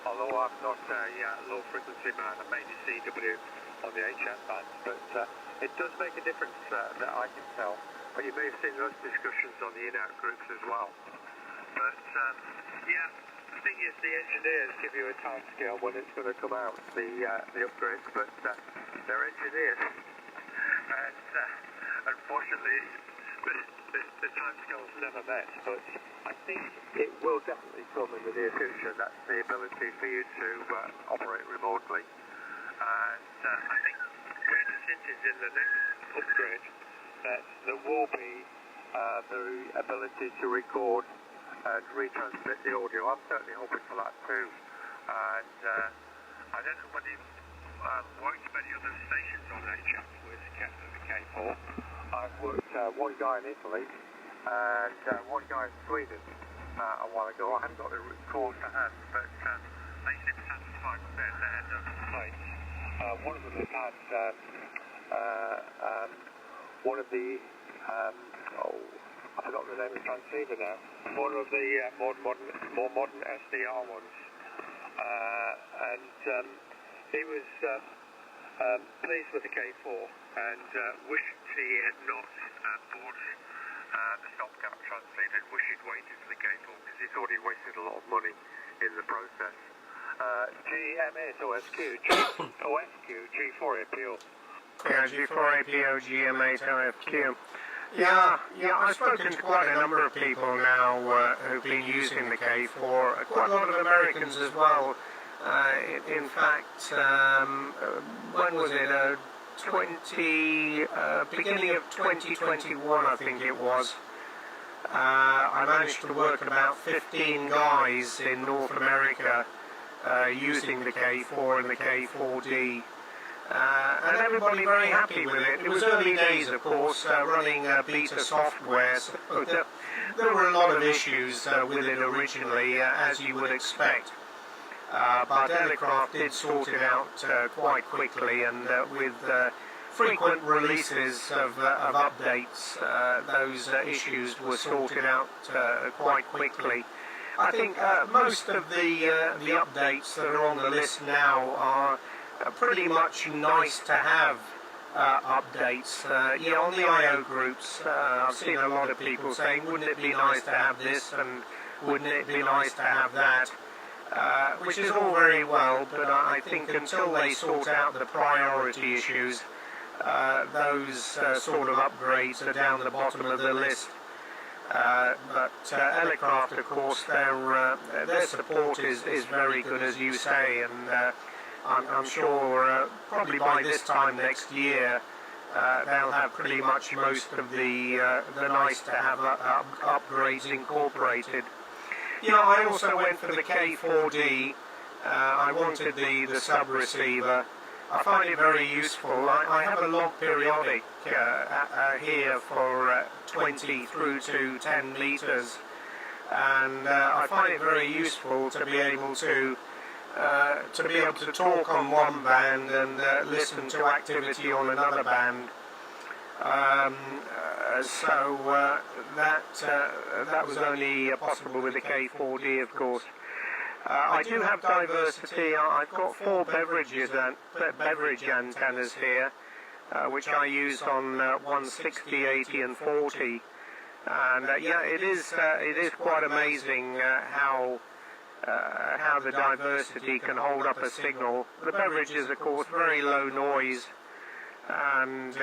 although I'm not a low frequency man. I'm mainly CW on the HF band, but it does make a difference that I can tell. But you may have seen those discussions on the in-out groups as well. But yeah, the thing is, the engineers give you a time scale when it's going to come out, the upgrades, but they're engineers. And unfortunately, the timescales never met, but I think it will definitely come in the near future. That's the ability for you to operate remotely. And I think we're just hinted in the next upgrade that there will be the ability to record and retransmit the audio. I'm certainly hoping for that too. And I don't know whether you've worked many other stations on HF with the K4. I've worked one guy in Italy, and one guy in Sweden a while ago. I haven't got the calls to hand, but they seem satisfied with their land and place. One of them has had one of the I forgot the name of the transceiver now. One of the more modern SDR ones, and he was pleased with the K4 and wished he had not bought the stopgap transceiver. Wished he'd waited for the K4 because he thought he wasted a lot of money in the process. GM8OFQ, G4APO. Yeah, G4APO, GM8OFQ. Yeah, I've spoken to quite a number of people now who've been using the K4, quite a lot of Americans as well. In fact, when was it? Beginning of 2021, I think it was. I managed to work about 15 guys in North America using the K4 and the K4D. And everybody very happy with it. It was early days, of course, running beta software, so there were a lot of issues with it originally, as you would expect. But Aircraft did sort it out quite quickly, and with frequent releases of updates, those issues were sorted out quite quickly. I think most of the updates that are on the list now are pretty much nice to have updates. On the I/O groups, I've seen a lot of people saying, wouldn't it be nice to have this, and wouldn't it be nice to have that? Which is all very well, but I think until they sort out the priority issues, those sort of upgrades are down the bottom of the list. But Aircraft, of course, their support is very good, as you say, and I'm sure probably by this time next year they'll have pretty much most of the nice-to-have upgrades incorporated. I also went for the K4D. I wanted the sub-receiver. I find it very useful. I have a log periodic here for 20 through to 10 meters, and I find it very useful to be able to talk on one band and listen to activity on another band. So that was only possible with the K4D, of course. I do have diversity. I've got 4 beverage antennas here, which I use on 160, 80 and 40. And it is quite amazing how the diversity can hold up a signal. The beverage is, of course, very low noise, and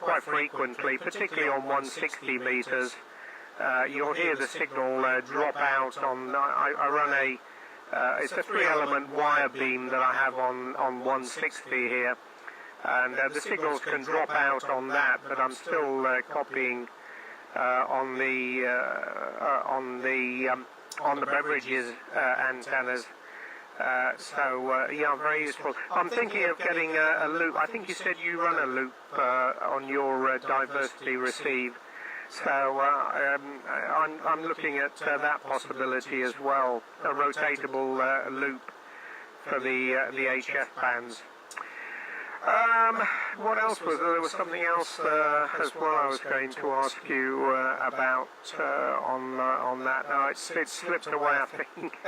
quite frequently, particularly on 160 meters, you'll hear the signal drop out on. I run it's a 3-element wire beam that I have on 160 here, and the signals can drop out on that, but I'm still copying on the beverages antennas. Very useful. I'm thinking of getting a loop. I think you said you run a loop on your diversity receive. So I'm looking at that possibility as well, a rotatable loop for the HF bands. What else was there? There was something else as well I was going to ask you about on that. No, it slipped away, I think.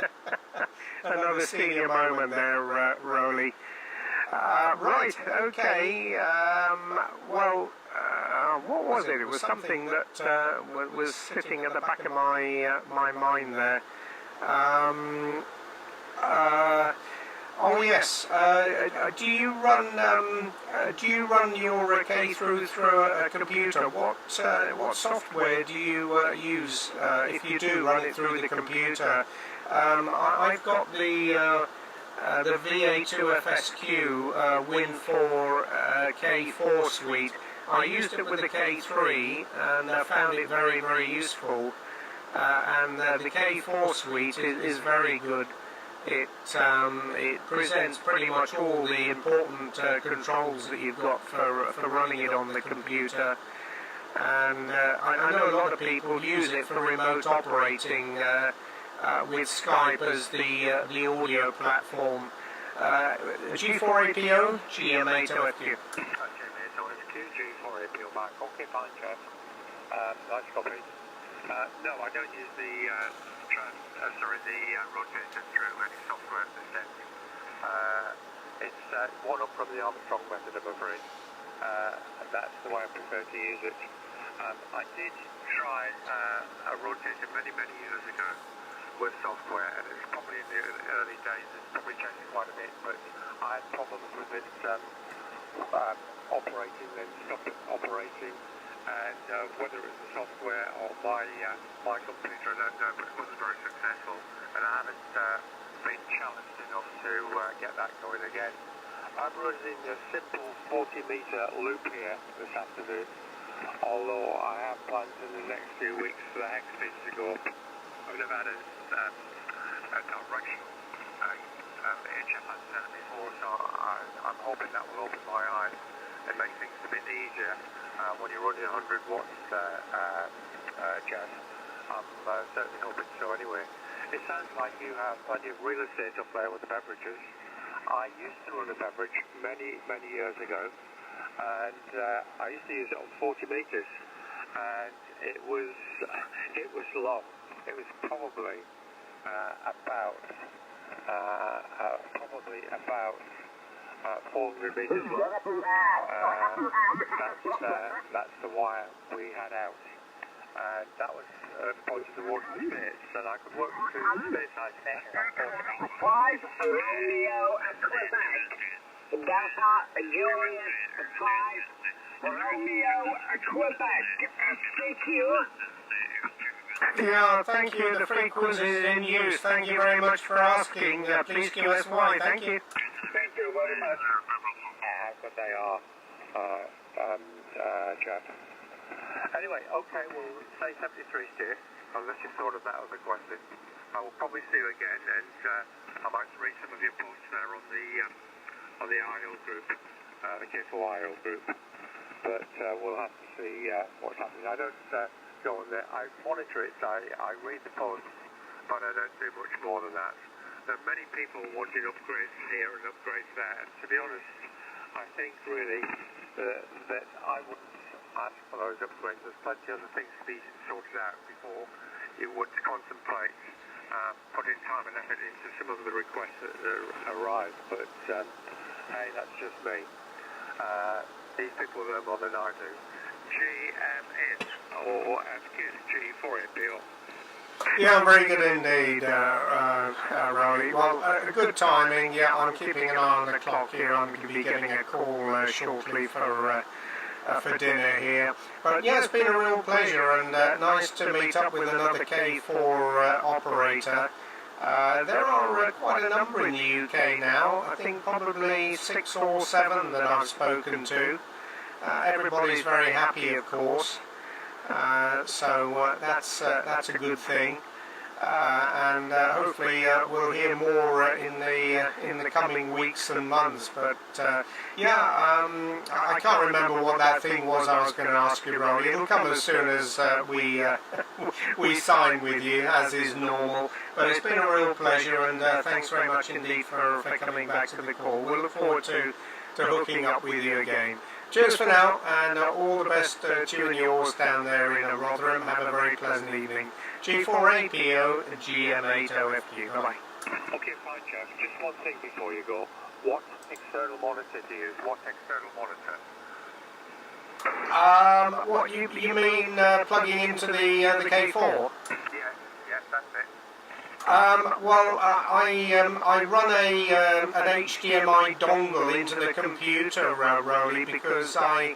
Another senior moment there, Rowley. Right, okay. What was it? It was something that was sitting at the back of my mind there. Oh yes. Do you run your K through a computer? What software do you use if you do run it through the computer? I've got the VA2FSQ Win4 K4 suite. I used it with the K3 and found it very, very useful. And the K4 suite is very good. It presents pretty much all the important controls that you've got for running it on the computer. and I know a lot of people use it for remote operating with Skype as the audio platform. G4APO, GM8OFQ. GM8OFQ, G4APO back. Okay, fine, Jeff. Nice copy. No, I don't use the rotator through any software system. It's one up from the Armstrong method, I'm afraid. And that's the way I prefer to use it. I did try a rotator many years ago with software, and it's probably in the early days, it's probably changed quite a bit, but I had problems with it operating, then stopped operating, and whether it was the software or my computer, I don't know, but it wasn't very successful, and I haven't been challenged enough to get that going again. I'm running a simple 40-meter loop here this afternoon, although I have plans in the next few weeks for the hex speed to go up. I've never had a directional HF antenna before, so I'm hoping that will open my eyes and make things a bit easier when you're running 100 watts Jeff. I'm certainly hoping so anyway. It sounds like you have plenty of real estate up there with the beverages. I used to run a beverage many years ago, and I used to use it on 40 meters, and it was long. It was probably about 400 meters long. That's the wire we had out, and that was pointed towards the space, and I could work through the space-side session on 40 meters. 5 Romeo Quebec, Delta Juliet 5 Romeo Quebec, SQ. Yeah, thank you. The frequency is in use. Thank you very much for asking. Please give us why. Thank you. Thank you very much. How good they are, Jeff. Anyway, okay, we'll say 73 still, unless you thought of that other question. I will probably see you again, and I might read some of your posts there on the IL group, the K4 IL group. But we'll have to see what's happening. I don't go on there. I monitor it. I read the posts, but I don't do much more than that. There are many people wanting upgrades here and upgrades there. And to be honest, I think really that I wouldn't ask for those upgrades. There's plenty of other things to be sorted out before you would contemplate putting time and effort into some of the requests that arise. But hey, that's just me. These people know more than I do. GM8OFQ, G4APO. Yeah, very good indeed, Rory. Well, good timing. Yeah, I'm keeping an eye on the clock here. I'm going to be getting a call shortly for dinner here. But yeah, it's been a real pleasure, and nice to meet up with another K4 operator. There are quite a number in the UK now. I think probably 6 or 7 that I've spoken to. Everybody's very happy, of course. So that's a good thing, and hopefully we'll hear more in the coming weeks and months. But yeah, I can't remember what that thing was I was going to ask you, Rory. It'll come as soon as we sign with you, as is normal. But it's been a real pleasure, and thanks very much indeed for coming back to the call. We'll look forward to hooking up with you again. Cheers for now, and all the best to you and yours down there in Rotherham. Have a very pleasant evening. G4APO, GM8OFQ. Bye-bye. Okay, fine, Jeff. Just one thing before you go. What external monitor do you use? What external monitor? What you mean plugging into the K4? Yes, that's it. Well, I run an HDMI dongle into the computer, Rolly, because I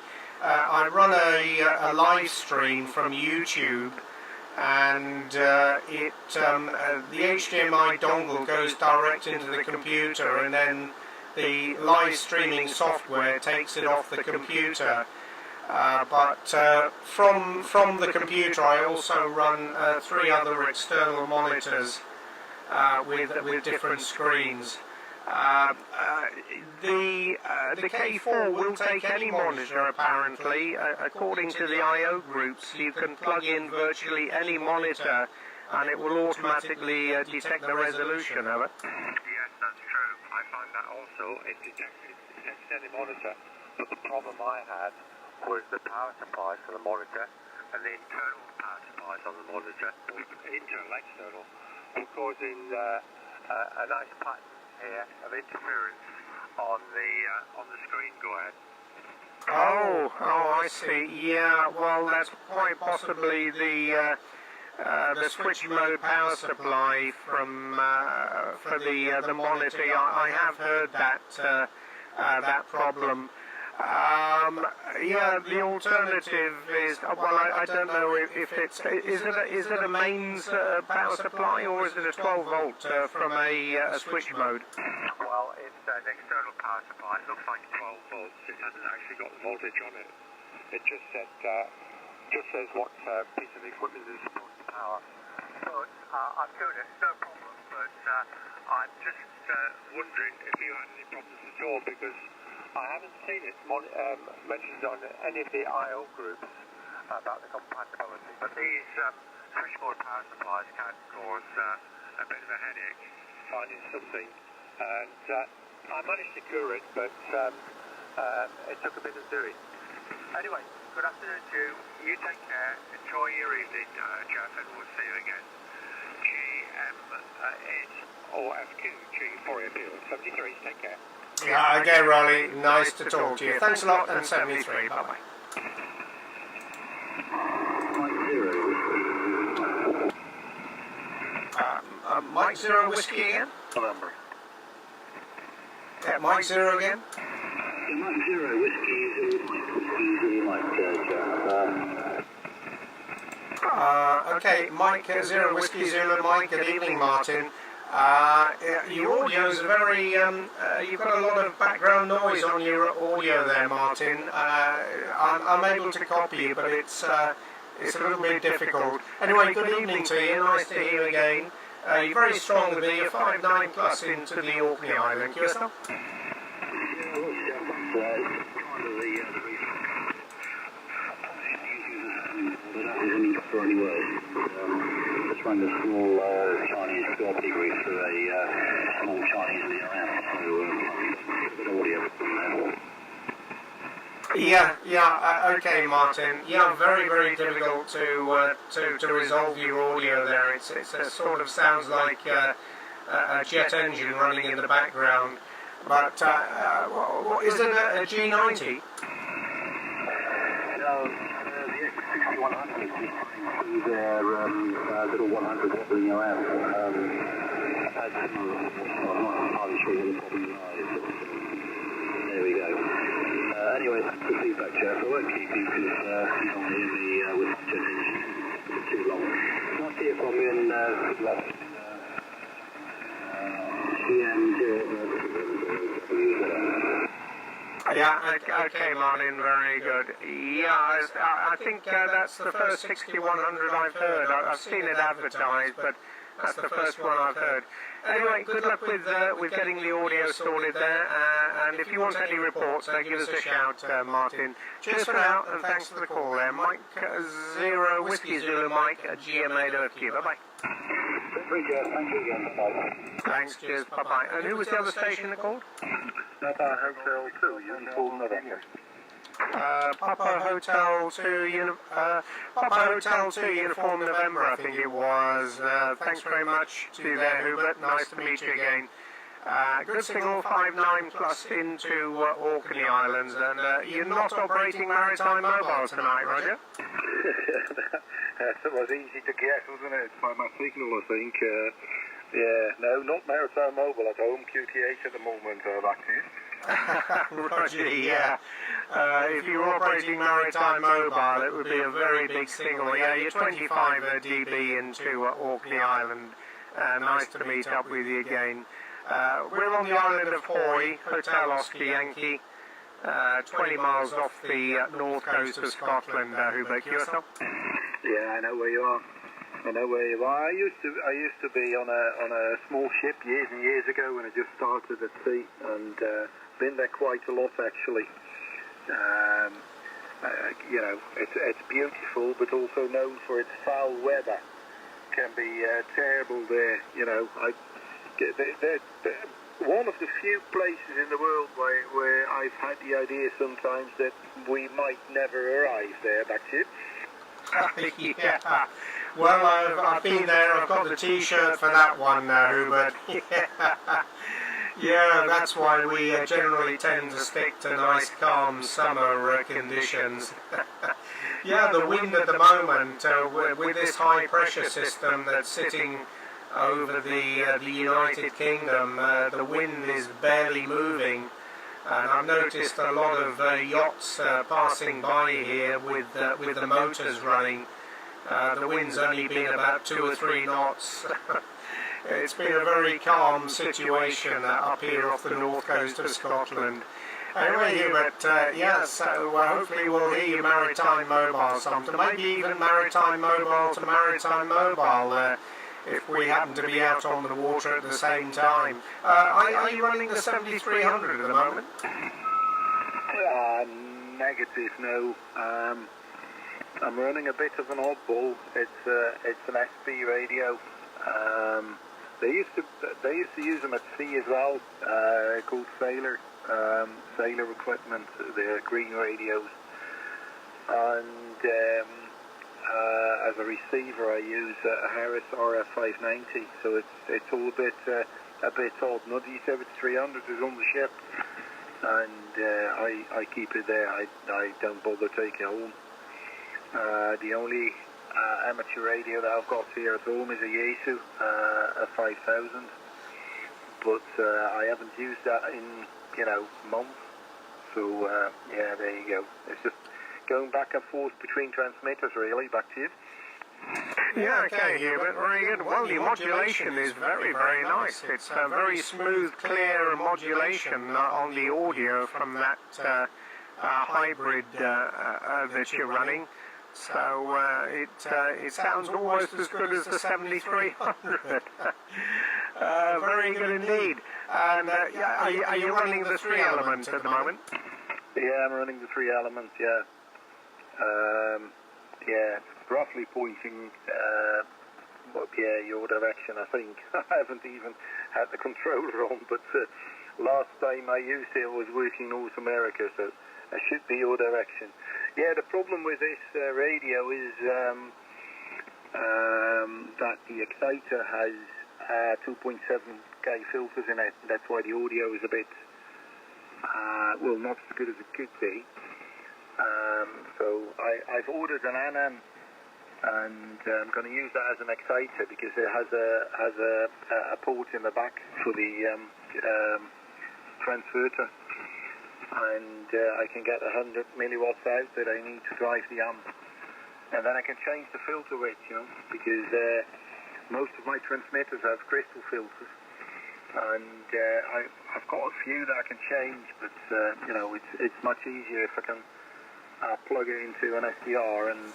run a live stream from YouTube, and the HDMI dongle goes direct into the computer, and then the live streaming software takes it off the computer. But from the computer, I also run 3 other external monitors with different screens. The K4 will take any monitor apparently. According to the I/O groups, you can plug in virtually any monitor and it will automatically detect the resolution of it. Yes, that's true. I find that also. It detects any monitor, but the problem I had was the power supplies for the monitor and the internal power supplies on the monitor, internal, external, were causing a nice pattern here of interference on the screen. Go ahead. Oh, I see. Yeah, well, that's quite possibly the switch mode power supply from for the monitor. I have heard that problem. Yeah, the alternative is, well, I don't know if it's, is it a mains power supply or is it a 12 volt from a switch mode? Well, it's an external power supply. It looks like 12 volts. It hasn't actually got the voltage on it. It just says what piece of equipment is supposed to power. But I'm doing it, no problem. But I'm just wondering if you had any problems at all, because I haven't seen it mentioned on any of the I/O groups about the compatibility. But these switch mode power supplies can cause a bit of a headache finding something. And I managed to cure it, but it took a bit of doing. Anyway, good afternoon to you. You take care. Enjoy your evening, Jeff, and we'll see you again. GM8OFQ, G4FQ, 73. Take care. Yeah, okay, Riley. Nice to talk to you. Thanks a lot, and 73. Bye-bye. Mike Zero Whiskey again? November. Yeah, Mike Zero again? Mike Zero Whiskey, easy Mike Okay, Mike Zero Whiskey Zulu Mike. Good evening, Martin. Your audio is very, you've got a lot of background noise on your audio there, Martin. I'm able to copy you, but it's a little bit difficult. Anyway, good evening to you. Nice to hear you again. You're very strong with the 5.9 plus into the Orkney Island. Yourself? Just run the small Chinese floppy grid through a small Chinese VRM, so audio from there. Yeah, okay, Martin. Yeah, very, very difficult to resolve your audio there. It sort of sounds like a jet engine running in the background. But is it a G90? No, the X6100 is their little 100 wobbling around. I've had some, well, I'm not entirely sure what the problem lies. There we go. Anyway, thanks for the feedback, Jeff. I won't keep you because you don't want to hear me with jet engine for too long. Nice to hear from you, and good luck. Yeah, okay, Martin, very good. Yeah, I think that's the first 6100 I've heard. I've seen it advertised, but that's the first one I've heard. Anyway, good luck with getting the audio sorted there, and if you want any reports, give us a shout, Martin. Cheers for now, and thanks for the call there. Mike Zero Whiskey Zulu Mike at GM8OFQ. Bye-bye. Thank you again. Bye. Thanks, cheers, bye-bye. And who was the other station that called? Papa Hotel 2, Uniform November. Papa Hotel 2 Uniform November, I think it was. Thanks very much to you there, Hubert. Nice to meet you again. Good signal, 5.9 plus into Orkney Islands, and you're not operating Maritime Mobile tonight, Roger? That was easy to guess, wasn't it? By my signal, I think. Yeah, no, not Maritime Mobile at home, QTH at the moment, that is. Roger, yeah. If you were operating Maritime Mobile, it would be a very big signal. Yeah, you're 25 dB into Orkney Island. Nice to meet up with you again. We're on the island of Hoy, Hotel Oscar Yankee, 20 miles off the north coast of Scotland, Hubert. Yourself? Yeah, I know where you are. I know where you are. I used to be on a small ship years and years ago when I just started at sea, and been there quite a lot actually. You know, it's beautiful, but also known for its foul weather. Can be terrible there. You know, they're one of the few places in the world where I've had the idea sometimes that we might never arrive there. That's it. Yeah. Well, I've been there. I've got the T-shirt for that one, Hubert. Yeah, that's why we generally tend to stick to nice, calm summer conditions. Yeah, the wind at the moment, with this high-pressure system that's sitting over the United Kingdom, the wind is barely moving. And I've noticed a lot of yachts passing by here with the motors running. The wind's only been about 2 or 3 knots. It's been a very calm situation up here off the north coast of Scotland. Anyway, Hubert, yeah, so hopefully we'll hear you Maritime Mobile sometime. Maybe even Maritime Mobile to Maritime Mobile, if we happen to be out on the water at the same time. Are you running the 7300 at the moment? Negative, no. I'm running a bit of an oddball. It's an SB radio. They used to use them at sea as well, called Sailor equipment. They're green radios, and as a receiver I use a Harris RF590. So it's all a bit odd. Not the 7300 is on the ship, and I keep it there. I don't bother taking it home. The only amateur radio that I've got here at home is a Yaesu, a 5000, but I haven't used that in, you know, months. So yeah, there you go. It's just going back and forth between transmitters, really. Back to you. Yeah, okay, Hubert, very good. Well, the modulation is very, very nice. It's a very smooth, clear modulation on the audio from that hybrid that you're running. So it sounds almost as good as the 7300. Very good indeed. And are you running the 3-element at the moment? Yeah, I'm running the 3-element. Yeah. Yeah, roughly pointing. Your direction. I think I haven't even had the controller on, but last time I used it was working North America, so it should be your direction. Yeah, the problem with this radio is that the exciter has 2.7K filters in it. That's why the audio is a bit, well, not as good as it could be. So I've ordered an Annan, and I'm going to use that as an exciter because it has a port in the back for the transverter. And I can get 100 milliwatts out that I need to drive the amp, and then I can change the filter width, you know, because most of my transmitters have crystal filters, and I've got a few that I can change, but you know, it's much easier if I can plug it into an SDR, and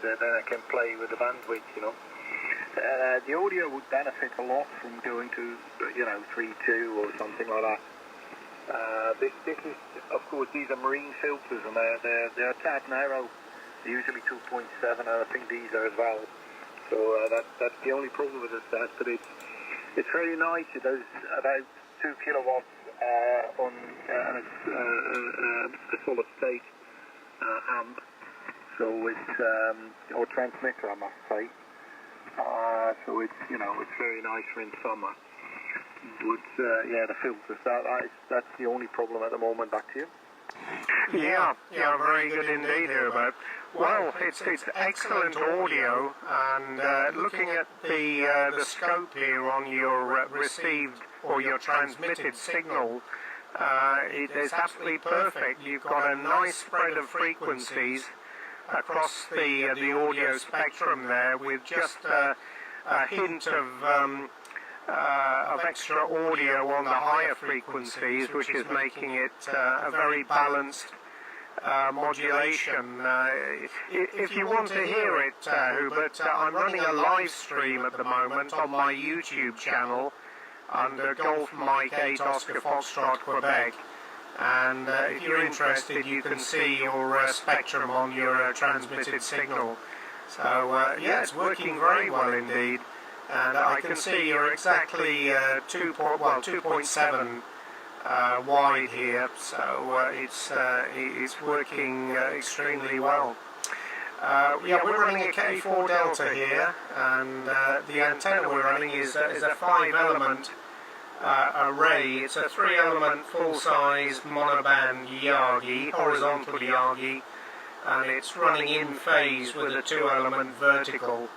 then I can play with the bandwidth, you know. The audio would benefit a lot from going to, you know, 3.2 or something like that. This is, of course, these are marine filters, and they're a tad narrow. They're usually 2.7, and I think these are as well. So that's the only problem with this set, but it's very nice. It does about 2 kilowatts on and it's a solid state amp. So it's or transmitter, I must say. So it's, you know, it's very nice for in summer. But yeah, the filters, that's the only problem at the moment. Back to you. Yeah, very good indeed, Hubert. Well, it's excellent audio, and looking at the scope here on your received or your transmitted signal, it is absolutely perfect. You've got a nice spread of frequencies across the audio spectrum there, with just a hint of extra audio on the higher frequencies, which is making it a very balanced modulation. If you want to hear it, Hubert, I'm running a live stream at the moment on my YouTube channel under Golf Mike 8 Oscar Foxtrot Quebec, and if you're interested you can see your spectrum on your transmitted signal. So yeah, it's working very well indeed, and I can see you're exactly 2.7 wide here, so it's working extremely well. Yeah, we're running a K4 Delta here, and the antenna we're running is a 5-element array. It's a 3-element full-size monoband Yagi, horizontal Yagi, and it's running in phase with a 2-element vertical.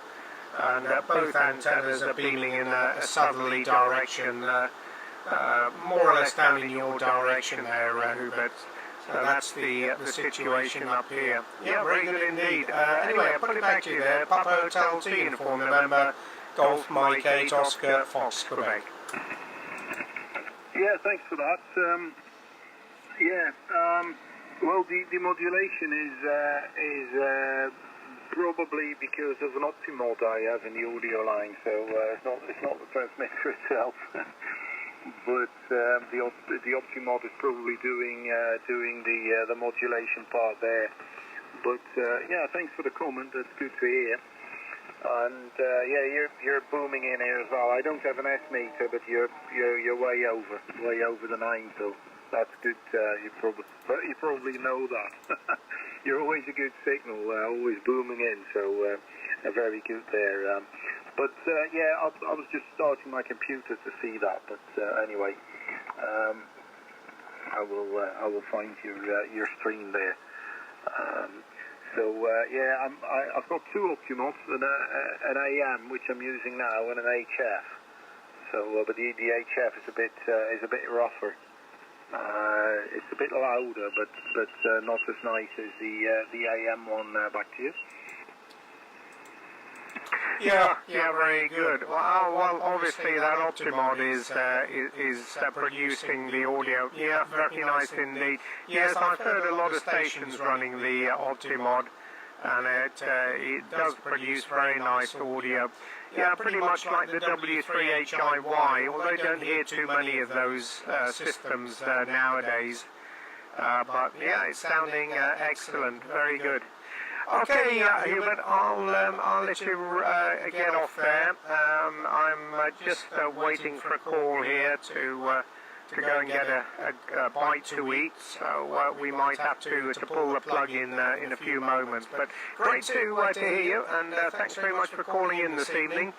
And both antennas are beaming in a southerly direction, more or less down in your direction there, Hubert. So that's the situation up here. Yeah, very good indeed. Anyway, I'll put it back to you there. Papa Hotel T Uniform November, Golf Mike 8 Oscar Fox Quebec. Yeah, thanks for that. Well, the modulation is probably because of an Optimod I have in the audio line, so it's not the transmitter itself. But the Optimod is probably doing the modulation part there. But yeah, thanks for the comment. That's good to hear. And yeah, you're booming in here as well. I don't have an S meter, but you're way over the 9, so that's good. You probably know that. You're always a good signal, always booming in. So very good there. But yeah, I was just starting my computer to see that. But anyway, I will find your stream there. So yeah, I've got 2 Optimods, an AM which I'm using now, and an HF. So, but the HF is a bit rougher. It's a bit louder, but not as nice as the AM one. Back to you. Yeah, very good. Well, obviously that Optimod is producing the audio. Yeah, very nice indeed. Yes, I've heard a lot of stations running the Optimod, and it does produce very nice audio. Yeah, pretty much like the W3HIY, although I don't hear too many of those systems nowadays. But yeah, it's sounding excellent, very good. Okay, Hubert, I'll let you get off there. I'm just waiting for a call here to go and get a bite to eat, so we might have to pull the plug in a few moments. But great to hear you, and thanks very much for calling in this evening.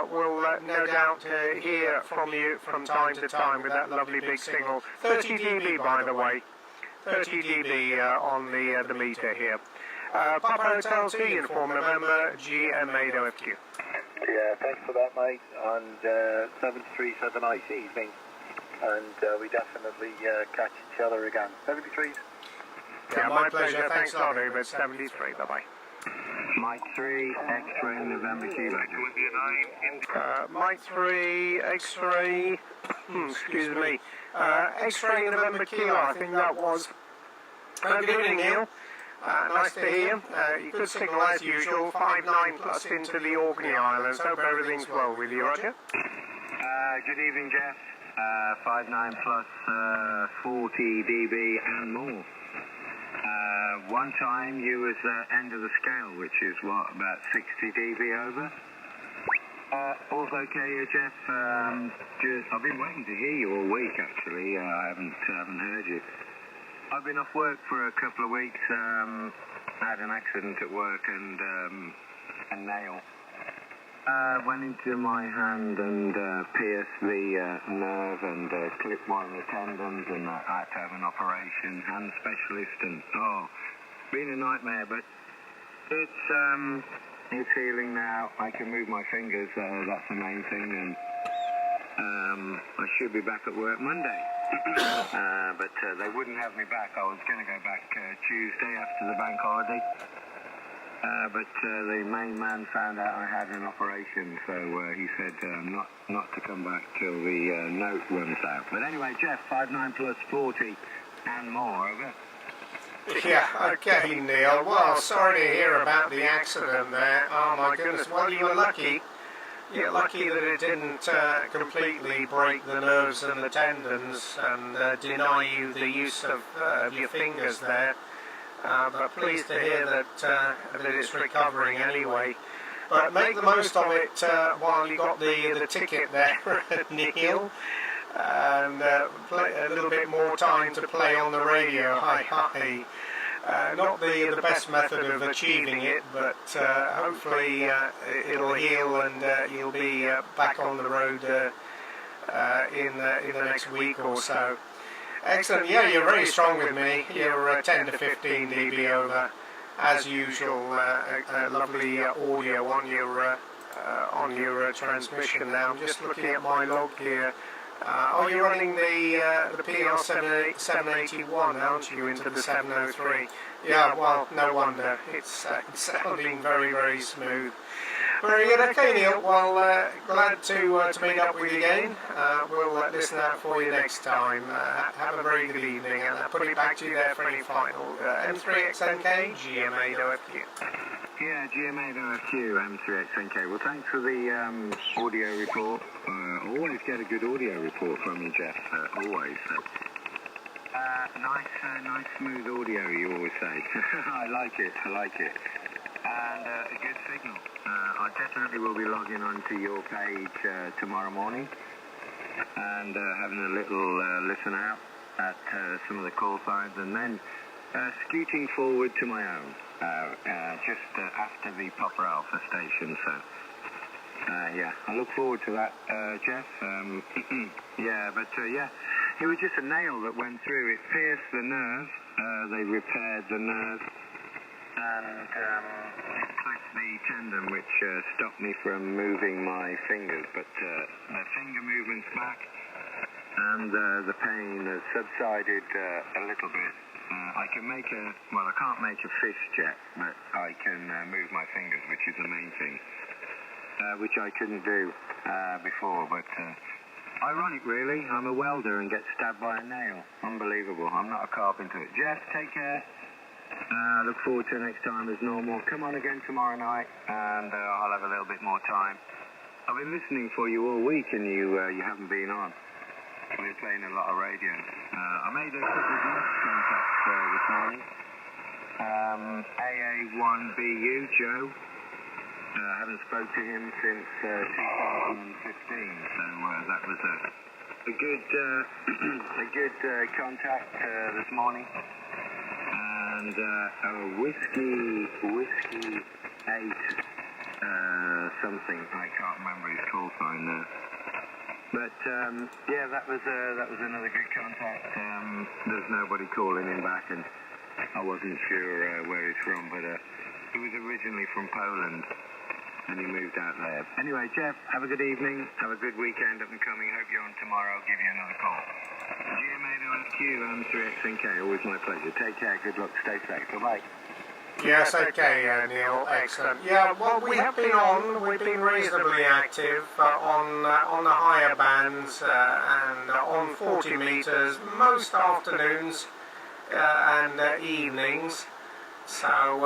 We'll no doubt hear from you from time to time with that lovely big signal. 30 dB, by the way. 30 dB on the meter here. Papa Hotel T Uniform November, GM8OFQ. Yeah, thanks for that, mate. And 73 have a nice evening. And we definitely catch each other again. 73s. Yeah, my pleasure. Thanks a lot, Hubert. 73. Bye-bye. Mike 3, X-ray November Kilo. Mike 3, X-ray, excuse me, X-ray November Kilo, I think that was. Good evening, Neil. Nice to hear you. You could signal as usual, 5-9 plus into the Orkney Islands. Hope everything's well with you, Roger. Good evening, Jeff. 5-9 plus 40 dB and more. One time you was end of the scale, which is what, about 60 dB over. All's okay, Jeff. I've been waiting to hear you all week, actually. I haven't heard you. I've been off work for a couple of weeks. Had an accident at work and a nail went into my hand and pierced the nerve and clipped one of the tendons, and I had to have an operation, hand specialist, and been a nightmare, but it's healing now. I can move my fingers, that's the main thing, and I should be back at work Monday. But they wouldn't have me back. I was going to go back Tuesday after the bank holiday. But the main man found out I had an operation, so he said not to come back till the note runs out. But anyway, Jeff, 5-9 plus 40 and more, over. Yeah, okay, Neil. Well, sorry to hear about the accident there. Oh my goodness. Well, you were lucky. You're lucky that it didn't completely break the nerves and the tendons and deny you the use of your fingers there. But pleased to hear that it's recovering anyway. But make the most of it while you got the ticket there, Neil. And play a little bit more time to play on the radio. Hi, hi. Not the best method of achieving it, but hopefully it'll heal and you'll be back on the road in the next week or so. Excellent. Yeah, you're very strong with me. You're 10 to 15 dB over, as usual. Lovely audio on your transmission now. I'm just looking at my log here. Oh, you're running the PR781, aren't you, into the 703? Yeah, well, no wonder. It's sounding very, very smooth. Very good. Okay, Neil. Well, glad to meet up with you again. We'll listen out for you next time. Have a very good evening, and I'll put it back to you there for any final. M3XNK, GM8OFQ. Yeah, GM8OFQ, M3XNK. Well, thanks for the audio report. Always get a good audio report from you, Jeff. Always. Nice, smooth audio, you always say. I like it. And a good signal. I definitely will be logging onto your page tomorrow morning and having a little listen out at some of the call signs, and then scooting forward to my own. Just after the Popper Alpha station, so yeah, I look forward to that, Jeff. Yeah, but yeah, it was just a nail that went through. It pierced the nerve. They repaired the nerve, and it clipped the tendon, which stopped me from moving my fingers. But the finger movement's back, and the pain has subsided a little bit. I can make I can't make a fist yet, but I can move my fingers, which is the main thing, which I couldn't do before. But ironic, really. I'm a welder and get stabbed by a nail. Unbelievable. I'm not a carpenter. Jeff, take care. Look forward to next time as normal. Come on again tomorrow night, and I'll have a little bit more time. I've been listening for you all week, and you haven't been on. We're playing a lot of radio. I made a couple of contacts this morning. AA1BU, Joe. I haven't spoke to him since 2015, so that was a good contact this morning. And whiskey 8 something. I can't remember his call sign there. But yeah, that was another good contact. There's nobody calling him back, and I wasn't sure where he's from, but he was originally from Poland, and he moved out there. Anyway, Jeff, have a good evening, have a good weekend up and coming. Hope you're on tomorrow. I'll give you another call. GM8OFQ, M3XNK, always my pleasure. Take care, good luck, stay safe. Bye-bye. Yes, okay, Neil, excellent. Yeah, well, we've been reasonably active on the higher bands and on 40 meters most afternoons and evenings. So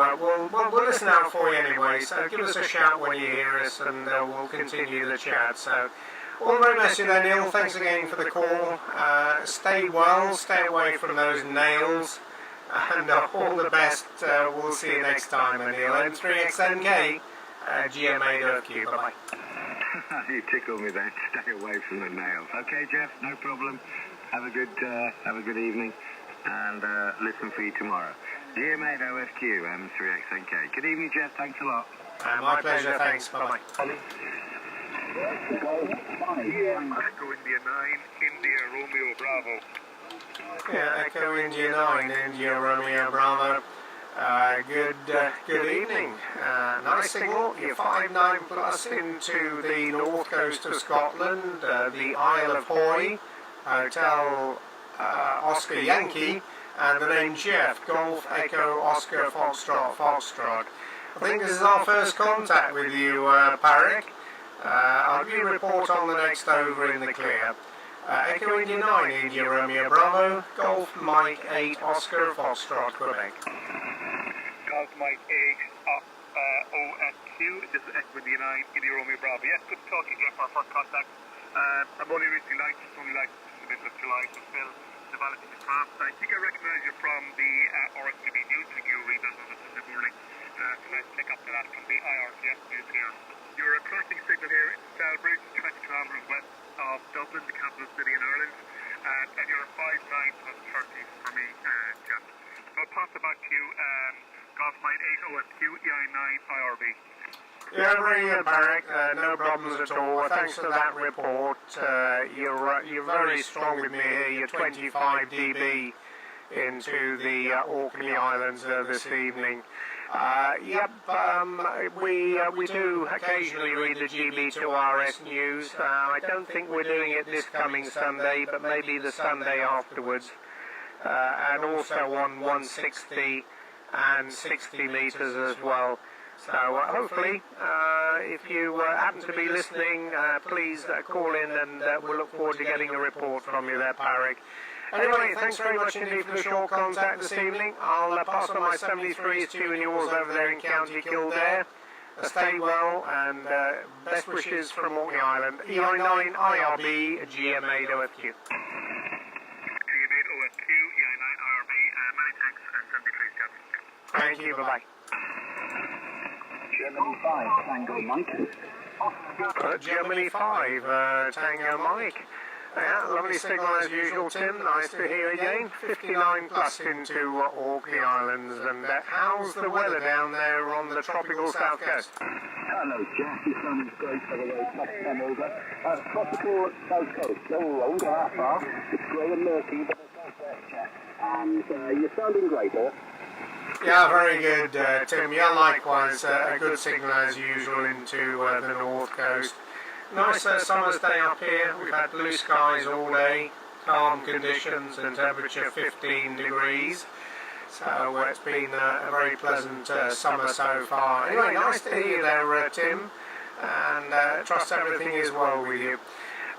we'll listen out for you anyway. So give us a shout when you hear us, and we'll continue the chat. So all the very best to you there, Neil. Thanks again for the call. Stay well, stay away from those nails. And all the best. We'll see you next time, Neil. M3XNK, GM8OFQ. Bye-bye. You tickled me there. Stay away from the nails. Okay, Jeff, no problem. Have a good evening, and listen for you tomorrow. GM8OFQ, M3XNK. Good evening, Jeff. Thanks a lot. My pleasure. Thanks. Bye-bye. Echo India 9, India Romeo Bravo. Yeah, Echo India 9, India Romeo Bravo. Good evening. Nice signal. You're 59 plus into the north coast of Scotland, the Isle of Hoy, Hotel Oscar Yankee, and the name Jeff, Golf Echo Oscar Foxtrot. I think this is our first contact with you, Parrick. I'll give you a report on the next over in the clear. Echo India 9, India Romeo Bravo, Golf Mike 8, Oscar Foxtrot, Quebec. Golf Mike 8, OFQ, this is Echo India 9, India Romeo Bravo. Yes, good to talk to you, Jeff, our first contact. I'm only recently licensed, in the middle of July, so still developing the craft. I think I recognise you from the RSTV News. I think you read that on the Sunday morning. So let's pick up to that from the IRTS News here. You're crossing signal here in Stalbridge, 20 kilometres west of Dublin, the capital city in Ireland, and you're 5'9" plus 30 for me, Jeff. So I'll pass it back to you, Golf Mike 8 OFQ, EI9 IRB. Yeah, very good, Barrick. No problems at all. Thanks for that report. You're very strong with me here. You're 25 dB into the Orkney Islands this evening. We do occasionally read the GB2RS news. I don't think we're doing it this coming Sunday, but maybe the Sunday afterwards. And also on 160 and 60 metres as well. So hopefully, if you happen to be listening, please call in, and we'll look forward to getting a report from you there, Parrick. Anyway, thanks very much indeed for the short contact this evening. I'll pass on my 73s to you and yours over there in County Kildare. Stay well, and best wishes from Orkney Island. EI9 IRB, GM8OFQ. GM8OFQ, EI9 IRB, many thanks, and 73s, Captain. Thank you, bye-bye. Germany 5, Tango Mike. Germany 5, Tango Mike. Yeah, lovely signal as usual, Tim. Nice to hear again. 59 plus into Orkney Islands. And how's the weather down there on the tropical south coast? Hello, Jack. Your sounding great for the way top over. Tropical south coast. No, I won't go that far. It's grey and murky, but it's not there, Jack. And you're sounding great, huh? Yeah, very good, Tim. Yeah, likewise. A good signal as usual into the north coast. Nice summer's day up here. We've had blue skies all day, calm conditions, and temperature 15 degrees. So it's been a very pleasant summer so far. Anyway, nice to hear you there, Tim, and trust everything is well with you.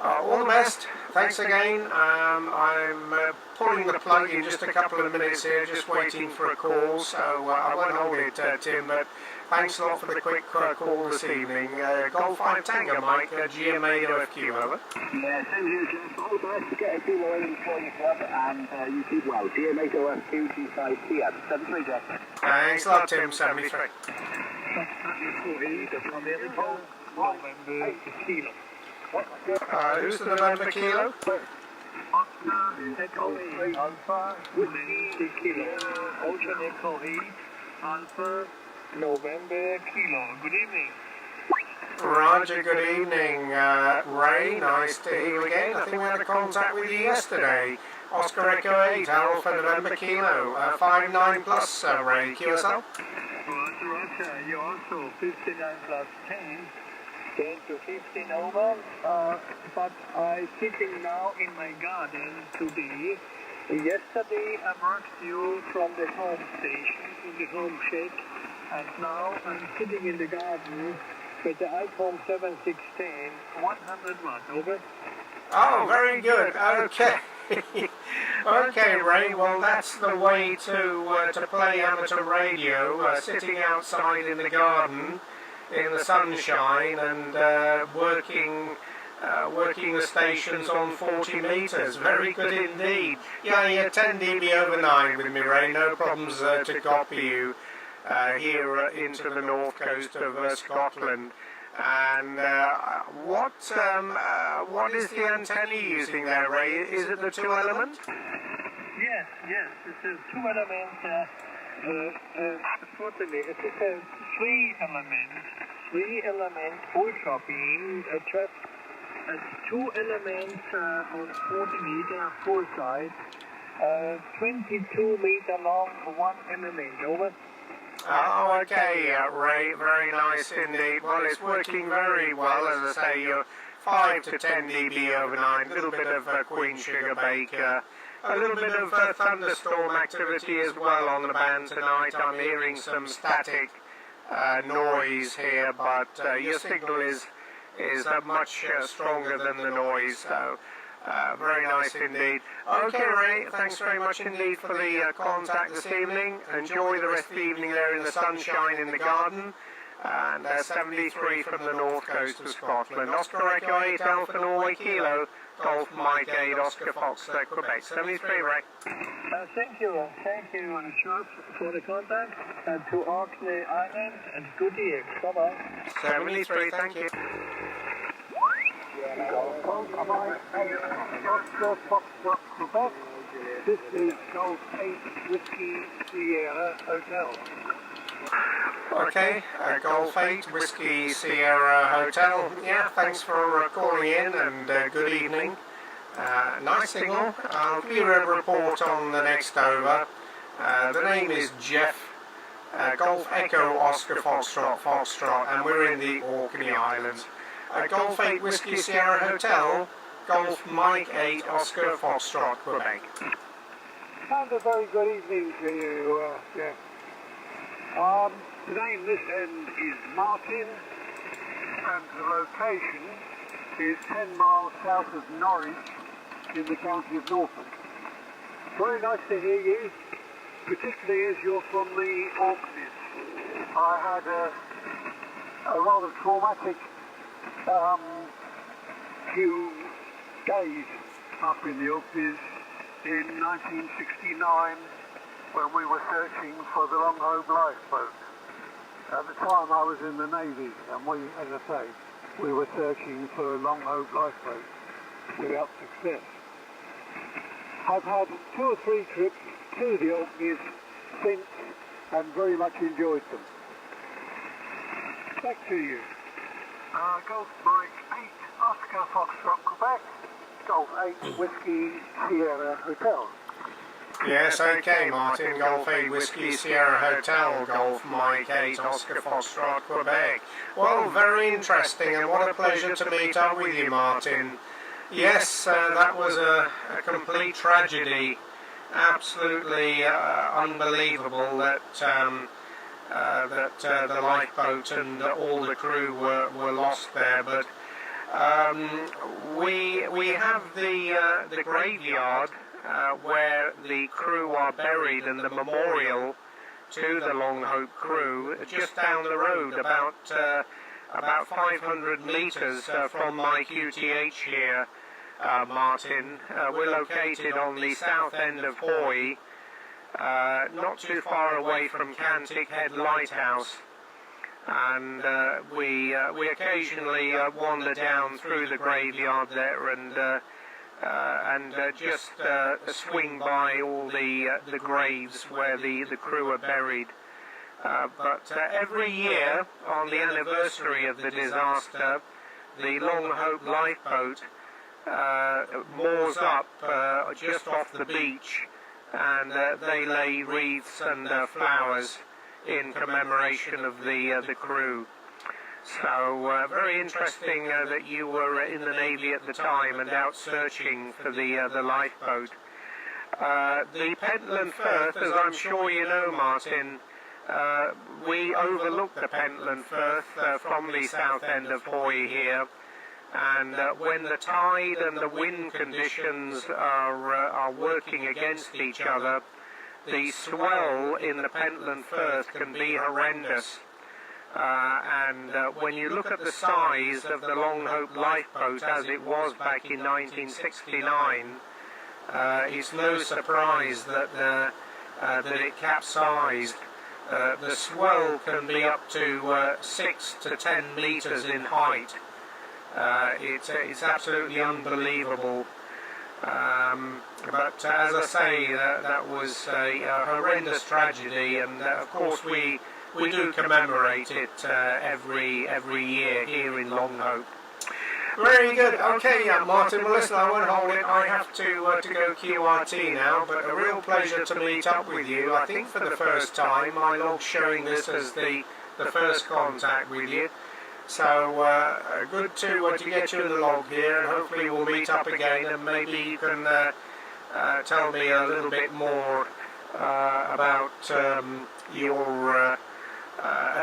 All the best. Thanks again. I'm pulling the plug in just a couple of minutes here, just waiting for a call, so I won't hold it, Tim, but thanks a lot for the quick call this evening. Golf 5 Tango Mike, GM8OFQ, over. Yeah, same here, Jeff. All the best to get a few more in for your club, and you keep well. GM8OFQ, G5PM. 73, Jeff. Thanks a lot, Tim. 73. Who's the November Kilo? Alpha, Whiskey Kilo, Ocean Echo 8, Alpha, November Kilo. Good evening. Roger, good evening, Ray. Nice to hear you again. I think we had a contact with you yesterday. Oscar Echo 8, Alpha November Kilo, 59 plus, Ray. QSL? Roger, you also 59 plus 10. 10 to 15 over, but I'm sitting now in my garden today. Yesterday I worked you from the home station to the home shed, and now I'm sitting in the garden with the iPhone 716, 100 watt, over. Oh, very good. Okay. Okay, Ray, well that's the way to play amateur radio, sitting outside in the garden in the sunshine and working the stations on 40 metres. Very good indeed. Yeah, 10 dB over 9 with me, Ray. No problems to copy you here into the north coast of Scotland. And what is the antenna you're using there, Ray? Is it the 2-element? Yes, it's a 2-element. Certainly, it is a 3-element ultra beam, just 2 elements on 40 meter full size, 22 meter long, 1 element, over. Oh, okay, Ray, very nice indeed. Well, it's working very well, as I say, you're 5 to 10 dB over 9, a little bit of Queen Sugar Baker, a little bit of thunderstorm activity as well on the band tonight. I'm hearing some static noise here, but your signal is much stronger than the noise, so Very nice indeed. Okay, Ray, thanks very much indeed for the contact this evening. Enjoy the rest of the evening there in the sunshine in the garden. And 73 from the north coast of Scotland. Oscar Echo 8 Alpha Norway Kilo, Golf Mike 8 Oscar Fox Quebec. 73, Ray. Thank you, Charles, for the contact, and to Orkney Island, and good year. Bye-bye. 73, thank you. This is Golf 8 Whiskey Sierra Hotel. Okay, Golf 8 Whiskey Sierra Hotel. Yeah, thanks for calling in, and good evening. Nice signal. I'll give you a report on the next over. The name is Jeff. Golf Echo Oscar Foxtrot, and we're in the Orkney Islands. Golf 8 Whiskey Sierra Hotel, Golf Mike 8 Oscar Foxtrot, Quebec. And a very good evening to you, Jeff. The name this end is Martin, and the location is 10 miles south of Norwich in the county of Norfolk. Very nice to hear you, particularly as you're from the Orkneys. I had a rather traumatic few days up in the Orkneys in 1969 when we were searching for the Longhope lifeboat. At the time I was in the Navy, and we, as I say, we were searching for a Longhope lifeboat without success. I've had 2 or 3 trips to the Orkneys since and very much enjoyed them. Back to you. Golf Mike 8 Oscar Foxtrot Quebec, Golf 8 Whiskey Sierra Hotel. Yes, okay, Martin. Golf 8 Whiskey Sierra Hotel, Golf Mike 8 Oscar Foxtrot Quebec. Well, very interesting, and what a pleasure to meet up with you, Martin. Yes, that was a complete tragedy. Absolutely unbelievable that the lifeboat and all the crew were lost there. But we have the graveyard where the crew are buried, and the memorial to the Longhope crew just down the road, about 500 metres from my QTH here, Martin. We're located on the south end of Hoy, not too far away from Cantic Head Lighthouse, and we occasionally wander down through the graveyard there and just swing by all the graves where the crew are buried. But every year, on the anniversary of the disaster, the Longhope lifeboat moors up just off the beach, and they lay wreaths and flowers in commemoration of the crew. So very interesting that you were in the Navy at the time and out searching for the lifeboat. The Pentland Firth, as I'm sure you know, Martin, we overlook the Pentland Firth from the south end of Hoy here, and when the tide and the wind conditions are working against each other, the swell in the Pentland Firth can be horrendous. And when you look at the size of the Longhope lifeboat as it was back in 1969, it's no surprise that it capsized. The swell can be up to 6 to 10 metres in height. It's absolutely unbelievable. But as I say, that was a horrendous tragedy, and of course we do commemorate it every year here in Longhope. Very good. Okay, yeah, Martin. Well, listen, I won't hold it. I have to go QRT now, but a real pleasure to meet up with you. I think for the first time, my log's showing this as the first contact with you. So good to get you in the log here, and hopefully we'll meet up again, and maybe you can tell me a little bit more about your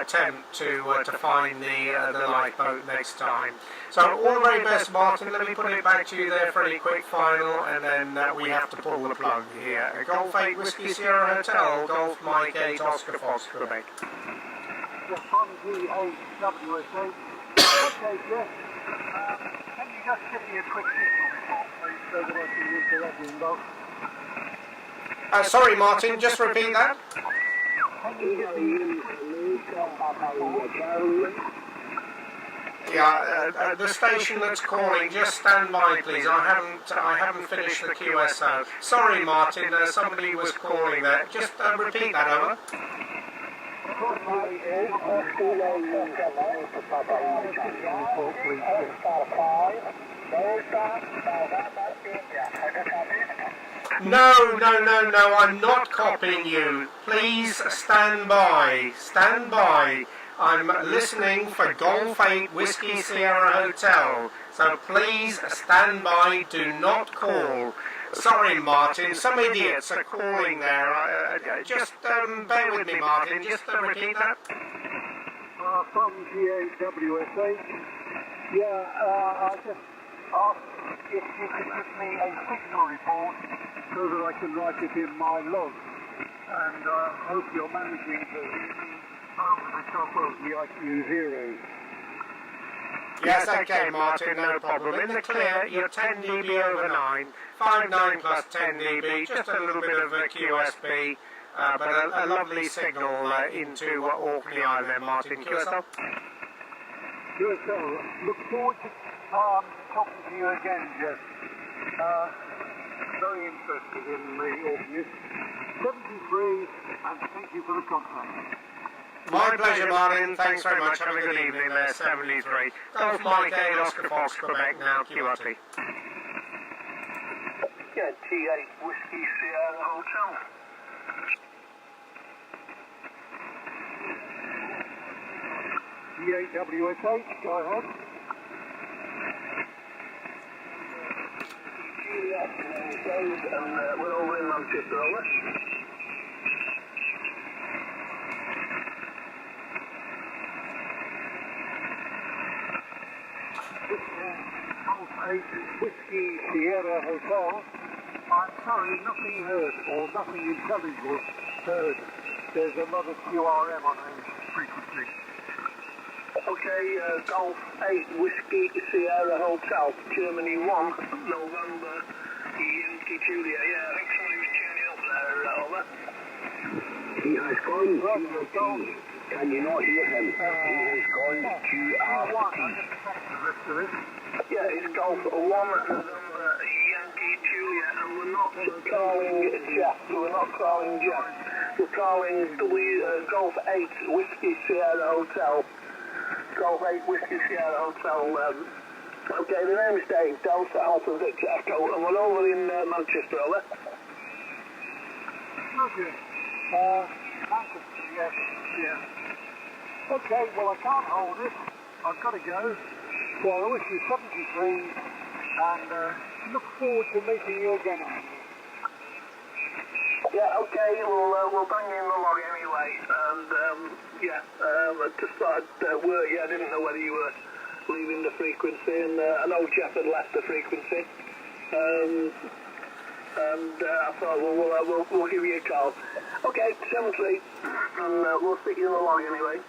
attempt to find the lifeboat next time. So all the very best, Martin. Let me put it back to you there for any quick final, and then we have to pull the plug here. Golf 8 Whiskey Sierra Hotel, Golf Mike 8 Oscar Fox, Quebec. Yes, from GM8OFQ. Okay, Jeff. Can you just give me a quick signal report, please, so that I can use the radio box? Sorry, Martin, just repeat that. Can you give me a quick signal report? Yeah, the station that's calling, just stand by, please. I haven't finished the QSO. Sorry, Martin, somebody was calling there. Just repeat that, over. No, I'm not copying you. Please stand by. Stand by. I'm listening for Golf 8 Whiskey Sierra Hotel. So please stand by, do not call. Sorry, Martin, some idiots are calling there. Just bear with me, Martin. Just repeat that. From GM8OFQ. Yeah, I just asked if you could give me a signal report so that I can write it in my log. And I hope you're managing to over the top of the IQ0. Yes, okay, Martin, no problem. In the clear, you're 10 dB over 9, 5.9 plus 10 dB, just a little bit of a QSB, but a lovely signal into Orkney Island there, Martin. QSL? QSL, look forward to talking to you again, Jeff. Very interested in the Orkneys. 73, and thank you for the contact. My pleasure, Martin. Thanks very much. Have a good evening there, 73. Golf Mike 8 Oscar Fox, Quebec, now QRT. Yeah, T8 Whiskey Sierra Hotel. GM8OFQ, go ahead. And we're over in Manchester, over. Golf 8 Whiskey Sierra Hotel. I'm sorry, nothing heard, or nothing intelligible heard. There's another QRM on the frequency. Okay, Golf 8 Whiskey Sierra Hotel, Germany 1, November, Yankee Julia. Yeah, I think somebody was tuning up there, over. He has gone. Can you not hear him? He has gone QRT. Yeah, it's Golf 1, November, Yankee Julia, and we're not calling Jeff. We're not calling Jeff. We're calling Golf 8 Whiskey Sierra Hotel. Golf 8 Whiskey Sierra Hotel. Okay, the name is Dave, Delta Alpha Victor Echo, and we're over in Manchester, over. Okay. Manchester, yes. Yeah. Okay, well I can't hold it. I've got to go. Well, I wish you 73 and look forward to meeting you again. Yeah, okay, we'll bring you in the log anyway, and I just thought I'd work you. I didn't know whether you were leaving the frequency, and I know Jeff had left the frequency, and I thought, well, we'll give you a call. Okay, 73, and we'll stick you in the log anyway.